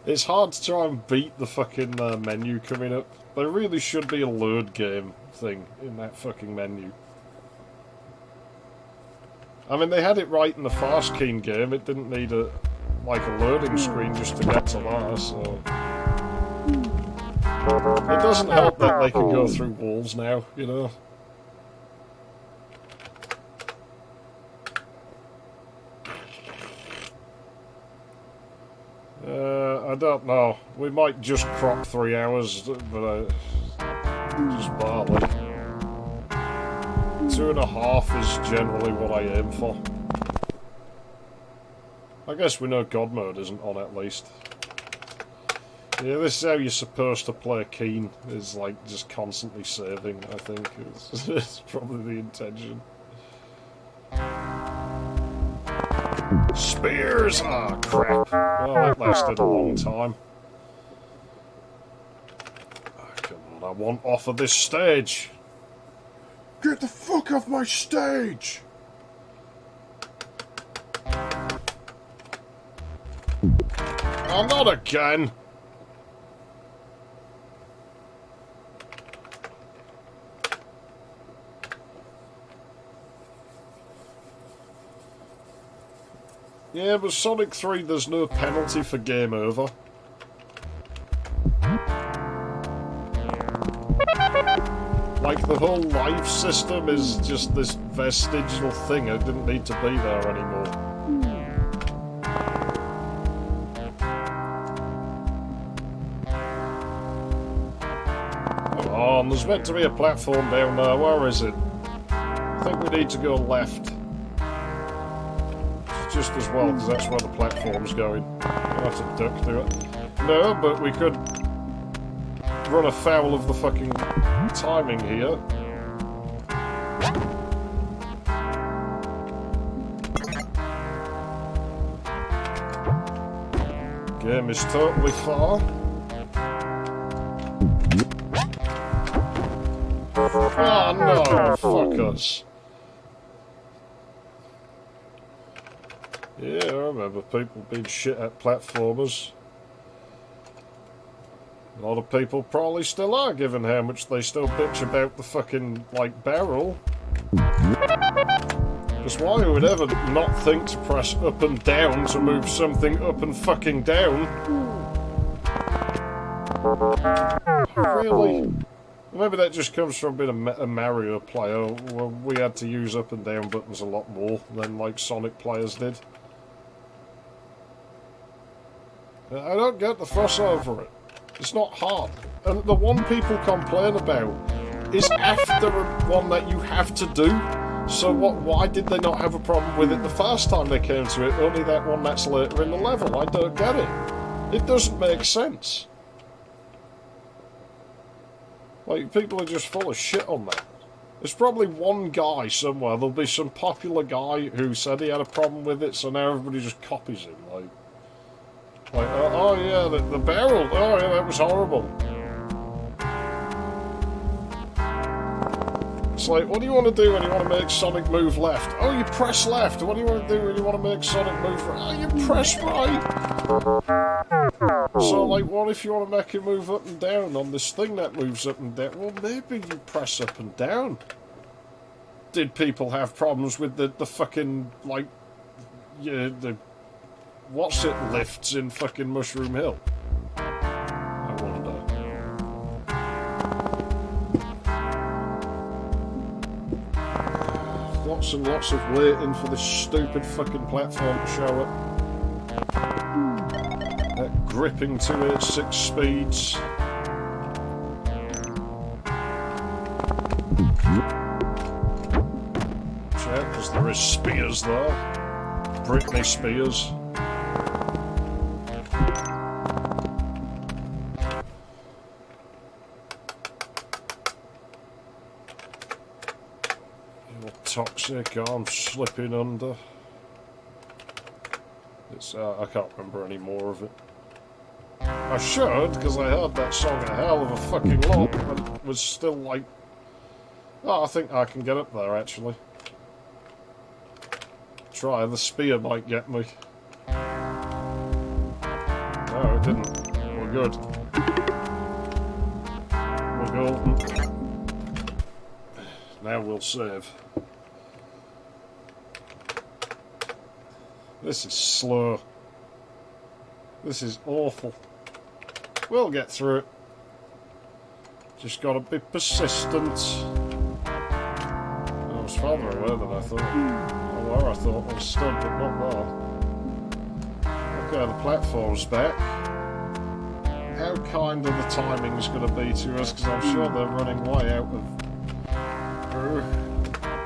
A: It's hard to try and beat the fucking menu coming up. There really should be a load game thing in that fucking menu. I mean, they had it right in the Fast Keen game. It didn't need a loading screen just to get to that, so... It doesn't help that they can go through walls now, you know? I don't know. We might just crop 3 hours, but just barely. 2.5 is generally what I aim for. I guess we know God mode isn't on at least. Yeah, this is how you're supposed to play Keen, is like just constantly saving, I think. It's probably the intention. Spears! Ah, oh, crap. Well, that lasted a long time. Oh, come on, I want off of this stage. Get the fuck off my stage! Oh, not again! Yeah, but Sonic 3, there's no penalty for game over. Like, the whole life system is just this vestigial thing. It didn't need to be there anymore. Come on, there's meant to be a platform down there. Where is it? I think we need to go left. Just as well, because that's where the platform's going. I'll have to duck to it. No, but we could run afoul of the fucking timing here. Game is totally far. Oh no, fuck us. Yeah, I remember people being shit at platformers. A lot of people probably still are, given how much they still bitch about the fucking, like, barrel. Because why would ever not think to press up and down to move something up and fucking down? Really? Maybe that just comes from being a Mario player, where we had to use up and down buttons a lot more than, like, Sonic players did. I don't get the fuss over it. It's not hard. And the one people complain about is after one that you have to do. So why did they not have a problem with it the first time they came to it, only that one that's later in the level? I don't get it. It doesn't make sense. Like, people are just full of shit on that. There's probably one guy somewhere, there'll be some popular guy who said he had a problem with it, so now everybody just copies him, like, oh yeah, the barrel, oh yeah, that was horrible. It's like, what do you want to do when you want to make Sonic move left? Oh, you press left. What do you want to do when you want to make Sonic move right? Oh, you press right. So, like, what if you want to make it move up and down on this thing that moves up and down? Well, maybe you press up and down. Did people have problems with the fucking, like, yeah, the what's it lifts in fucking Mushroom Hill? I wonder. Lots and lots of waiting for this stupid fucking platform to show up. That gripping 286 speeds. Check, because there is Spears there. Britney Spears. Toxic, I'm slipping under. It's I can't remember any more of it. I should, because I heard that song a hell of a fucking lot, but it was still like... Oh, I think I can get up there, actually. Try, the spear might get me. No, it didn't. We're good. We're golden. Now we'll save. This is slow. This is awful. We'll get through it. Just gotta be persistent. I was farther away than I thought. Or where I thought I was stood, but not there. Okay, the platform's back. How kind are the timings going to be to us? Because I'm sure they're running way out of...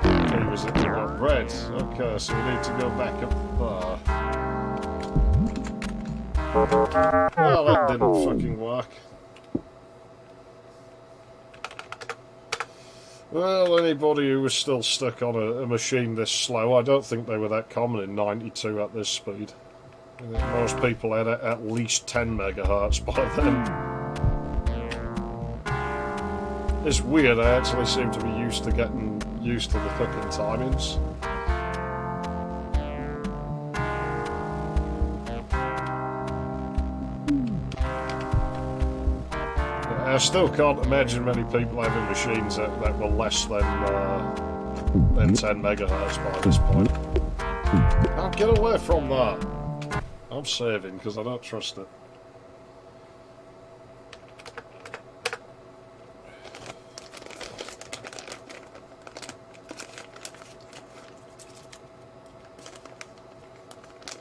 A: Okay, was it red? Okay, so we need to go back up there. Well, that didn't fucking work. Well, anybody who was still stuck on a machine this slow, I don't think they were that common in 92 at this speed. I think most people had at least 10 megahertz by then. It's weird, I actually seem to be used to getting used to the fucking timings. I still can't imagine many people having machines that were less than 10 megahertz by this point. Now get away from that. I'm saving because I don't trust it.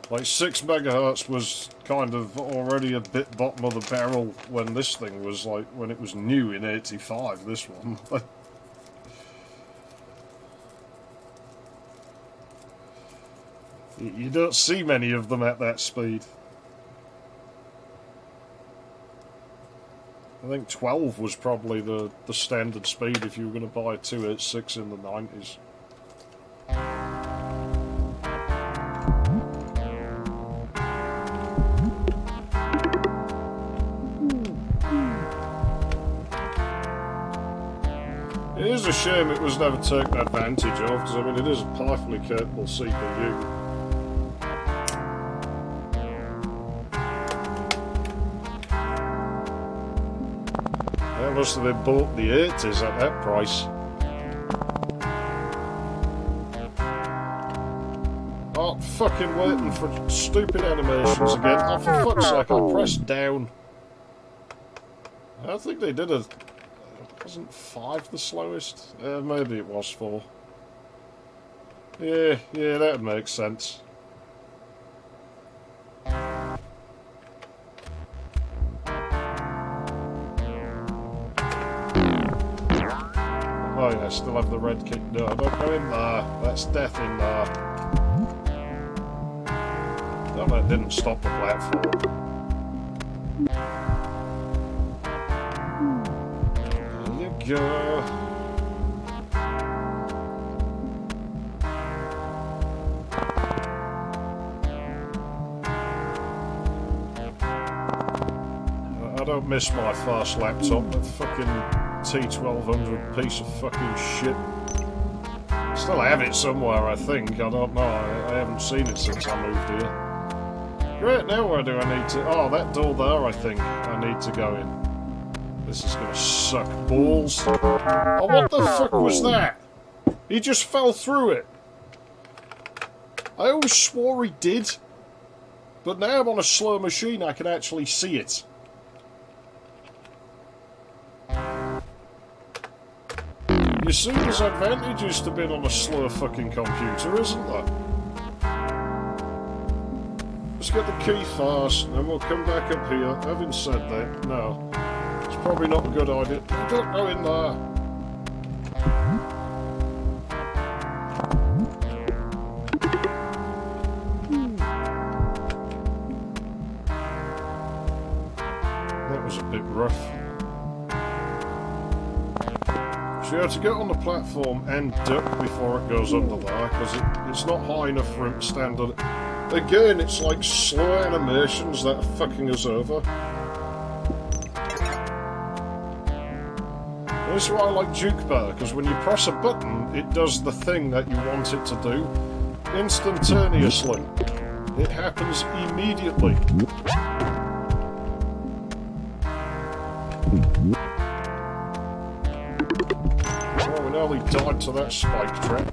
A: Like 6 megahertz was kind of already a bit bottom of the barrel when this thing was like, when it was new in 85, this one. You don't see many of them at that speed. I think 12 was probably the standard speed if you were going to buy a 286 in the 90s. It is a shame it was never taken advantage of, because I mean it is a powerfully capable CPU. That must have been bought in the 80s at that price. Oh, fucking waiting for stupid animations again. Oh, for fuck's sake, I pressed down. I think they did a... Wasn't 5 the slowest? Maybe it was 4. Yeah, that would make sense. Oh yeah, I still have the red kick. No, don't go in there. That's death in there. No, that didn't stop the platform. There you go. I don't miss my fast laptop, that fucking T1200 piece of fucking shit. Still have it somewhere, I think. I don't know. I haven't seen it since I moved here. Great, now where do I need to... Oh, that door there, I think I need to go in. This is gonna suck balls. Oh, what the fuck was that? He just fell through it. I always swore he did. But now I'm on a slow machine, I can actually see it. You see, there's advantages to being on a slow fucking computer, isn't there? Let's get the key first, and then we'll come back up here. Having said that, no. It's probably not a good idea. Don't go in there. That was a bit rough. So you have to get on the platform and duck before it goes under there, because it's not high enough for him to stand on it. Again, it's like slow animations that are fucking us over. This is why I like Duke better, because when you press a button, it does the thing that you want it to do instantaneously. It happens immediately. He died to that spike trap.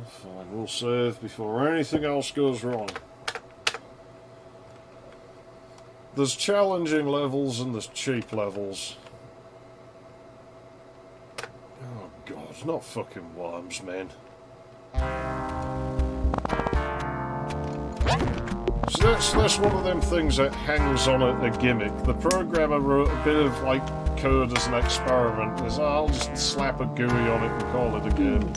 A: Fine, we'll save before anything else goes wrong. There's challenging levels and there's cheap levels. Oh god, not fucking worms, man. So that's one of them things that hangs on a gimmick. The programmer wrote a bit of like code as an experiment. I'll just slap a GUI on it and call it a game.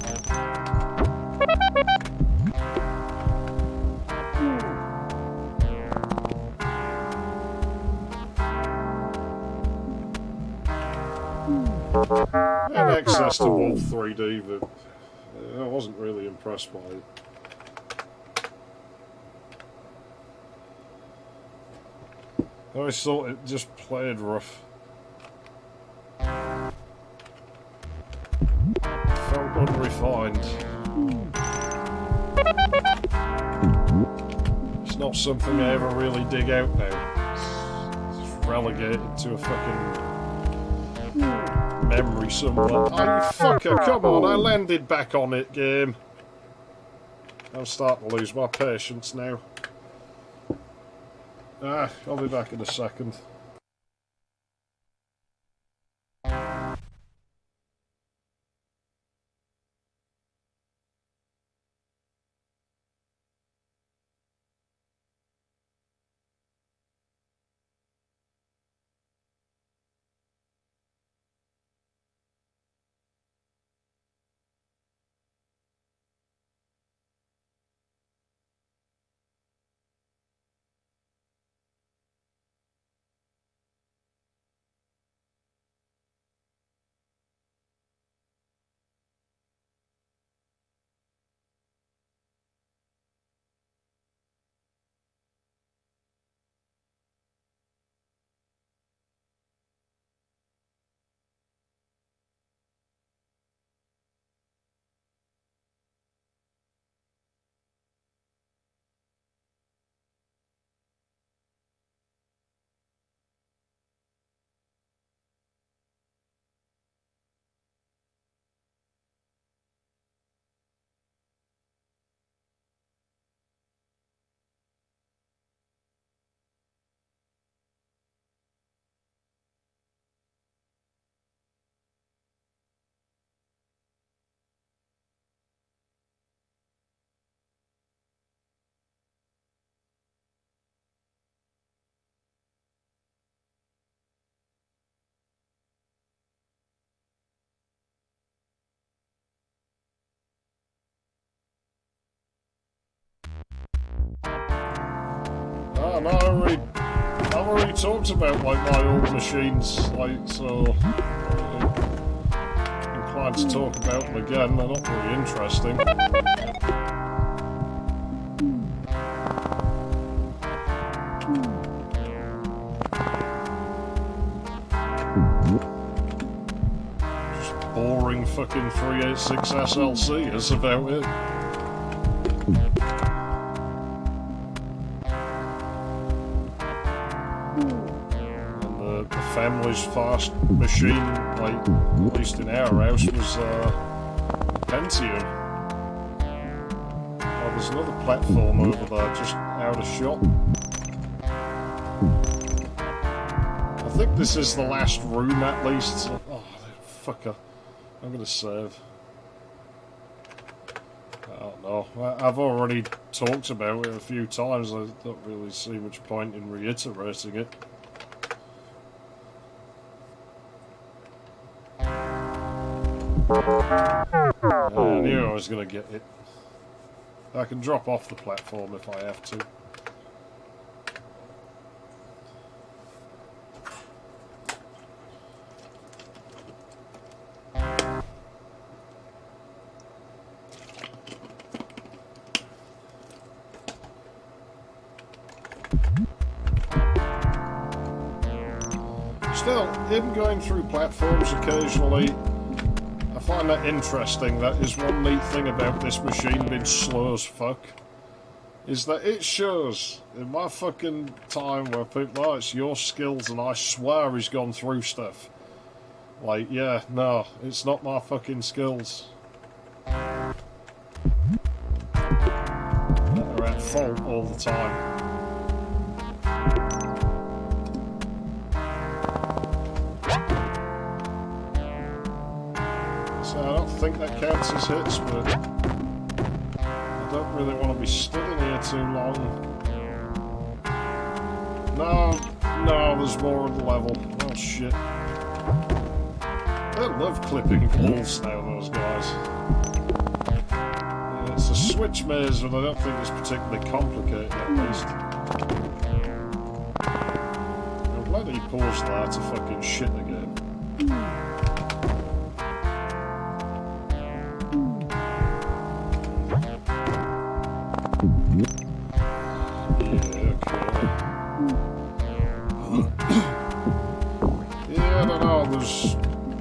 A: I had access to Wolf 3D, but I wasn't really impressed by it. I always thought it just played rough. Felt unrefined. It's not something I ever really dig out now. It's relegated to a fucking memory somewhere. Oh, you fucker, come on, I landed back on it, game. I'm starting to lose my patience now. I'll be back in a second. I've already talked about like my old machines, like so. Inclined to talk about them again. They're not very interesting. Just boring fucking 386 SLC. That's about it. Family's fast machine, like at least in our house, was Pentium. Oh, there's another platform over there, just out of shot. I think this is the last room, at least. So, oh, fucker! I'm gonna save. I don't know. I've already talked about it a few times. I don't really see much point in reiterating it. I knew I was going to get it. I can drop off the platform if I have to. Still, him going through platforms occasionally, I find that interesting. That is one neat thing about this machine being slow as fuck, is that it shows in my fucking time where people, oh, it's your skills, and I swear he's gone through stuff. Like, yeah, no, it's not my fucking skills. That are at fault all the time. So I don't think that counts as hits, but I don't really want to be stood in here too long. No, there's more of the level. Oh shit. They love clipping balls now, those guys. Yeah, it's a switch maze, but I don't think it's particularly complicated, at least. I'm glad he paused there to fucking shit again.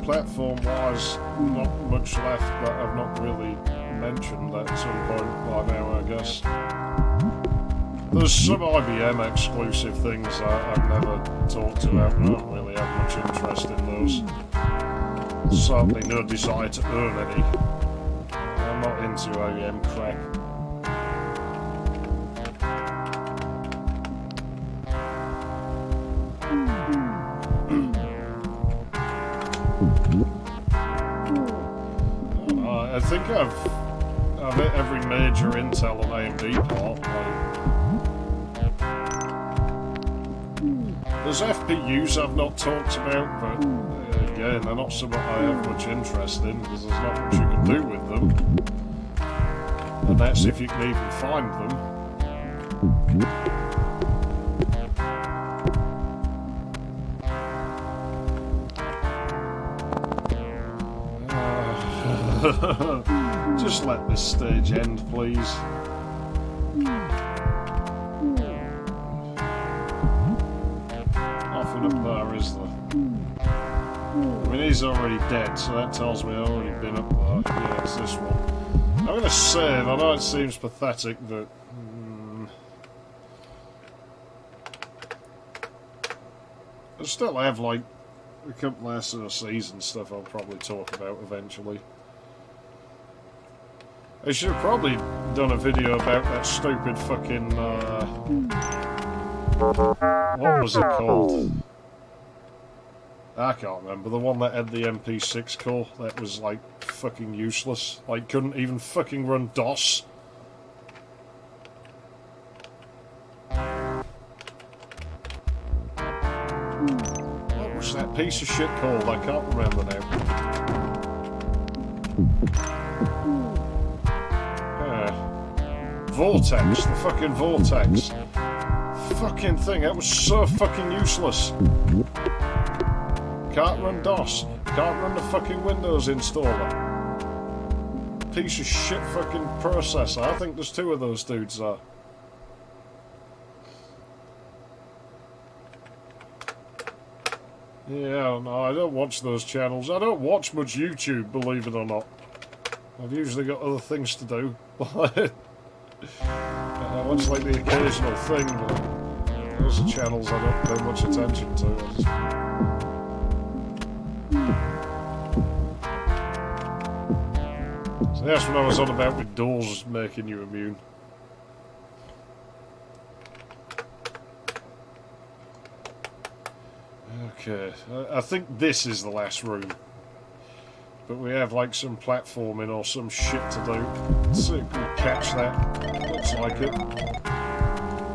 A: Platform-wise, not much left that I've not really mentioned at some point by now, I guess. There's some IBM exclusive things I've never talked about. I don't really have much interest in those. Certainly no desire to earn any. I'm not into IBM crap. I think I've hit every major Intel and AMD part. Like, there's FPUs I've not talked about, but again, they're not something I have much interest in because there's not much you can do with them. And that's if you can even find them. Just let this stage end, please. Nothing up there, is there? I mean, he's already dead, so that tells me I've already been up there. Yeah, it's this one. I'm going to save. I know it seems pathetic, but... I still have, like, a couple of SOCs and stuff I'll probably talk about eventually. I should have probably done a video about that stupid fucking, what was it called? I can't remember. The one that had the MP6 core that was, like, fucking useless. Like, couldn't even fucking run DOS. What was that piece of shit called? I can't remember now. Vortex, the fucking Vortex. fucking thing, that was so fucking useless. Can't run DOS. Can't run the fucking Windows installer. Piece of shit fucking processor. I think there's two of those dudes there. Yeah, no, I don't watch those channels. I don't watch much YouTube, believe it or not. I've usually got other things to do. I watch like the occasional thing, but those are channels I don't pay much attention to. So that's what I was on about with doors making you immune. Okay, I think this is the last room. But we have like some platforming or some shit to do. Let's see if we can catch that. Looks like it.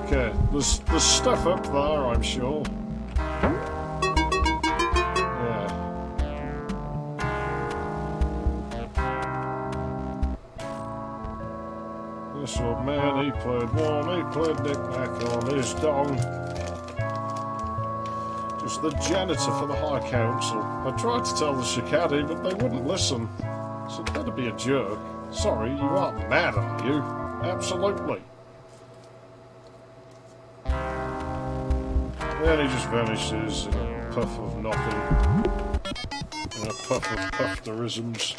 A: Okay, there's stuff up there, I'm sure. Yeah. This old man, he played one, he played knick-knack on his dong. The janitor for the High Council. I tried to tell the Shikadi, but they wouldn't listen. So it better be a jerk. Sorry, you aren't mad, are you? Absolutely. Then he just vanishes in a puff of nothing. In a puff of pufterisms.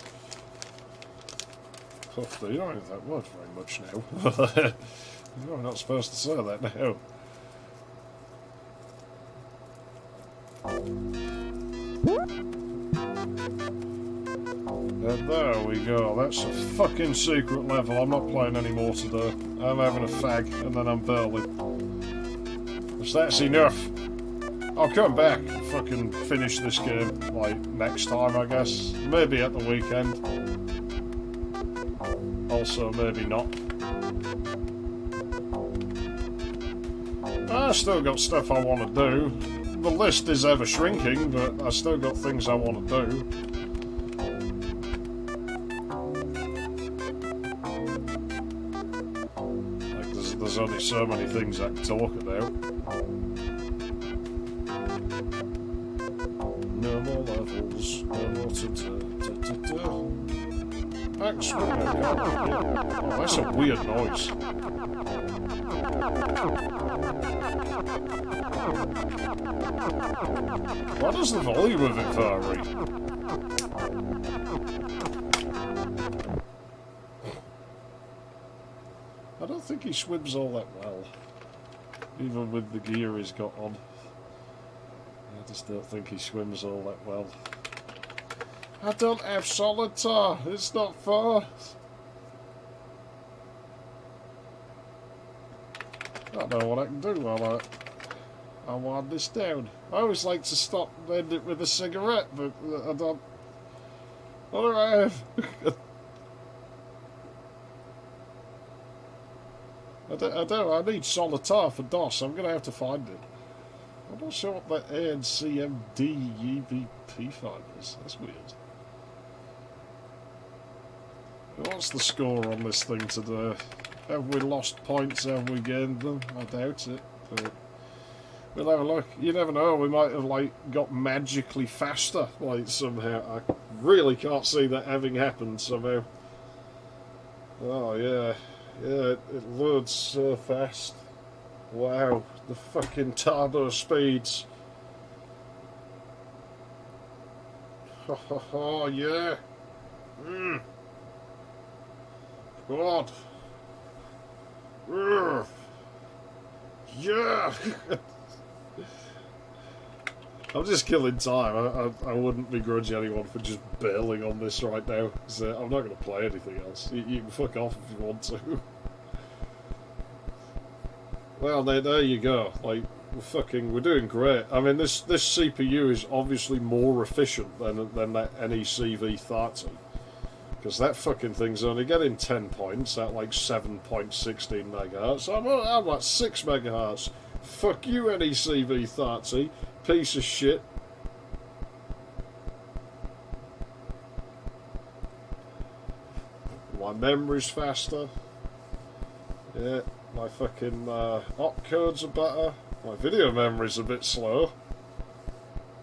A: Pufter, you don't use that word very much now. You're not supposed to say that now. And there we go, that's a fucking secret level. I'm not playing any more today. I'm having a fag and then I'm bailing. So that's enough. I'll come back and fucking finish this game, like, next time, I guess. Maybe at the weekend. Also, maybe not. I still got stuff I want to do. The list is ever shrinking, but I still got things I want to do. Like, there's only so many things I can talk about. No more levels, no more Oh, that's a weird noise. Why does the volume of it vary? I don't think he swims all that well, even with the gear he's got on. I just don't think he swims all that well. I don't have solitaire, it's not far. I don't know what I can do while I wind this down. I always like to stop and end it with a cigarette, but I don't. Alright. I need solitaire for DOS. I'm going to have to find it. I'm not sure what that ANCMD file is. That's weird. What's the score on this thing today? Have we lost points? Have we gained them? I doubt it. But we'll have a look. You never know. We might have like got magically faster, like somehow. I really can't see that having happened somehow. Oh yeah, yeah. It loads so fast. Wow, the fucking turbo speeds. Oh yeah. God. Yeah. I'm just killing time. I wouldn't begrudge anyone for just bailing on this right now. So I'm not going to play anything else. You can fuck off if you want to. Well, there you go. Like, we're doing great. I mean, this CPU is obviously more efficient than that NEC V30. Because that fucking thing's only getting 10 points at like 7.16 megahertz. I'm at 6 megahertz. Fuck you, NEC V30. Piece of shit. My memory's faster. Yeah. My fucking opcodes are better. My video memory's a bit slow.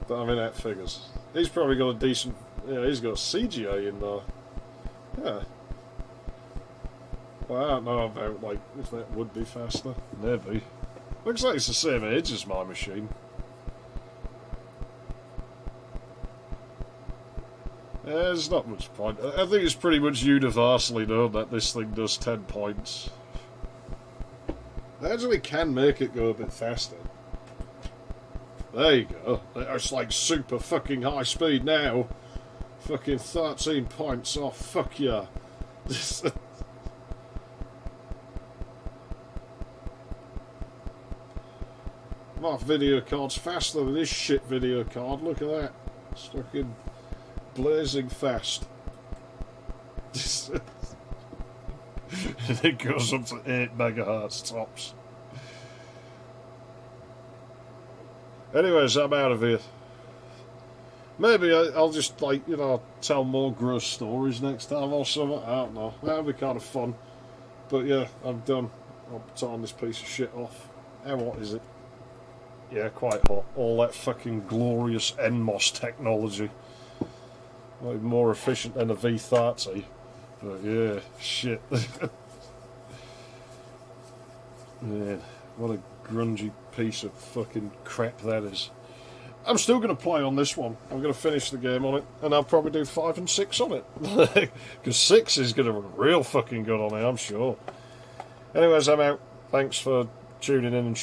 A: But I mean, that figures. He's probably got a decent... Yeah, he's got CGI in there. Yeah. Well, I don't know about, like, if that would be faster. Maybe. Looks like it's the same age as my machine. Yeah, there's not much point. I think it's pretty much universally known that this thing does 10 points. They actually can make it go a bit faster. There you go. It's like super fucking high speed now. Fucking 13 points. Oh, fuck yeah. My video card's faster than this shit video card. Look at that. It's fucking blazing fast. It goes up to 8 megahertz tops. Anyways, I'm out of here. Maybe I'll just, like, you know, tell more gross stories next time or something. I don't know. That'll be kind of fun. But yeah, I'm done. I'll turn this piece of shit off. And what is it? Yeah, quite hot. All that fucking glorious NMOS technology. Like, more efficient than a V30. But yeah, shit. Man, what a grungy piece of fucking crap that is. I'm still going to play on this one. I'm going to finish the game on it, and I'll probably do 5 and 6 on it. Because 6 is going to run real fucking good on it, I'm sure. Anyways, I'm out. Thanks for tuning in and